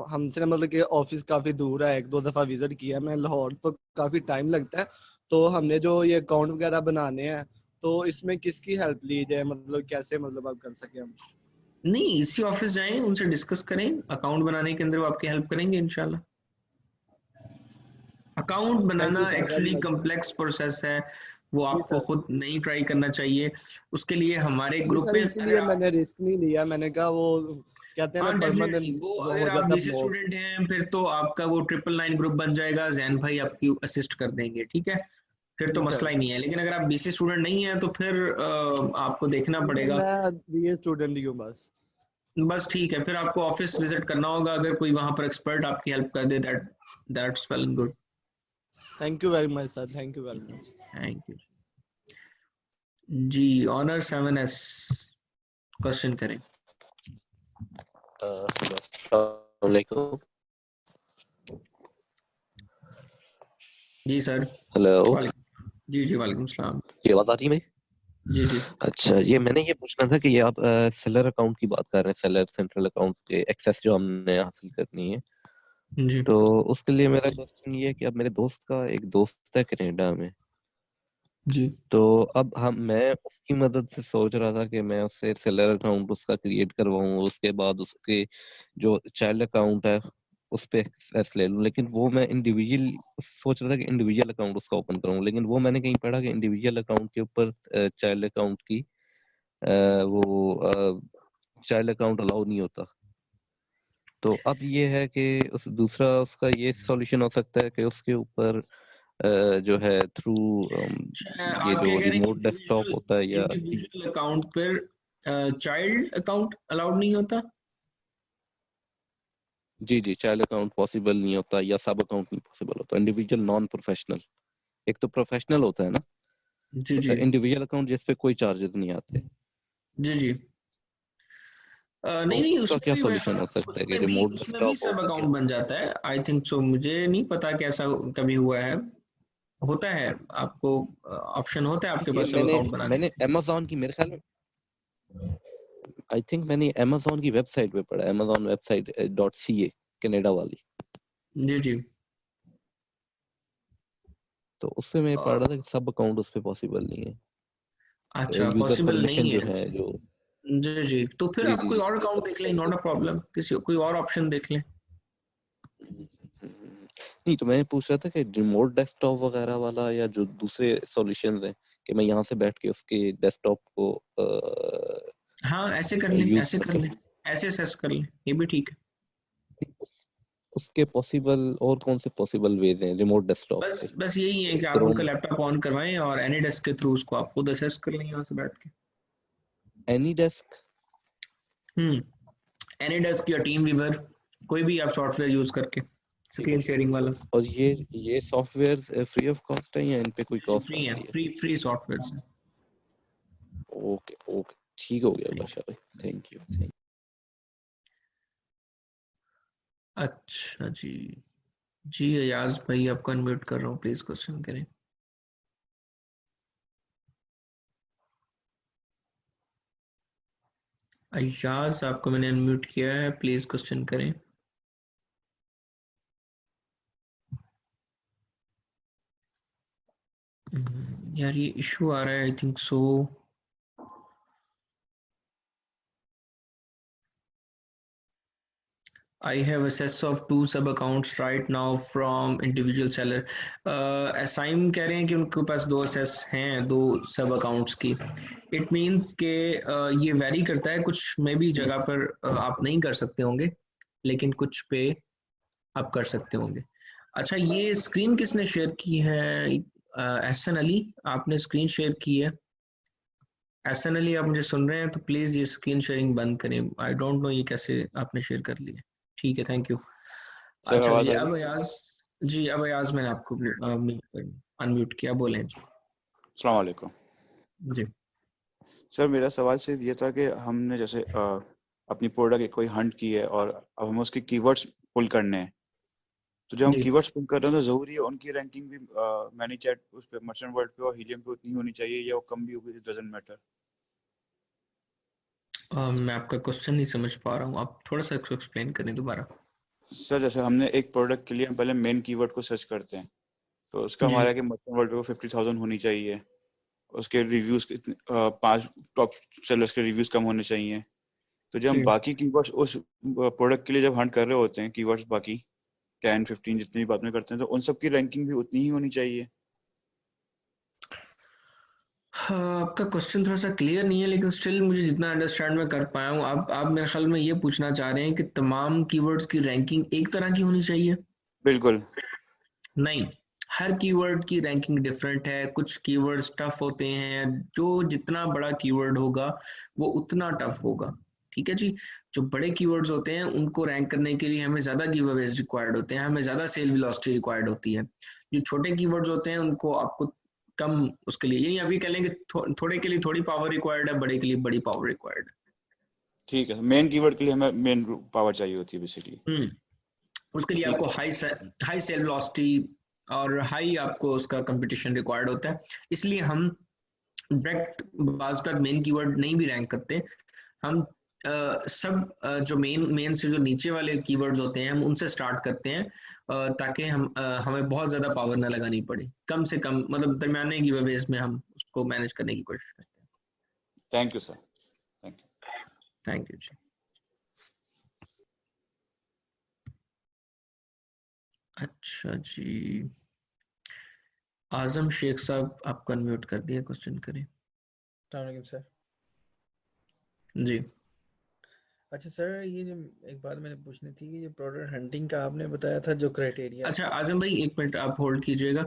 हमसे मतलब कि ऑफिस काफी दूर है, एक दो दफा विजिट किया मैं लाहौर, तो काफी टाइम लगता है, तो हमने जो ये अकाउंट वगैरह बनाने हैं, तो इसमें किसकी हेल्प ली जाए, मतलब कैसे मतलब आप कर सके हम? नहीं, इसी ऑफिस जाएं, उनसे डिस्कस करें, अकाउंट बनाने के अंदर वो आपकी हेल्प करेंगे इंशाल्लाह। Account thank banana you sir, very actually much. Complex process है, वो जी आपको सर। खुद नहीं ट्राई करना चाहिए। उसके लिए हमारे जी ग्रुप सर, में अगर इसीलिए मैंने रिस्क नहीं लिया, मैंने कहा वो कहते हैं ना हाँ डेफिनेटली, परमानेंट वो वो अगर हो आप जाता BC ब्लॉक। स्टूडेंट हैं फिर तो आपका वो 999 ग्रुप बन जाएगा, जैन भाई आपकी असिस्ट कर देंगे। ठीक है, फिर तो जी मसला सर। ही नहीं है। लेकिन अगर आप BC स्टूडेंट नहीं है तो फिर आपको देखना नहीं सर, पड़ेगा। मैं BA स्टूडेंट ही हूँ बस। बस ठीक है, फिर आपको ऑफिस विजिट करना होगा, अगर कोई वहां पर एक्सपर्ट आपकी हेल्प कर दे, that's well and good. Thank you very much sir, thank you very much. Thank you जी। ऑनर 7S क्वेश्चन करें। अस्सलामुअलैकुम। जी सर। हेलो। जी जी, वालेकुम सलाम। ये आवाज आ रही है मेरी? जी जी। अच्छा, ये मैंने ये पूछना था कि ये आप सेलर अकाउंट की बात कर रहे हैं, सेलर सेंट्रल अकाउंट के एक्सेस जो हमने हासिल करनी है, जी तो उसके लिए मेरा क्वेश्चन ये है कि अब मेरे दोस्त का एक दोस्त है कनाडा में, जी तो अब मैं उसकी मदद से सोच रहा था कि मैं उससे सेलर अकाउंट उसका क्रिएट करवाऊं, उसके बाद उसके जो चाइल्ड अकाउंट है उस पे एक्सेस ले लूं, लेकिन वो मैं इंडिविजुअल सोच रहा था कि इंडिविजुअल अकाउंट उसका ओपन करूं, लेकिन वो मैंने कहीं पढ़ा कि इंडिविजुअल अकाउंट के ऊपर चाइल्ड अकाउंट की वो चाइल्ड अकाउंट अलाउ नहीं होता। तो अब ये है कि उस दूसरा उसका ये सॉल्यूशन हो सकता है कि उसके ऊपर जो है थ्रू ये आप जो क्या कह रहे हैं, रिमोट डेस्कटॉप होता है या इंडिविजुअल अकाउंट पर चाइल्ड अकाउंट अलाउड नहीं होता? जी जी, चाइल्ड अकाउंट पॉसिबल नहीं होता या सब अकाउंट नहीं पॉसिबल होता, इंडिविजुअल नॉन प्रोफेशनल। एक तो प्रोफेशनल होता है ना, जी जी इंडिविजुअल अकाउंट जिस पे कोई चार्जेस नहीं आते। जी जी। नहीं नहीं, उसका उसमें क्या भी सॉल्यूशन हो सकता है कि रिमोट उसमें भी डेस्कटॉप सब हो गया? अकाउंट बन जाता है, आई थिंक सो। मुझे नहीं पता कि ऐसा कभी हुआ है। होता है, आपको ऑप्शन होता है आपके ये पास सब मैंने अकाउंट बनाने मैंने अमेज़न की, मेरे ख्याल में आई थिंक मैंने अमेज़न की वेबसाइट पे पढ़ा, अमेज़न वेबसाइट .ca कनाडा वाली, जी जी। तो उससे मैं पढ़ रहा था कि सब अकाउंट उस पे पॉसिबल नहीं है, अच्छा, यूजर पॉसिबल परमिशन नहीं जो है। है जो। जी जी, तो फिर जी आप जी कोई जी और अकाउंट देख लें, नॉट अ प्रॉब्लम, किसी कोई और ऑप्शन देख लें। नहीं, तो मैं पूछ रहा था कि रिमोट डेस्कटॉप वगैरह वाला या जो दूसरे सॉल्यूशंस हैं कि मैं यहाँ से बैठ के उसके डेस्कटॉप को हाँ, ऐसे कर लें, यूज ऐसे कर कर लें, सकूं। ऐसे असेस कर लें, ये भी ठीक है। उसके पॉसिबल और कौन से पॉसिबल वेज हैं रिमोट डेस्कटॉप के? बस यही है कि आप उनका क्रोम, लैपटॉप ऑन करवाएं और एनी डेस्क के थ्रू उसको आप खुद असेस कर लें यहाँ से बैठ के। एनी डेस्क, एनी डेस्क या टीम वीवर, कोई भी आप सॉफ्टवेयर यूज करके, स्क्रीन शेयरिंग वाला। और ये सॉफ्टवेयर फ्री ऑफ कॉस्ट है या इन पे कोई कॉस्ट फ्री है, आती है? फ्री सॉफ्टवेयर है। ओके ओके, ठीक हो गया बादशाह भाई, थैंक यू। अच्छा जी। जी अयाज भाई, आपको अनम्यूट कर रहा हूँ, प्लीज क्वेश्चन करें। अयाज, आपको मैंने अनम्यूट किया है, प्लीज क्वेश्चन करें। यार ये इशू आ रहा है, I think so. I have access of 2 sub accounts right now from individual seller. असाइम कह रहे हैं कि उनके पास 2 access हैं, 2 सब accounts की। It means कि ये वैरी करता है, कुछ में भी जगह पर आप नहीं कर सकते होंगे, लेकिन कुछ पे आप कर सकते होंगे। अच्छा, ये स्क्रीन किसने शेयर की है? एहसन अली, आपने स्क्रीन शेयर की है। एहसन अली, आप मुझे सुन रहे हैं तो प्लीज ये स्क्रीन शेयरिंग बंद करें। आई डोंट नो ये कैसे आपने शेयर कर लिया। ठीक है, थैंक यू। सर अच्छा आवाज जी, आ अब रही है? अयाज जी, अब अयाज मैंने आपको अनम्यूट किया, बोलें जी। अस्सलाम वालेकुम। जी सर मेरा सवाल सिर्फ ये था कि हमने जैसे अपनी प्रोडक्ट कोई हंट की है और अब हमें उसके कीवर्ड्स पुल करने हैं, तो जब हम जी। कीवर्ड्स पुल कर रहे हैं तो जरूरी है उनकी रैंकिंग भी मैनी चैट उस पे मर्चेंट वर्ल्ड पे और हीलियम पे उतनी होनी चाहिए या वो कम भी होगी, डजंट मैटर? मैं आपका क्वेश्चन नहीं समझ पा रहा हूँ, आप थोड़ा सा इसको एक्सप्लेन करें दोबारा। सर जैसे हमने एक प्रोडक्ट के लिए हम पहले मेन कीवर्ड को सर्च करते हैं, तो उसका जी हमारा कि मर्चेंट वर्ल्ड पे 50,000 होनी चाहिए, उसके रिव्यूज 5 टॉप सेलर्स के रिव्यूज कम होने चाहिए। तो जब हम जी। बाकी कीवर्ड्स उस प्रोडक्ट के लिए जब हंट कर रहे होते हैं, कीवर्ड्स बाकी 10-15 जितनी भी बात में करते हैं, तो उन सब की रैंकिंग भी उतनी ही होनी चाहिए। हाँ, आपका क्वेश्चन थोड़ा सा क्लियर नहीं है, लेकिन स्टिल मुझे जितना अंडरस्टैंड मैं कर पाया हूँ, आप मेरे ख्याल में ये पूछना चाह रहे हैं कि तमाम कीवर्ड्स की रैंकिंग एक तरह की होनी चाहिए। बिल्कुल। नहीं, हर कीवर्ड की रैंकिंग डिफरेंट है। कुछ कीवर्ड्स टफ होते हैं, जो जितना बड़ा कीवर्ड होगा वो उतना टफ होगा। ठीक है जी। जो बड़े कीवर्ड्स होते हैं उनको रैंक करने के लिए हमें ज्यादा गिवअवेज रिक्वायर्ड होते हैं, हमें ज्यादा सेल वेलोसिटी रिक्वायर्ड होती है। जो छोटे कीवर्ड्स होते हैं उनको आपको कम उसके लिए, यानी अभी कह लें कि थोड़े के लिए थोड़ी पावर रिक्वायर्ड है, बड़े के लिए बड़ी पावर रिक्वायर्ड है। ठीक है, मेन कीवर्ड के लिए हमें मेन पावर चाहिए होती है बेसिकली। उसके लिए आपको हाई सेल वेलोसिटी और हाई आपको उसका कंपटीशन रिक्वायर्ड होता है। इसलिए हम डायरेक्ट बाज़ का मेन कीवर्ड नहीं भी रैंक करते, हम सब जो मेन से जो नीचे वाले कीवर्ड्स होते हैं हम उनसे स्टार्ट करते हैं, ताकि हमें बहुत ज्यादा पावर ना लगानी पड़े, कम से कम मतलब दरमियाने गिवअवेज में हम उसको मैनेज करने की कोशिश करते हैं। Thank you sir. Thank you जी। अच्छा जी, आजम शेख साहब, आपको अनम्यूट कर दिया, क्वेश्चन करें। सर जी अच्छा सर, ये जो एक बात मैंने पूछनी थी कि जो प्रोडक्ट हंटिंग का आपने बताया था जो क्राइटेरिया। अच्छा आजम भाई, एक मिनट आप होल्ड कीजिएगा।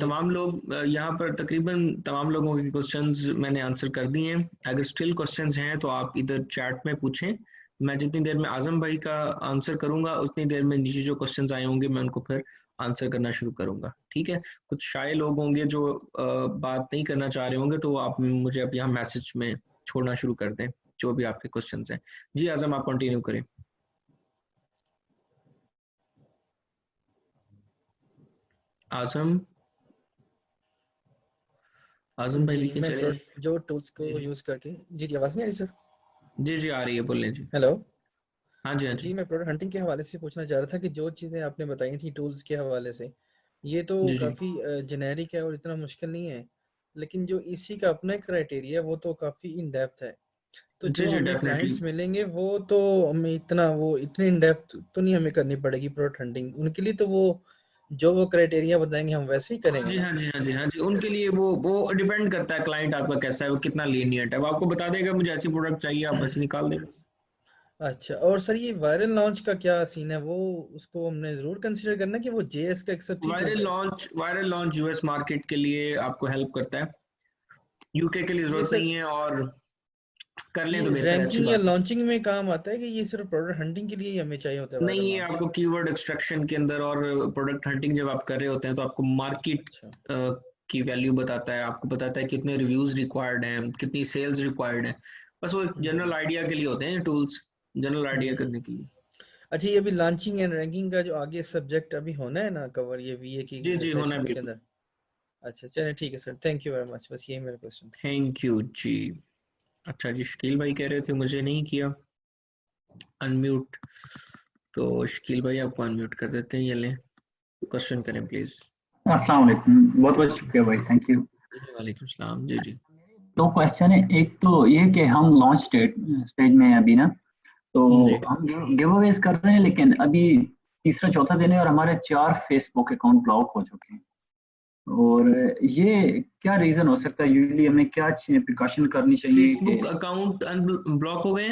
तमाम लोग यहाँ पर तकरीबन तमाम लोगों के क्वेश्चंस मैंने आंसर कर दिए हैं। अगर स्टिल क्वेश्चंस हैं तो आप इधर चैट में पूछें। मैं जितनी देर में आजम भाई का आंसर करूंगा उतनी देर में नीचे जो क्वेश्चंस आए होंगे मैं उनको फिर आंसर करना शुरू करूंगा। ठीक है, कुछ शाये लोग होंगे जो बात नहीं करना चाह रहे होंगे, तो आप मुझे अब यहाँ मैसेज में छोड़ना शुरू कर दें। जो भी आपके क्वेश्चन हैं। जी आजम, आप कंटिन्यू करें। आजम भाई जी लेकिन मैं चले। जो टूल्स को यूज करके जी आवाज नहीं आ रही सर? जी आ रही है, बोलें जी। हेलो। हाँ जी जी मैं प्रोडक्ट हंटिंग के हवाले से पूछना चाह रहा था कि जो चीज़ें आपने बताई थी टूल्स के हवाले से, ये तो जी काफ़ी जेनेरिक है और इतना मुश्किल नहीं है, लेकिन जो इसी का अपना क्राइटेरिया वो तो काफ़ी इन डेप्थ है। तो जी जो हमें डेफिनेटली। क्लाइंट्स मिलेंगे वो तो हमें इतने इन डेप्थ तो नहीं हमें करनी पड़ेगी प्रोडक्ट हंटिंग उनके लिए। तो वो क्राइटेरिया बताएंगे हम वैसे ही करेंगे ना? हाँ जी, उनके लिए वो डिपेंड करता है क्लाइंट आपका कैसा है, वो कितना लीनियंट है, वो आपको बता देगा मुझे ऐसी प्रोडक्ट चाहिए, आप वैसे निकाल देंगे। अच्छा, और सर ये वायरल लॉन्च का क्या सीन है? वो उसको हमने जरूर कंसीडर करना कि वो जेएस का एक्सेप्ट ही क्यों करे? वायरल लॉन्च यूएस मार्केट के लिए आपको हेल्प करता है, यूके के लिए ये जरूरत सर नहीं है, और कर लें तो ये बेहतर है, अच्छी रैंकिंग या बात है। लॉन्चिंग में काम आता है कि ये सिर्फ प्रोडक्ट हंटिंग के लिए ही हमें चाहिए होता है नहीं, वायरल ये लॉन्च? आपको कीवर्ड एक्सट्रैक्शन के अंदर और प्रोडक्ट हंटिंग जब आप कर रहे होते हैं तो आपको मार्केट अच्छा की वैल्यू बताता है, आपको बताता है कितने रिव्यूज रिक्वायर्ड हैं, कितनी सेल्स रिक्वायर्ड है। बस वो एक जनरल आइडिया के लिए होते हैं टूल्स, जनरल आइडिया करने के लिए। अच्छा, ये अभी लॉन्चिंग एंड रैंकिंग का जो आगे सब्जेक्ट अभी होना है ना कवर, ये वीए की जी होना है सेशंस के बिल्कुल। अंदर? अच्छा चलिए ठीक है sir, thank you very much, बस यही मेरा क्वेश्चन था। थैंक यू जी। अच्छा जी, शकील भाई कह रहे थे मुझे नहीं किया अनम्यूट, तो शकील भाई आपको अनम्यूट कर देते हैं, ये लें क्वेश्चन करें प्लीज। अस्सलाम वालेकुम, बहुत बहुत शुक्रिया भाई, थैंक यू। वालेकुम सलाम। जी दो क्वेश्चन है, एक तो ये कि हम लॉन्च स्टेज में हैं अभी ना, तो जी हम गिव अवेज कर रहे हैं, लेकिन अभी तीसरा चौथा दिन है और हमारे 4 फेसबुक अकाउंट ब्लॉक हो चुके हैं। और ये क्या रीजन हो सकता है? यूजुअली हमें क्या प्रिकॉशन करनी चाहिए फेसबुक अकाउंट ब्लॉक हो गए?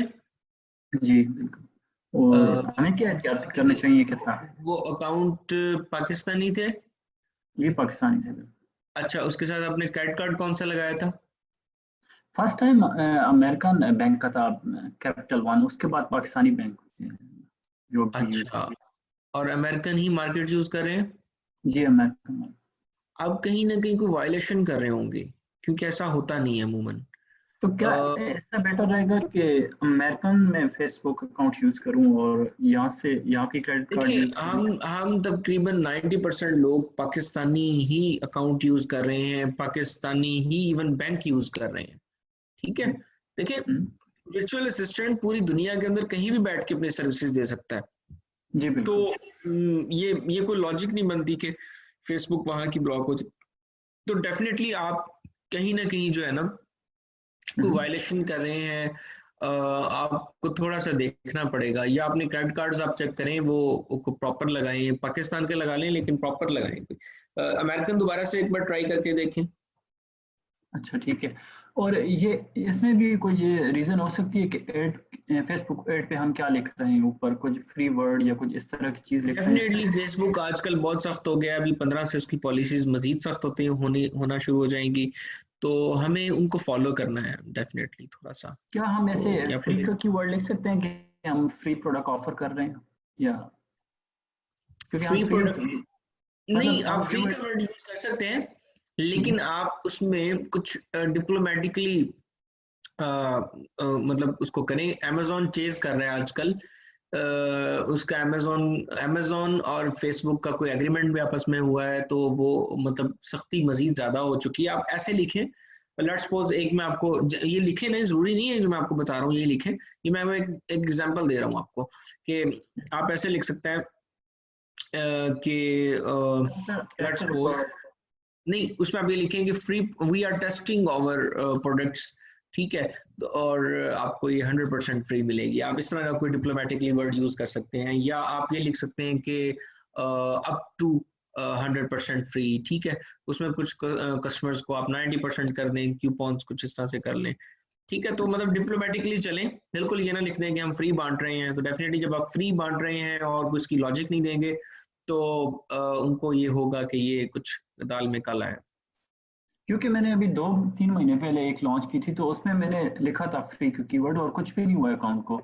जी बिल्कुल। और हमें क्या एहतियात करना चाहिए? कितना? वो अकाउंट पाकिस्तानी थे? जी पाकिस्तानी थे। अच्छा, उसके साथ आपने क्रेडिट कार्ड कौन सा लगाया था? फर्स्ट टाइम अमेरिकन बैंक का था, कैपिटल वन, उसके बाद पाकिस्तानी बैंक जो भी यूज अच्छा, और अमेरिकन ही मार्केट यूज कर रहे हैं? जी अमेरिकन। अब कहीं ना कहीं कोई वायलेशन कर रहे होंगे, क्योंकि ऐसा होता नहीं है अमूमन। तो क्या इससे बेटर रहेगा कि अमेरिकन में फेसबुक अकाउंट यूज करूं और यहाँ की क्रेडिट कार्ड देखिए, यूज करूं? हम तकरीबन 90% लोग पाकिस्तानी ही अकाउंट यूज कर रहे हैं, पाकिस्तानी ही इवन बैंक यूज कर रहे हैं, ठीक है। देखिए, वर्चुअल असिस्टेंट पूरी दुनिया के अंदर कहीं भी बैठ के अपनी सर्विसेज दे सकता है, जी बिल्कुल। तो ये कोई लॉजिक नहीं बनती कि फेसबुक वहां की ब्लॉक हो जाए। तो डेफिनेटली आप कहीं ना कहीं जो है ना कोई वायलेशन कर रहे हैं, आपको थोड़ा सा देखना पड़ेगा, या अपने क्रेडिट कार्ड्स आप चेक करें, वो प्रॉपर लगाएं, पाकिस्तान के लगा लें लेकिन प्रॉपर लगाएं। अमेरिकन दोबारा से एक बार ट्राई करके देखें। अच्छा ठीक है। और ये इसमें भी कोई ये रीजन हो सकती है कि एड फेसबुक एड पे हम क्या लिख रहे हैं, ऊपर कुछ फ्री वर्ड या कुछ इस तरह की चीज लिख रहे हैं? डेफिनेटली फेसबुक आजकल बहुत सख्त हो गया, अभी 15 से उसकी पॉलिसीज मजीद सख्त होना शुरू हो जाएंगी, तो हमें उनको फॉलो करना है डेफिनेटली थोड़ा सा। क्या हम ऐसे या फ्री का कीवर्ड लिख सकते हैं कि हम फ्री प्रोडक्ट ऑफर कर रहे हैं, या क्योंकि फ्री हम प्रोडक्ट नहीं, मतलब आप हम फ्री का वर्ड यूज कर सकते हैं, लेकिन आप उसमें कुछ डिप्लोमेटिकली मतलब उसको करें। अमेजोन चेज कर रहा है आजकल, उसका अमेजोन और फेसबुक का कोई एग्रीमेंट भी आपस में हुआ है, तो वो मतलब सख्ती मजीद ज्यादा हो चुकी है। आप ऐसे लिखें, लेट्स सपोज एक मैं आपको ये लिखे नहीं, जरूरी नहीं है जो मैं आपको बता रहा हूँ ये लिखें, ये मैं एक एग्जांपल दे रहा हूँ आपको, कि आप ऐसे लिख सकते हैं कि लेट्स सपोज, नहीं उसमें आप ये लिखें कि free we are testing our products, ठीक है, और आपको ये 100% फ्री मिलेगी। आप इस तरह का कोई डिप्लोमेटिकली वर्ड यूज कर सकते हैं, या आप ये लिख सकते हैं कि अप टू 100% फ्री, ठीक है, उसमें कुछ कस्टमर्स को आप 90% कर दें, क्यूपॉन्स कुछ इस तरह से कर लें, ठीक है। तो मतलब डिप्लोमेटिकली चलें, बिल्कुल ये ना लिख दें कि हम फ्री बांट रहे हैं। तो डेफिनेटली जब आप फ्री बांट रहे हैं और उसकी लॉजिक नहीं देंगे तो उनको ये होगा कि ये कुछ दाल में काला है। क्योंकि मैंने अभी 2-3 महीने पहले एक लॉन्च की थी, तो उसमें मैंने लिखा था फ्री कीवर्ड और कुछ भी नहीं हुआ अकाउंट को,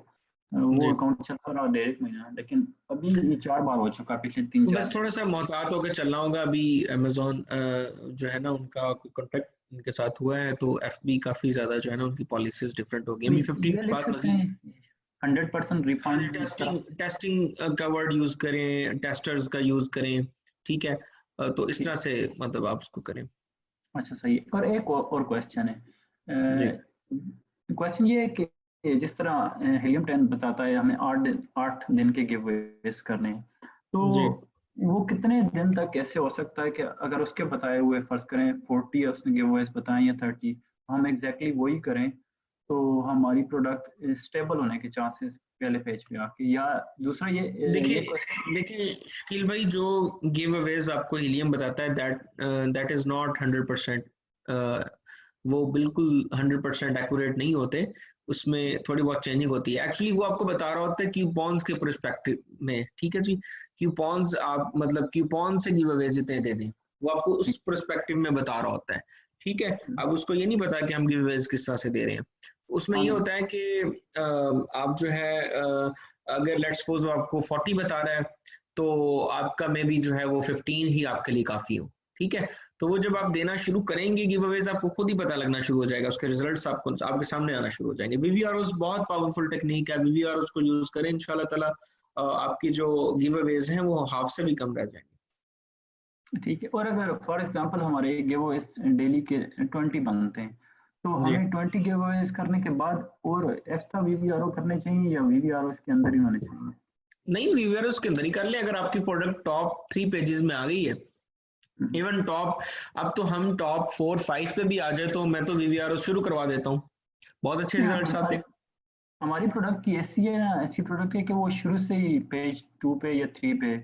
वो अकाउंट चलता रहा 1.5 महीना, लेकिन अभी ये 4 बार हो चुका पिछले 3-4 बस थोड़ा सा मोहतात होकर चलना होगा। अभी अमेजोन जो है ना उनका कोई कॉन्ट्रैक्ट इनके साथ हुआ है, तो एफबी काफी ज्यादा जो है ना उनकी पॉलिसीज डिफरेंट हो गई। अभी 50 लिख बात सकते हैं 100% रिफंड। टेस्टिंग का वर्ड यूज करें, टेस्टर्स का यूज करें, ठीक है, तो इस तरह से मतलब आप उसको करें। अच्छा सही है। और एक और क्वेश्चन है, क्वेश्चन ये है कि जिस तरह हीलियम 10 बताता है हमें 8 दिन के गिवअवेज करने हैं, तो वो कितने दिन तक कैसे हो सकता है कि अगर उसके बताए हुए फर्ज करें 40 उसने गिवअवेज बताए या 30, हम एग्जैक्टली वही करें तो हमारी प्रोडक्ट स्टेबल होने के चांसेस पहले पेज पे आके, या दूसरा ये देखिए शकील भाई, जो गिव अवेज आपको हीलियम बताता है दैट इज नॉट 100%, वो बिल्कुल 100% एक्यूरेट नहीं होते, उसमें थोड़ी बहुत चेंजिंग होती है। एक्चुअली वो आपको बता रहा होता है क्यूपॉन्स के पर्सपेक्टिव में, ठीक है जी, क्यूपॉन्स आप मतलब क्यूपॉन से गिव अवेज इतने दे दें, वो आपको उस पर्सपेक्टिव में बता रहा होता है, ठीक है। अब उसको ये नहीं पता कि हम गिव अवेज किस तरह से दे रहे हैं। उसमें ये होता है कि आप जो है अगर लेट्स सपोज आपको 40 बता रहा है, तो आपका मे बी जो है वो 15 ही आपके लिए काफी हो, ठीक है। तो वो जब आप देना शुरू करेंगे गिव अवेज, आपको खुद ही पता लगना शुरू हो जाएगा, उसके रिजल्ट्स आपके सामने आना शुरू हो जाएंगे। वीवीआरओस बहुत पावरफुल टेक्निक है, वीवीआरओस को यूज करें, इंशाल्लाह ताला आपकी जो गिव अवेज हैं वो हाफ से भी कम रह जाएंगे। ठीक है। और अगर फॉर एग्जांपल हमारे गिवअवेज डेली के 20 बनते हैं, तो हमें 20 गिवअवेज करने के बाद और एक्स्ट्रा वीवीआरओ करने चाहिए या वीवीआरओ इसके अंदर ही होने चाहिए? नहीं, वीवीआरओ इसके अंदर ही कर ले। अगर आपकी प्रोडक्ट टॉप 3 पेजेस में आ गई है, इवन टॉप, अब तो हम टॉप 4-5 पे भी आ जाए तो मैं तो वीवीआरओ शुरू करवा देता हूँ, बहुत अच्छे रिजल्ट्स आते हैं। हमारी प्रोडक्ट की ऐसी है ना, ऐसी प्रोडक्ट है कि वो शुरू से ही पेज 2 पे या 3 पे,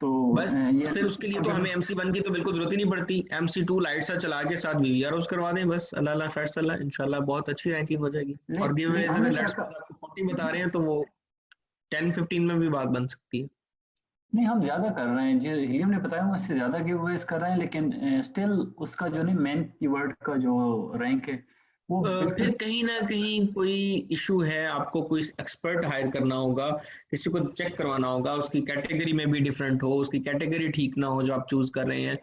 तो बस फिर उसके लिए तो हमें MC1 की तो बिल्कुल जरूरत ही नहीं पड़ती, MC2 लाइट सा चला के साथ वीवीआरओस करवा दें बस, अल्लाह फैसला, इंशाल्लाह बहुत अच्छी रैंकिंग हो जाएगी। और गिवअवेज अगर लेट्स सपोज आपको 40 बता रहे हैं तो वो 10-15 में भी बात बन सकती है। नहीं, हम ज्यादा कर रहे हैं, जो हीलियम ने बताया उससे ज्यादा गिवअवेज कर रहे हैं, लेकिन स्टिल उसका जो नहीं मेन कीवर्ड का जो रैंक है वो फिर कहीं ना कहीं कोई इशू है, आपको कोई एक्सपर्ट हायर करना होगा, किसी को चेक करवाना होगा, उसकी कैटेगरी में भी डिफरेंट हो, उसकी कैटेगरी ठीक ना हो जो आप चूज कर रहे हैं,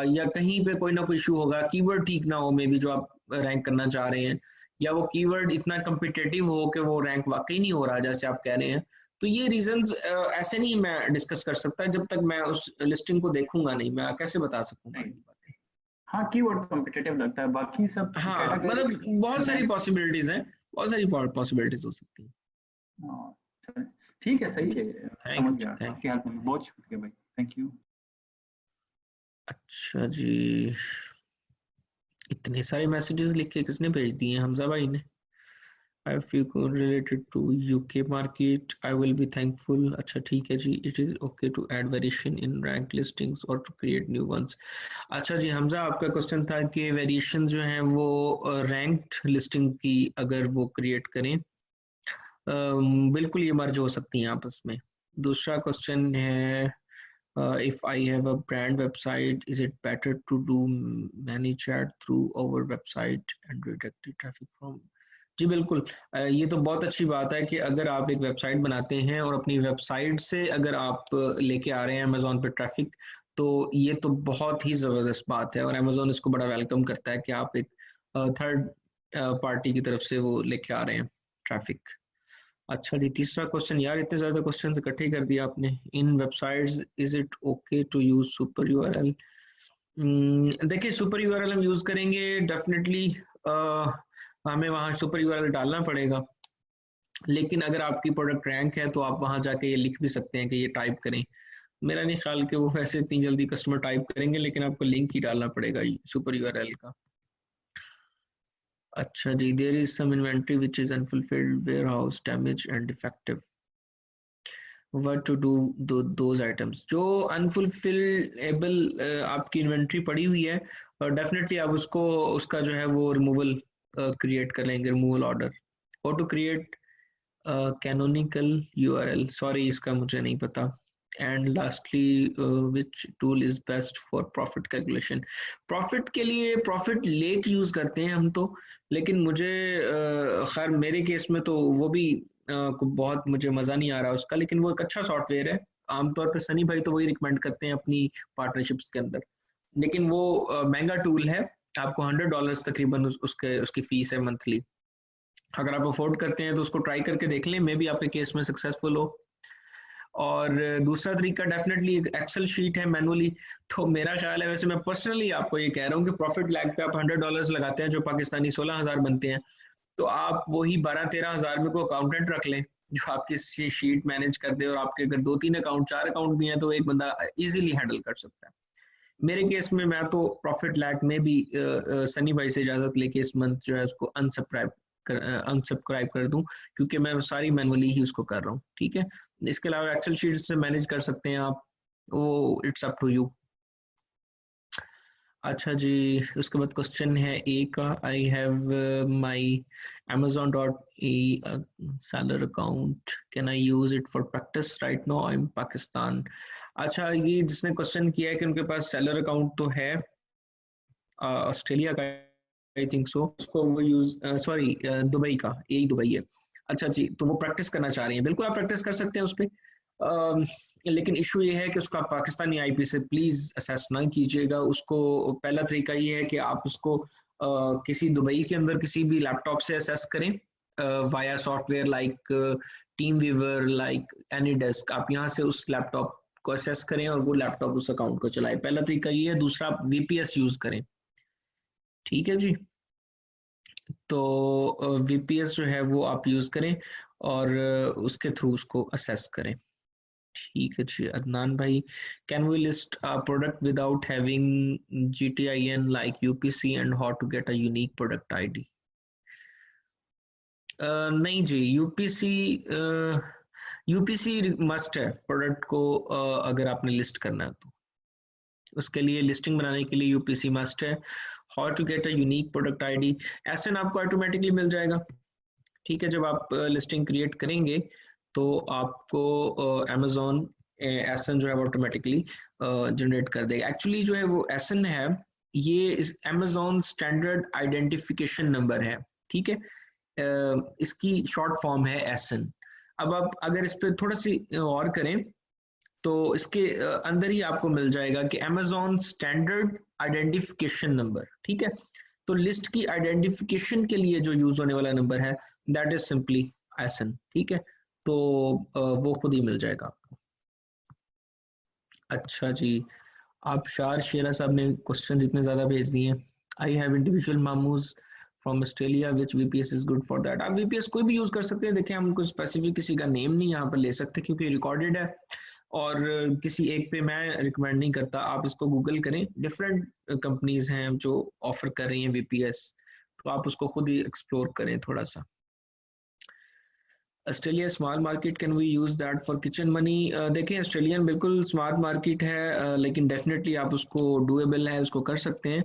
या कहीं पे कोई ना कोई इशू होगा, कीवर्ड ठीक ना हो मे बी जो आप रैंक करना चाह रहे हैं, या वो कीवर्ड इतना कम्पिटिटिव हो कि वो रैंक वाकई नहीं हो रहा जैसे आप कह रहे हैं। तो ये रीजंस ऐसे नहीं मैं डिस्कस कर सकता जब तक मैं उस लिस्टिंग को देखूंगा नहीं, मैं कैसे बता सकूंगा ये बातें। हाँ, कीवर्ड कॉम्पिटिटिव लगता है, बाकी सब हाँ मतलब बहुत सारी पॉसिबिलिटीज हैं, बहुत सारी पॉसिबिलिटीज हो सकती हैं। ठीक है, सही है, समझ गया। थैंक यू, बहुत शुक्रिया भाई, थैंक यू। अच्छा जी, इतने सारे मैसेजेस लिख के किसने भेज दिए हैं? हमजा भाई ने। If you could related to UK market, I will be thankful. अच्छा ठीक है जी, it is okay to add variation in rank listings or to create new ones. अच्छा जी हमजा, आपका क्वेश्चन था कि वेरिएशन जो है वो रैंक्ड लिस्टिंग की अगर वो क्रिएट करें, बिल्कुल ये मर्ज हो सकती हैं आपस में। दूसरा क्वेश्चन है if I have a brand website, is it better to do many chat through our website and redirect the traffic from? जी बिल्कुल, ये तो बहुत अच्छी बात है कि अगर आप एक वेबसाइट बनाते हैं और अपनी वेबसाइट से अगर आप लेके आ रहे हैं अमेजोन पे ट्रैफिक, तो ये तो बहुत ही ज़बरदस्त बात है और अमेजोन इसको बड़ा वेलकम करता है कि आप एक थर्ड पार्टी की तरफ से वो लेके आ रहे हैं ट्रैफिक। अच्छा जी, तीसरा क्वेश्चन, यार इतने ज़्यादा क्वेश्चन इकट्ठे कर दिया आपने। In websites is it okay to use super URL? देखिए सुपर URL हम यूज़ करेंगे डेफिनेटली, हमें वहाँ सुपर URL डालना पड़ेगा, लेकिन अगर आपकी प्रोडक्ट रैंक है तो आप वहाँ जाके ये लिख भी सकते हैं कि ये टाइप करें। मेरा नहीं ख्याल कि वो वैसे इतनी जल्दी कस्टमर टाइप करेंगे, लेकिन आपको लिंक ही डालना पड़ेगा सुपर URL का। अच्छा जी, there is some inventory which is unfulfilled, warehouse damage and defective, what to do those items. जो अनफुलफिलेबल आपकी इन्वेंट्री पड़ी हुई है, और डेफिनेटली आप उसको उसका जो है वो रिमूवल क्रिएट कर लेंगे, रिमूवल ऑर्डर। और to create canonical URL, sorry इसका मुझे नहीं पता। And lastly which tool is best for profit calculation? Profit के लिए प्रॉफिट लेक यूज करते हैं हम तो, लेकिन मुझे खैर मेरे केस में तो वो भी बहुत मुझे मजा नहीं आ रहा उसका, लेकिन वो एक अच्छा सॉफ्टवेयर है। आमतौर पर सनी भाई तो वही रिकमेंड करते हैं अपनी पार्टनरशिप्स के अंदर, लेकिन वो महंगा टूल है। आपको $100 तकरीबन उसकी फीस है मंथली। अगर आप अफोर्ड करते हैं तो उसको ट्राई करके देख लें, मे बी आपके केस में सक्सेसफुल हो। और दूसरा तरीका डेफिनेटली एक एक्सेल शीट है मैनुअली। तो मेरा ख्याल है, वैसे मैं पर्सनली आपको ये कह रहा हूँ कि प्रॉफिट लैग पे आप $100 लगाते हैं जो पाकिस्तानी 16,000 बनते हैं, तो आप वही 12-13 हज़ार में को अकाउंटेंट रख लें जो आपकी शीट मैनेज कर दे, और आपके अगर 2-3 अकाउंट 4 अकाउंट भी हैं तो एक बंदा इजीली हैंडल कर सकता है। मेरे केस में मैं तो प्रॉफिट लैग में भी सनी भाई से इजाजत लेके इस मंथ जो है उसको अनसब्सक्राइब कर दूं, क्योंकि मैं सारी मैनुअली ही उसको कर रहा हूँ। ठीक है, इसके अलावा एक्सेल शीट से मैनेज कर सकते हैं आप, वो इट्स अप टू यू। अच्छा जी, उसके बाद क्वेश्चन है ए का, I have my amazon.e seller account, can I use it for practice? right now I'm Pakistan। अच्छा, ये जिसने क्वेश्चन किया है कि उनके पास सेलर अकाउंट तो है ऑस्ट्रेलिया का, आई थिंक सो, उसको वो यूज सॉरी दुबई का, यही दुबई है। अच्छा जी, तो वो प्रैक्टिस करना चाह रही हैं, बिल्कुल आप प्रैक्टिस कर सकते हैं उस पर, लेकिन इशू ये है कि उसका पाकिस्तानी आईपी से प्लीज असेस ना कीजिएगा उसको। पहला तरीका ये है कि आप उसको किसी दुबई के अंदर किसी भी लैपटॉप से असेस करें via software like TeamViewer, like AnyDesk. आप यहाँ से उस लैपटॉप को असेस करें और वो लैपटॉप उस अकाउंट को चलाए। पहला तरीका ये है। दूसरा, आप वीपीएस यूज करें। ठीक है जी, तो वीपीएस जो है वो आप यूज करें और उसके थ्रू उसको असेस करें। ठीक है जी, अदनान भाई, can we list a product without having GTIN like UPC and how to get a unique product ID? नहीं जी, यूपीसी मस्ट है प्रोडक्ट को अगर आपने लिस्ट करना है तो। उसके लिए लिस्टिंग बनाने के लिए यूपीसी मस्ट है। How to get a unique product ID, ASIN आपको ऑटोमेटिकली मिल जाएगा। ठीक है, जब आप लिस्टिंग क्रिएट करेंगे तो आपको Amazon एसएन जो है ऑटोमेटिकली जनरेट कर देगा। एक्चुअली जो है वो एसएन है, ये Amazon स्टैंडर्ड आइडेंटिफिकेशन नंबर है। ठीक है, इसकी शॉर्ट फॉर्म है एसएन। अब आप अगर इस पर थोड़ा सी और करें तो इसके अंदर ही आपको मिल जाएगा कि Amazon स्टैंडर्ड आइडेंटिफिकेशन नंबर। ठीक है, तो लिस्ट की आइडेंटिफिकेशन के लिए जो यूज होने वाला नंबर है दैट इज सिंपली एसएन। ठीक है, तो वो खुद ही मिल जाएगा आपको। अच्छा जी, आप शार शेरा साहब ने क्वेश्चन जितने ज्यादा भेज दिए। आई हैव इंडिविजुअल मामूज from Australia which VPS is good for that. आप VPS कोई भी यूज कर सकते हैं। देखिए, हम कुछ स्पेसिफिक किसी का नेम नहीं यहाँ पर ले सकते क्योंकि रिकॉर्डेड है, और किसी एक पे मैं रिकमेंड नहीं करता। आप इसको गूगल करें, डिफरेंट कंपनीज हैं जो ऑफर कर रही हैं VPS, तो आप उसको खुद ही एक्सप्लोर करें थोड़ा सा। Australia small market, can we use that for kitchen money? देखें, ऑस्ट्रेलियन बिल्कुल स्मार्ट मार्केट है, लेकिन डेफिनेटली आप उसको डूएबल है, उसको कर सकते हैं।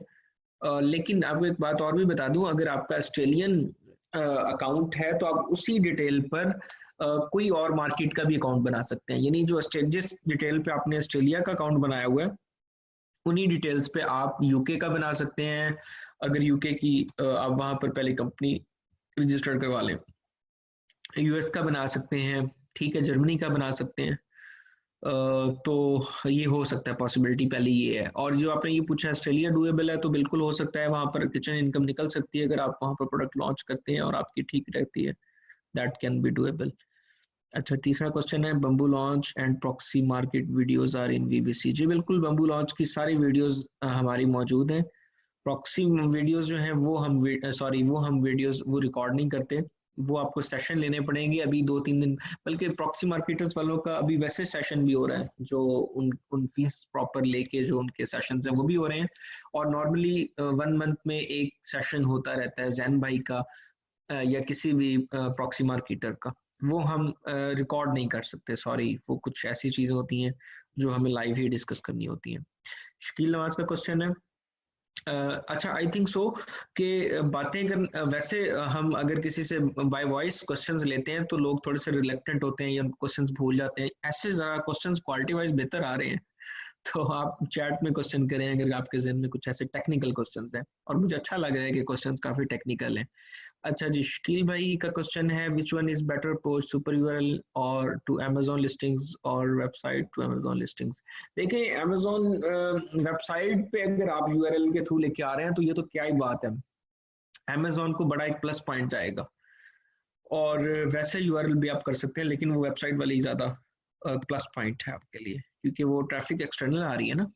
लेकिन आपको एक बात और भी बता दूं, अगर आपका ऑस्ट्रेलियन अकाउंट है तो आप उसी डिटेल पर कोई और मार्केट का भी अकाउंट बना सकते हैं। यानी जो जिस डिटेल पे आपने ऑस्ट्रेलिया का अकाउंट बनाया हुआ है उन्हीं डिटेल्स पे आप यूके का बना सकते हैं। अगर यूके की आप वहां पर पहले कंपनी रजिस्टर्ड करवा लें, यूएस का बना सकते हैं। ठीक है, जर्मनी का बना सकते हैं। तो ये हो सकता है, पॉसिबिलिटी पहले ये है। और जो आपने ये पूछा ऑस्ट्रेलिया डूएबल है, तो बिल्कुल हो सकता है, वहां पर किचन इनकम निकल सकती है अगर आप वहां पर प्रोडक्ट लॉन्च करते हैं और आपकी ठीक रहती है, दैट कैन बी डूएबल। अच्छा, तीसरा क्वेश्चन है, bamboo launch and proxy market videos are in VBC? जी बिल्कुल, बम्बू लॉन्च की सारी वीडियोस हमारी मौजूद हैं। प्रॉक्सी वीडियोस जो हैं वो हम वीडियोस वो रिकॉर्ड नहीं करते, वो आपको सेशन लेने पड़ेंगे अभी 2-3 दिन। बल्कि प्रॉक्सी मार्केटर्स वालों का अभी वैसे सेशन भी हो रहा है, जो उन फीस प्रॉपर लेके जो उनके सेशन हैं वो भी हो रहे हैं। और नॉर्मली 1 मंथ में एक सेशन होता रहता है जैन भाई का या किसी भी प्रॉक्सी मार्केटर का, वो हम रिकॉर्ड नहीं कर सकते, सॉरी। वो कुछ ऐसी चीजें होती हैं जो हमें लाइव ही डिस्कस करनी होती हैं। शकील नवाज का क्वेश्चन है, अच्छा, आई थिंक सो कि बातें कर वैसे हम अगर किसी से बाय वॉइस क्वेश्चंस लेते हैं तो लोग थोड़े से रिलेक्टेंट होते हैं या क्वेश्चंस भूल जाते हैं। ऐसे ज़रा क्वेश्चंस क्वालिटी वाइज बेहतर आ रहे हैं, तो आप चैट में क्वेश्चन करें अगर आपके ज़हन में कुछ ऐसे टेक्निकल क्वेश्चंस हैं, और मुझे अच्छा लग रहा है कि क्वेश्चंस काफ़ी टेक्निकल हैं। अच्छा जी, शकील भाई का क्वेश्चन है, which one is better post, super URL और टू अमेजोन लिस्टिंग्स और वेबसाइट टू अमेजोन लिस्टिंग्स? देखिए, अमेजोन वेबसाइट पे अगर आप यूआरएल के थ्रू लेके आ रहे हैं तो ये तो क्या ही बात है, अमेजोन को बड़ा एक प्लस पॉइंट जाएगा। और वैसे यूआरएल भी आप कर सकते हैं, लेकिन वो वेबसाइट वाली ज़्यादा प्लस पॉइंट है आपके लिए, क्योंकि वो ट्रैफिक एक्सटर्नल आ रही है ना।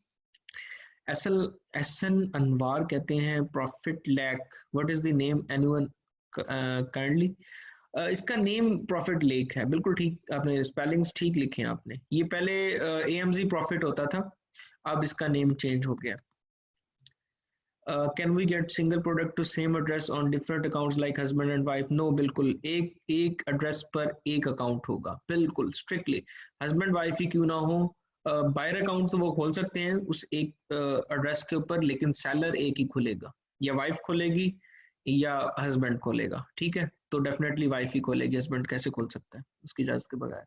एसएन अनवार कहते हैं, profit lake, what is the name, anyone kindly? इसका नेम प्रॉफिट लेक है, बिल्कुल ठीक, आपने स्पेलिंग्स ठीक लिखे हैं आपने। ये पहले एएमजी प्रॉफिट होता था, अब इसका नेम चेंज हो गया। Can we get single product to same address on different accounts like husband and wife? No, बिल्कुल एक एड्रेस पर एक अकाउंट होगा, बिल्कुल स्ट्रिक्टली। हस्बैंड वाइफ ही क्यों ना हो, बायर अकाउंट तो वो खोल सकते हैं उस एक एड्रेस के ऊपर, लेकिन सेलर एक ही खुलेगा, या वाइफ खोलेगी या हस्बैंड खोलेगा, ठीक है? तो डेफिनेटली वाइफ ही खोलेगी, हस्बैंड कैसे खोल सकता है उसकी इजाजत के बगैर।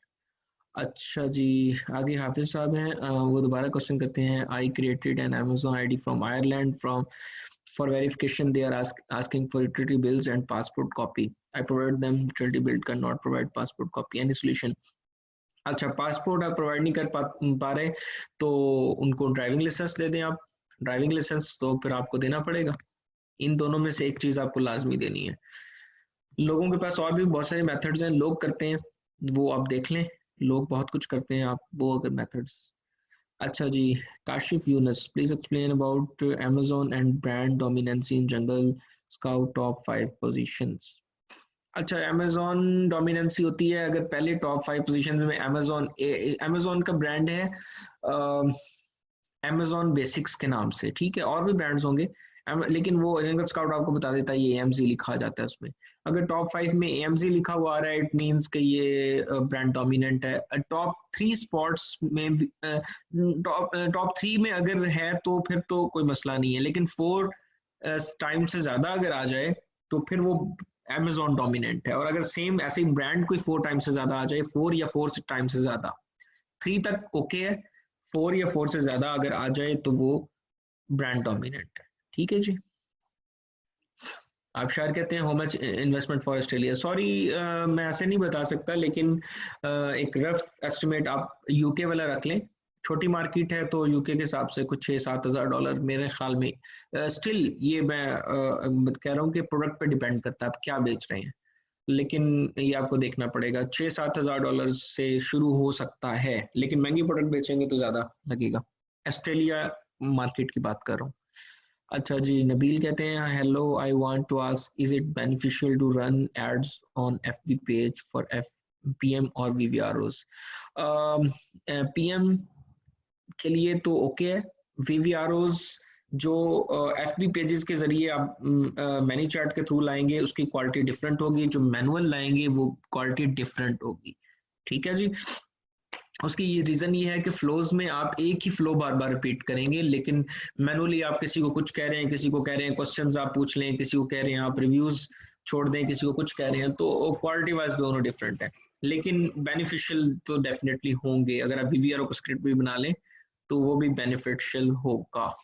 अच्छा जी, आगे हाफिज साहब हैं, वो दोबारा क्वेश्चन करते हैं, I created an Amazon ID from Ireland from for verification, they are asking for utility bills and passport copy, I provide them utility bill, can not provide passport copy, any solution? अच्छा, passport आप provide नहीं कर पा रहे तो उनको driving licence दे दें आप, ड्राइविंग लाइसेंस तो फिर आपको देना पड़ेगा, इन दोनों में से एक चीज आपको लाजमी देनी है। लोगों के पास और भी बहुत सारे मेथड्स हैं, लोग करते हैं, वो आप देख लें, लोग बहुत कुछ करते हैं, आप वो अगर मेथड्स। अच्छा जी, Kashif Younus, please explain about Amazon and brand dominancy in Jungle Scout top 5 positions. अच्छा, अमेजोन डोमिनेंसी होती है अगर पहले टॉप 5 पोजीशन में अमेजोन का ब्रांड है अमेजोन बेसिक्स के नाम से, ठीक है? और भी ब्रांड्स होंगे, लेकिन वो जंगल स्काउट आपको बता देता है ये एएमजी लिखा जाता है उसमें। अगर टॉप 5 में एएमजी लिखा हुआ आ रहा है, इट मींस कि ये ब्रांड डोमिनेंट है। टॉप 3 स्पॉट्स में टॉप 3 में अगर है तो फिर तो कोई मसला नहीं है, लेकिन 4 टाइम से ज्यादा अगर आ जाए तो फिर वो अमेजोन डोमिनेंट है। और अगर सेम ऐसे ही ब्रांड कोई 4 टाइम से ज्यादा आ जाए, 4 या 4 टाइम से ज्यादा, 3 तक ओके है, 4 या 4 से ज्यादा अगर आ जाए तो वो ब्रांड डोमिनेंट है, ठीक है जी। आप शायद कहते हैं how much investment for Australia? Sorry, मैं ऐसे नहीं बता सकता, लेकिन एक रफ एस्टिमेट आप यूके वाला रख लें, छोटी मार्केट है तो यूके के हिसाब से कुछ 6-7 हज़ार डॉलर मेरे ख्याल में। स्टिल ये मैं कह रहा हूँ कि प्रोडक्ट पे डिपेंड करता है आप क्या बेच रहे हैं, लेकिन ये आपको देखना पड़ेगा, 6-7 हज़ार डॉलर से शुरू हो सकता है, लेकिन महंगी प्रोडक्ट बेचेंगे तो ज्यादा लगेगा। ऑस्ट्रेलिया मार्केट की बात कर रहा हूँ। अच्छा जी, नबील कहते हैं, hello, I want to ask, is it beneficial to run ads on FB page for PM और वीवीआरओस? पीएम के लिए तो ओके है, वीवीआरओस जो एफबी पेजेस के जरिए आप मैनी चार्ट के थ्रू लाएंगे उसकी क्वालिटी डिफरेंट होगी, जो मैनुअल लाएंगे वो क्वालिटी डिफरेंट होगी, ठीक है जी। उसकी ये रीजन ये है कि फ्लोज में आप एक ही फ्लो बार बार रिपीट करेंगे, लेकिन मैनुअली आप किसी को कुछ कह रहे हैं, किसी को कह रहे हैं क्वेश्चंस आप पूछ लें, किसी को कह रहे हैं आप रिव्यूज छोड़ दें, किसी को कुछ कह रहे हैं, तो क्वालिटी वाइज दोनों डिफरेंट है, लेकिन बेनिफिशियल तो डेफिनेटली होंगे। अगर आप वीवीआरओ को स्क्रिप्ट भी बना लें तो वो भी बेनिफिशियल होगा।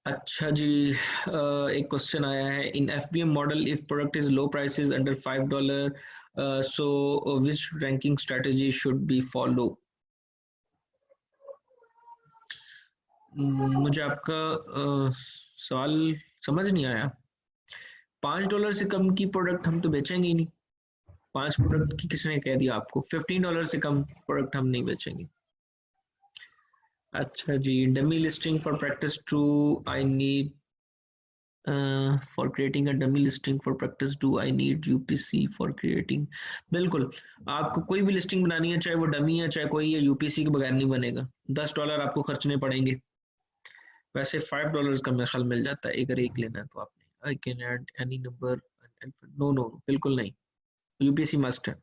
अच्छा जी, एक क्वेश्चन आया है, in FBM model if product is low prices under $5, so which ranking strategy should be follow? मुझे आपका सवाल समझ नहीं आया। $5 से कम की प्रोडक्ट हम तो बेचेंगे ही नहीं, 5 प्रोडक्ट की किसने कह दिया आपको? $15 से कम प्रोडक्ट हम नहीं बेचेंगे। अच्छा जी, dummy listing for practice to I need for creating a dummy listing for practice do I need UPC for creating? बिल्कुल, आपको कोई भी लिस्टिंग बनानी है, चाहे वो डमी है चाहे कोई है, यूपीसी के बगैर नहीं बनेगा। $10 आपको खर्चने पड़ेंगे, वैसे $5 का मेरा ख्याल मिल जाता है अगर एक लेना है तो आपने। I can add any number, no, बिल्कुल नहीं, यूपीसी मस्ट है।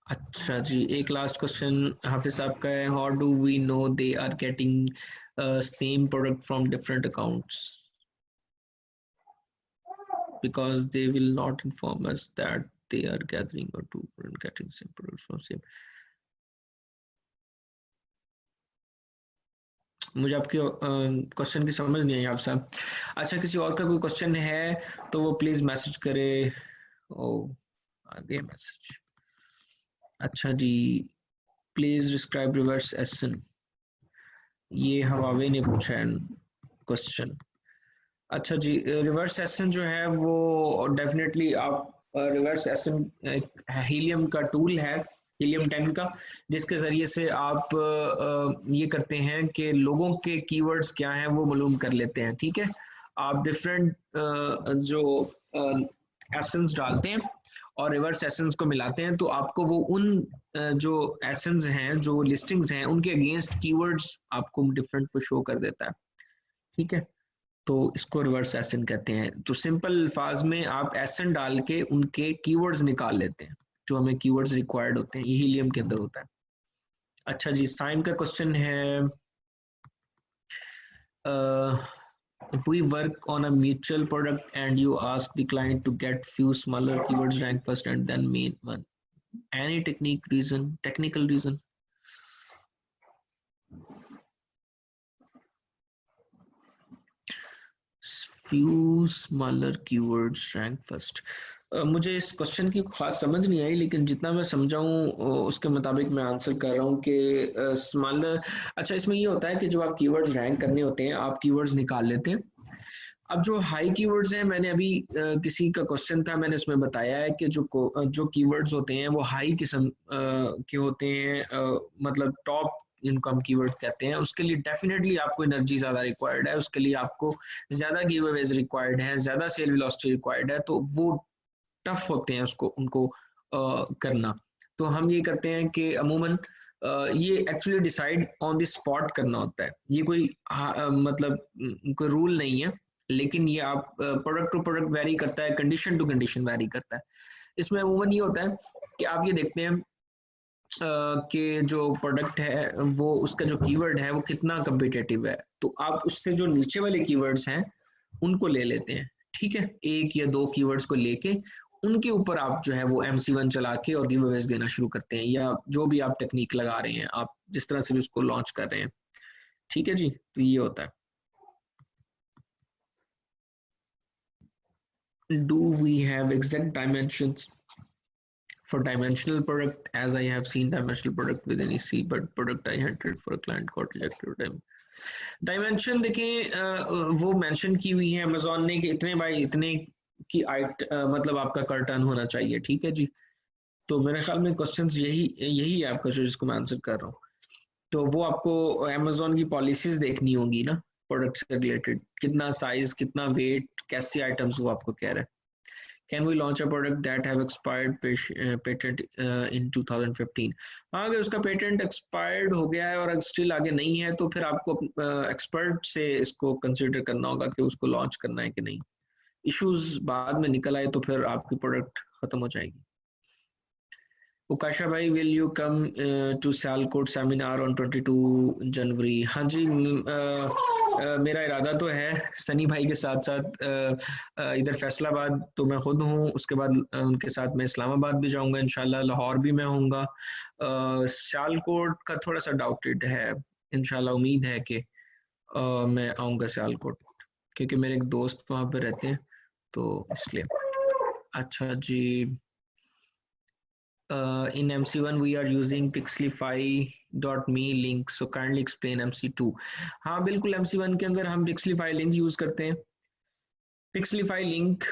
अच्छा जी, एक लास्ट क्वेश्चन हाफिज साहब का है, how do we know they are getting same product from different accounts, because they will not inform us that they are gathering or to getting same products from same. मुझे आपके question की समझ नहीं आई आप साहब। अच्छा, किसी और का कोई क्वेश्चन है तो वो प्लीज मैसेज करे। ओ आगे मैसेज। अच्छा जी, प्लीज डिस्क्राइब रिवर्स एसन, ये हवावे ने पूछा है क्वेश्चन। अच्छा जी, रिवर्स एसन जो है वो डेफिनेटली आप रिवर्स एसन हीलियम का टूल है, हीलियम 10 का, जिसके जरिए से आप ये करते हैं कि लोगों के कीवर्ड्स क्या हैं वो मालूम कर लेते हैं। ठीक है, आप डिफरेंट जो एसेंस डालते हैं और रिवर्स एसेंस को मिलाते हैं तो आपको वो उन जो एसेंस हैं, जो लिस्टिंग्स हैं, उनके अगेंस्ट कीवर्ड्स आपको डिफरेंट को शो कर देता है। ठीक है, तो इसको रिवर्स एसन कहते हैं। तो सिंपल अल्फाज में आप एसन डाल के उनके कीवर्ड्स निकाल लेते हैं, जो हमें कीवर्ड्स रिक्वायर्ड होते हैं, ये हीलियम के अंदर होता है। अच्छा जी, साइम का क्वेश्चन है, we work on a mutual product and you ask the client to get few smaller keywords rank first and then main one. Any technical reason? Few smaller keywords rank first. मुझे इस question की खास समझ नहीं आई, लेकिन जितना मैं समझा हूँ उसके मुताबिक मैं आंसर कर रहा हूँ कि स्मॉलर। अच्छा, इसमें ये होता है कि जब आप कीवर्ड्स रैंक करने होते हैं, आप कीवर्ड्स निकाल लेते हैं। अब जो हाई कीवर्ड्स हैं, मैंने अभी किसी का क्वेश्चन था, मैंने उसमें बताया है कि जो कीवर्ड्स होते हैं वो हाई किस्म के होते हैं, मतलब टॉप जिनको हम कीवर्ड कहते हैं, उसके लिए डेफिनेटली आपको एनर्जी ज्यादा रिक्वायर्ड है, उसके लिए आपको ज्यादा गिवअवेज रिक्वायर्ड है, ज्यादा सेल वेलोसिटी रिक्वायर्ड है, तो वो टफ होते हैं उनको करना। तो हम ये करते हैं कि अमूमन ये actually decide on the spot करना होता है, ये कोई मतलब कोई रूल नहीं है, लेकिन ये आप प्रोडक्ट टू प्रोडक्ट वेरी करता है, कंडीशन टू कंडीशन वेरी करता है। इसमें अमूमन ये होता है कि आप ये देखते हैं कि जो प्रोडक्ट है वो उसका जो कीवर्ड है वो कितना कम्पिटिटिव है, तो आप उससे जो नीचे वाले कीवर्ड्स हैं उनको ले लेते हैं। ठीक है, एक या दो कीवर्ड्स को लेके उनके ऊपर आप जो है वो MC1 चला के और गिवअवेज देना शुरू करते हैं, या जो भी आप टेक्निक लगा रहे हैं, आप जिस तरह से भी उसको लॉन्च कर रहे हैं। ठीक है जी, तो ये होता है। Do we have exact dimensions for dimensional product? As I have seen dimensional product with NEC, but product I entered for a client got rejected time. Dimension देखें वो मेंशन की हुई है Amazon ने कि इतने बाय इतने की मतलब आपका कर्टन होना चाहिए। ठीक है जी, तो मेरे ख्याल में क्वेश्चंस यही है आपका, जो जिसको मैं आंसर कर रहा हूँ। तो वो आपको Amazon की पॉलिसीज देखनी होगी ना, प्रोडक्ट से रिलेटेड, कितना साइज, कितना वेट, कैसे आइटम्स, वो आपको कह रहा है। Can we launch a product that have expired patent in 2015? हाँ, अगर उसका पेटेंट एक्सपायर्ड हो गया है और स्टिल आगे नहीं है, तो फिर आपको एक्सपर्ट से इसको कंसिडर करना होगा कि उसको लॉन्च करना है कि नहीं। इश्यूज बाद में निकल आए तो फिर आपकी प्रोडक्ट खत्म हो जाएगी। उकाशा भाई, will you come to Sialkot seminar on 22 January? हाँ जी, मेरा इरादा तो है सनी भाई के साथ साथ इधर फैसलाबाद तो मैं खुद हूँ, उसके बाद उनके साथ मैं इस्लामाबाद भी जाऊंगा इंशाल्लाह, लाहौर भी मैं होऊंगा। सियालकोट का थोड़ा सा डाउटेड है, इंशाल्लाह उम्मीद है कि मैं आऊँगा सियालकोट, क्योंकि मेरे एक दोस्त वहाँ पे रहते हैं, तो इसलिए। अच्छा जी, in MC1 we are using pixelify.me link, so kindly explain MC2. हाँ बिल्कुल, MC1 के अंदर हम pixelify link यूज करते हैं। pixelify link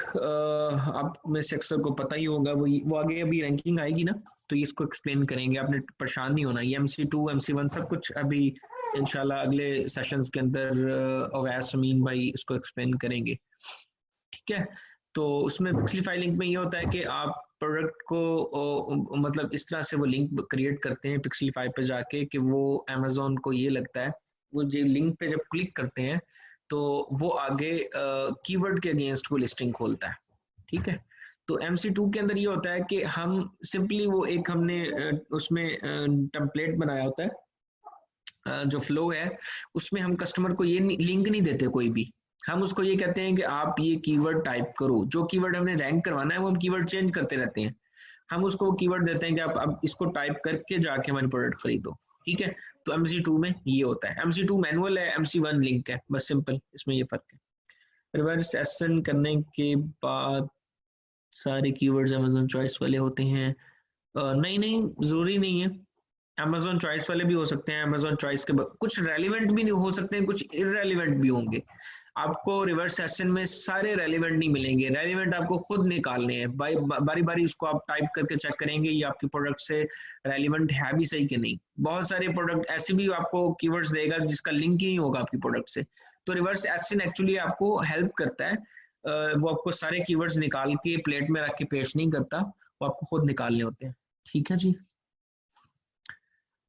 आप में से अक्सर को पता ही होगा, वो आगे अभी रैंकिंग आएगी ना, तो इसको एक्सप्लेन करेंगे, आपने परेशान नहीं होना। ये MC2 MC1 सब कुछ अभी इंशाल्लाह अगले सेशंस के अंदर अवैस अमीन भाई इसको एक्सप्लेन करेंगे। ठीक है, तो उसमें pixelify link में ये होता है कि आप प्रोडक्ट को मतलब इस तरह से वो लिंक क्रिएट करते हैं Pixelify पे जाके कि वो Amazon को ये लगता है, वो जो लिंक पे जब क्लिक करते हैं तो वो आगे कीवर्ड के अगेंस्ट वो लिस्टिंग खोलता है। ठीक है, तो MC2 के अंदर ये होता है कि हम सिंपली वो एक हमने उसमें टेम्पलेट बनाया होता है, जो फ्लो है उसमें हम कस्टमर को ये लिंक नहीं देते कोई भी, हम उसको ये कहते हैं कि आप ये कीवर्ड टाइप करो, जो कीवर्ड हमने रैंक करवाना है वो हम कीवर्ड चेंज करते रहते हैं, हम उसको कीवर्ड देते हैं कि आप अब इसको टाइप करके जाके हमारी प्रोडक्ट खरीदो, ठीक है। तो MC2 में ये होता है, MC2 मैनुअल है, MC1 लिंक है, बस सिंपल इसमें ये फर्क है। रिवर्स एसएन करने के बाद सारे कीवर्ड्स अमेज़न चॉइस वाले होते हैं? नहीं जरूरी नहीं है, अमेज़न चॉइस वाले भी हो सकते हैं, अमेज़न चॉइस के कुछ रेलिवेंट भी हो सकते हैं, कुछ इररेलिवेंट भी होंगे। आपको रिवर्स सेशन में सारे रेलिवेंट नहीं मिलेंगे, रेलिवेंट आपको खुद निकालने हैं, बारी बारी उसको आप टाइप करके चेक करेंगे ये आपके प्रोडक्ट से रेलिवेंट है भी सही कि नहीं। बहुत सारे प्रोडक्ट ऐसे भी आपको कीवर्ड्स देगा जिसका लिंक ही होगा आपकी प्रोडक्ट से, तो रिवर्स एशन एक्चुअली आपको हेल्प करता है, वो आपको सारे कीवर्ड्स निकाल के प्लेट में रख के पेश नहीं करता, वो आपको खुद निकालने होते हैं, ठीक है जी।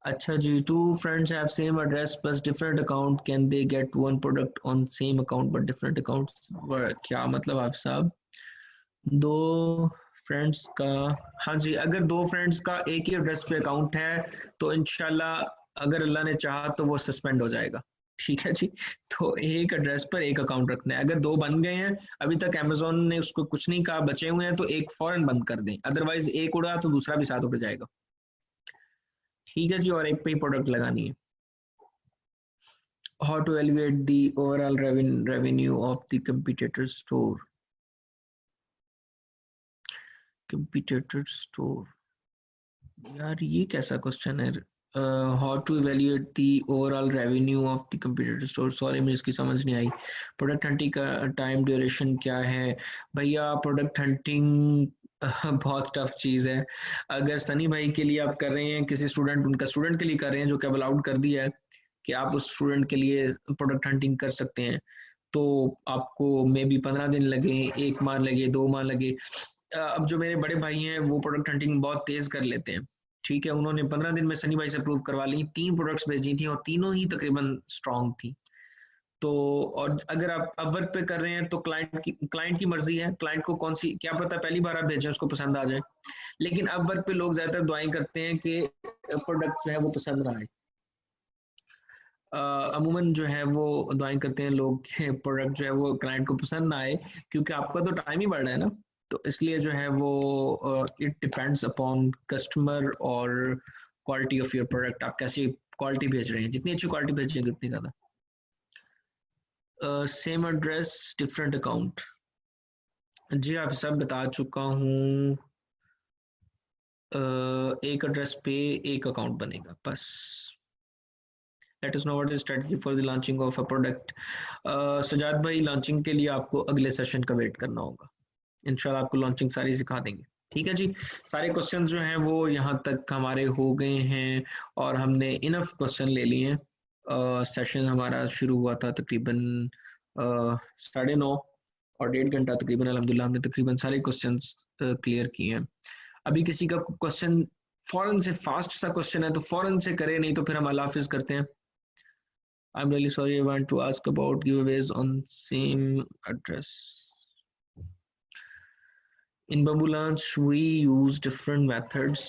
अच्छा जी, 2 friends have same address plus different account, can they get one product on same account but different accounts? क्या मतलब आप साहब? 2 फ्रेंड्स का, हाँ जी, अगर 2 फ्रेंड्स का एक ही एड्रेस पे अकाउंट है तो इंशाल्लाह अगर अल्लाह ने चाहा तो वो सस्पेंड हो जाएगा, ठीक है जी। तो एक एड्रेस पर एक अकाउंट रखना है, अगर 2 बन गए हैं, अभी तक अमेज़न ने उसको कुछ नहीं कहा, बचे हुए हैं तो एक फौरन बंद कर दें, अदरवाइज एक उड़ा तो दूसरा भी साथ उड़ जाएगा, ठीक है जी, और एक पे ही प्रोडक्ट लगानी है। How to evaluate the overall revenue of the competitor store? Competitor store, यार ये कैसा क्वेश्चन है? How to evaluate the overall revenue of the competitor store? Sorry मुझे इसकी समझ नहीं आई। प्रोडक्ट हंटिंग का टाइम ड्यूरेशन क्या है? भैया प्रोडक्ट हंटिंग बहुत टफ चीज है। अगर सनी भाई के लिए आप कर रहे हैं, किसी स्टूडेंट, उनका स्टूडेंट के लिए कर रहे हैं जो कि अलाउड कर दिया है कि आप उस स्टूडेंट के लिए प्रोडक्ट हंटिंग कर सकते हैं, तो आपको मे बी 15 दिन लगे, 1 माह लगे, 2 माह लगे। अब जो मेरे बड़े भाई हैं वो प्रोडक्ट हंटिंग बहुत तेज कर लेते हैं, ठीक है, उन्होंने 15 दिन में सनी भाई से अप्रूव करवा ली, 3 प्रोडक्ट्स भेजी थी और तीनों ही तकरीबन स्ट्रॉन्ग थी। तो और अगर आप अपवर्क पे कर रहे हैं तो क्लाइंट की मर्जी है, क्लाइंट को कौन सी, क्या पता पहली बार आप भेजें उसको पसंद आ जाए, लेकिन अपवर्क पे लोग ज्यादातर दुआएं करते हैं कि प्रोडक्ट जो है वो पसंद ना आए। अमूमन जो है वो दुआएं करते हैं लोग कि प्रोडक्ट जो है वो क्लाइंट को पसंद ना आए, क्योंकि आपका तो टाइम ही बढ़ रहा है ना, तो इसलिए जो है वो इट डिपेंड्स अपॉन कस्टमर और क्वालिटी ऑफ योर प्रोडक्ट, आप कैसी क्वालिटी भेज रहे हैं, जितनी अच्छी क्वालिटी भेजेंगे उतनी ज्यादा। सेम एड्रेस डिफरेंट अकाउंट, जी आप सब बता चुका हूँ, एक एड्रेस पे एक अकाउंट बनेगा बस। Let us know what is strategy for the launching of a product. Sajjad भाई लॉन्चिंग के लिए आपको अगले सेशन का वेट करना होगा, इंशाल्लाह आपको लॉन्चिंग सारी सिखा देंगे, ठीक है जी। सारे क्वेश्चंस जो हैं वो यहाँ तक हमारे हो गए हैं और हमने इनफ क्वेश्चन ले लिए हैं। सेशन हमारा शुरू हुआ था तकरीबन 9:30 और 1.5 घंटा तकरीबन अल्हम्दुलिल्लाह हमने तकरीबन सारे क्वेश्चंस क्लियर किए हैं। अभी किसी का क्वेश्चन फौरन से, फास्ट सा क्वेश्चन है तो फौरन से करे, नहीं तो फिर हम अल्लाह हाफिज करते हैं। I'm really sorry, I want to ask about giveaways on same address. In Bamboo Launch, we use different methods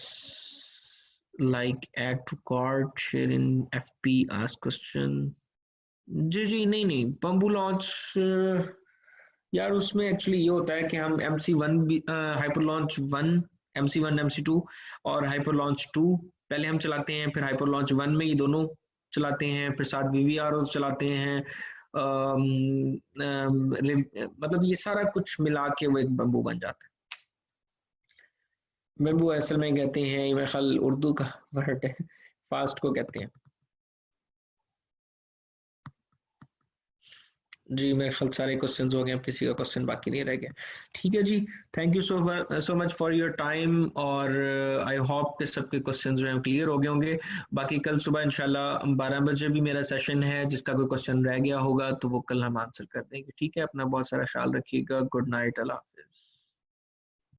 like add to cart, share in FP, ask question. जी नहीं Bamboo Launch यार उसमें एक्चुअली ये होता है कि हम MC1 भी hyper launch 1, MC1 MC2 और हाइपर लॉन्च 2 पहले हम चलाते हैं, फिर हाइपर लॉन्च 1 में ये दोनों चलाते हैं, फिर साथ VVR चलाते हैं, मतलब ये सारा कुछ मिला के वो एक बम्बू बन जाता है। बम्बू असल में कहते हैं, मेरे ख्याल उर्दू का वर्ड है, फास्ट को कहते हैं जी। मेरे ख्याल सारे क्वेश्चंस हो गए, अब किसी का क्वेश्चन बाकी नहीं रह गया, ठीक है जी। Thank you so much for your time और आई होप कि सबके क्वेश्चंस जो हैं क्लियर हो गए होंगे। बाकी कल सुबह इंशाल्लाह 12 बजे भी मेरा सेशन है, जिसका कोई क्वेश्चन रह गया होगा तो वो कल हम आंसर कर देंगे, ठीक है। अपना बहुत सारा ख्याल रखिएगा, गुड नाइट, अल्लाह हाफिज़।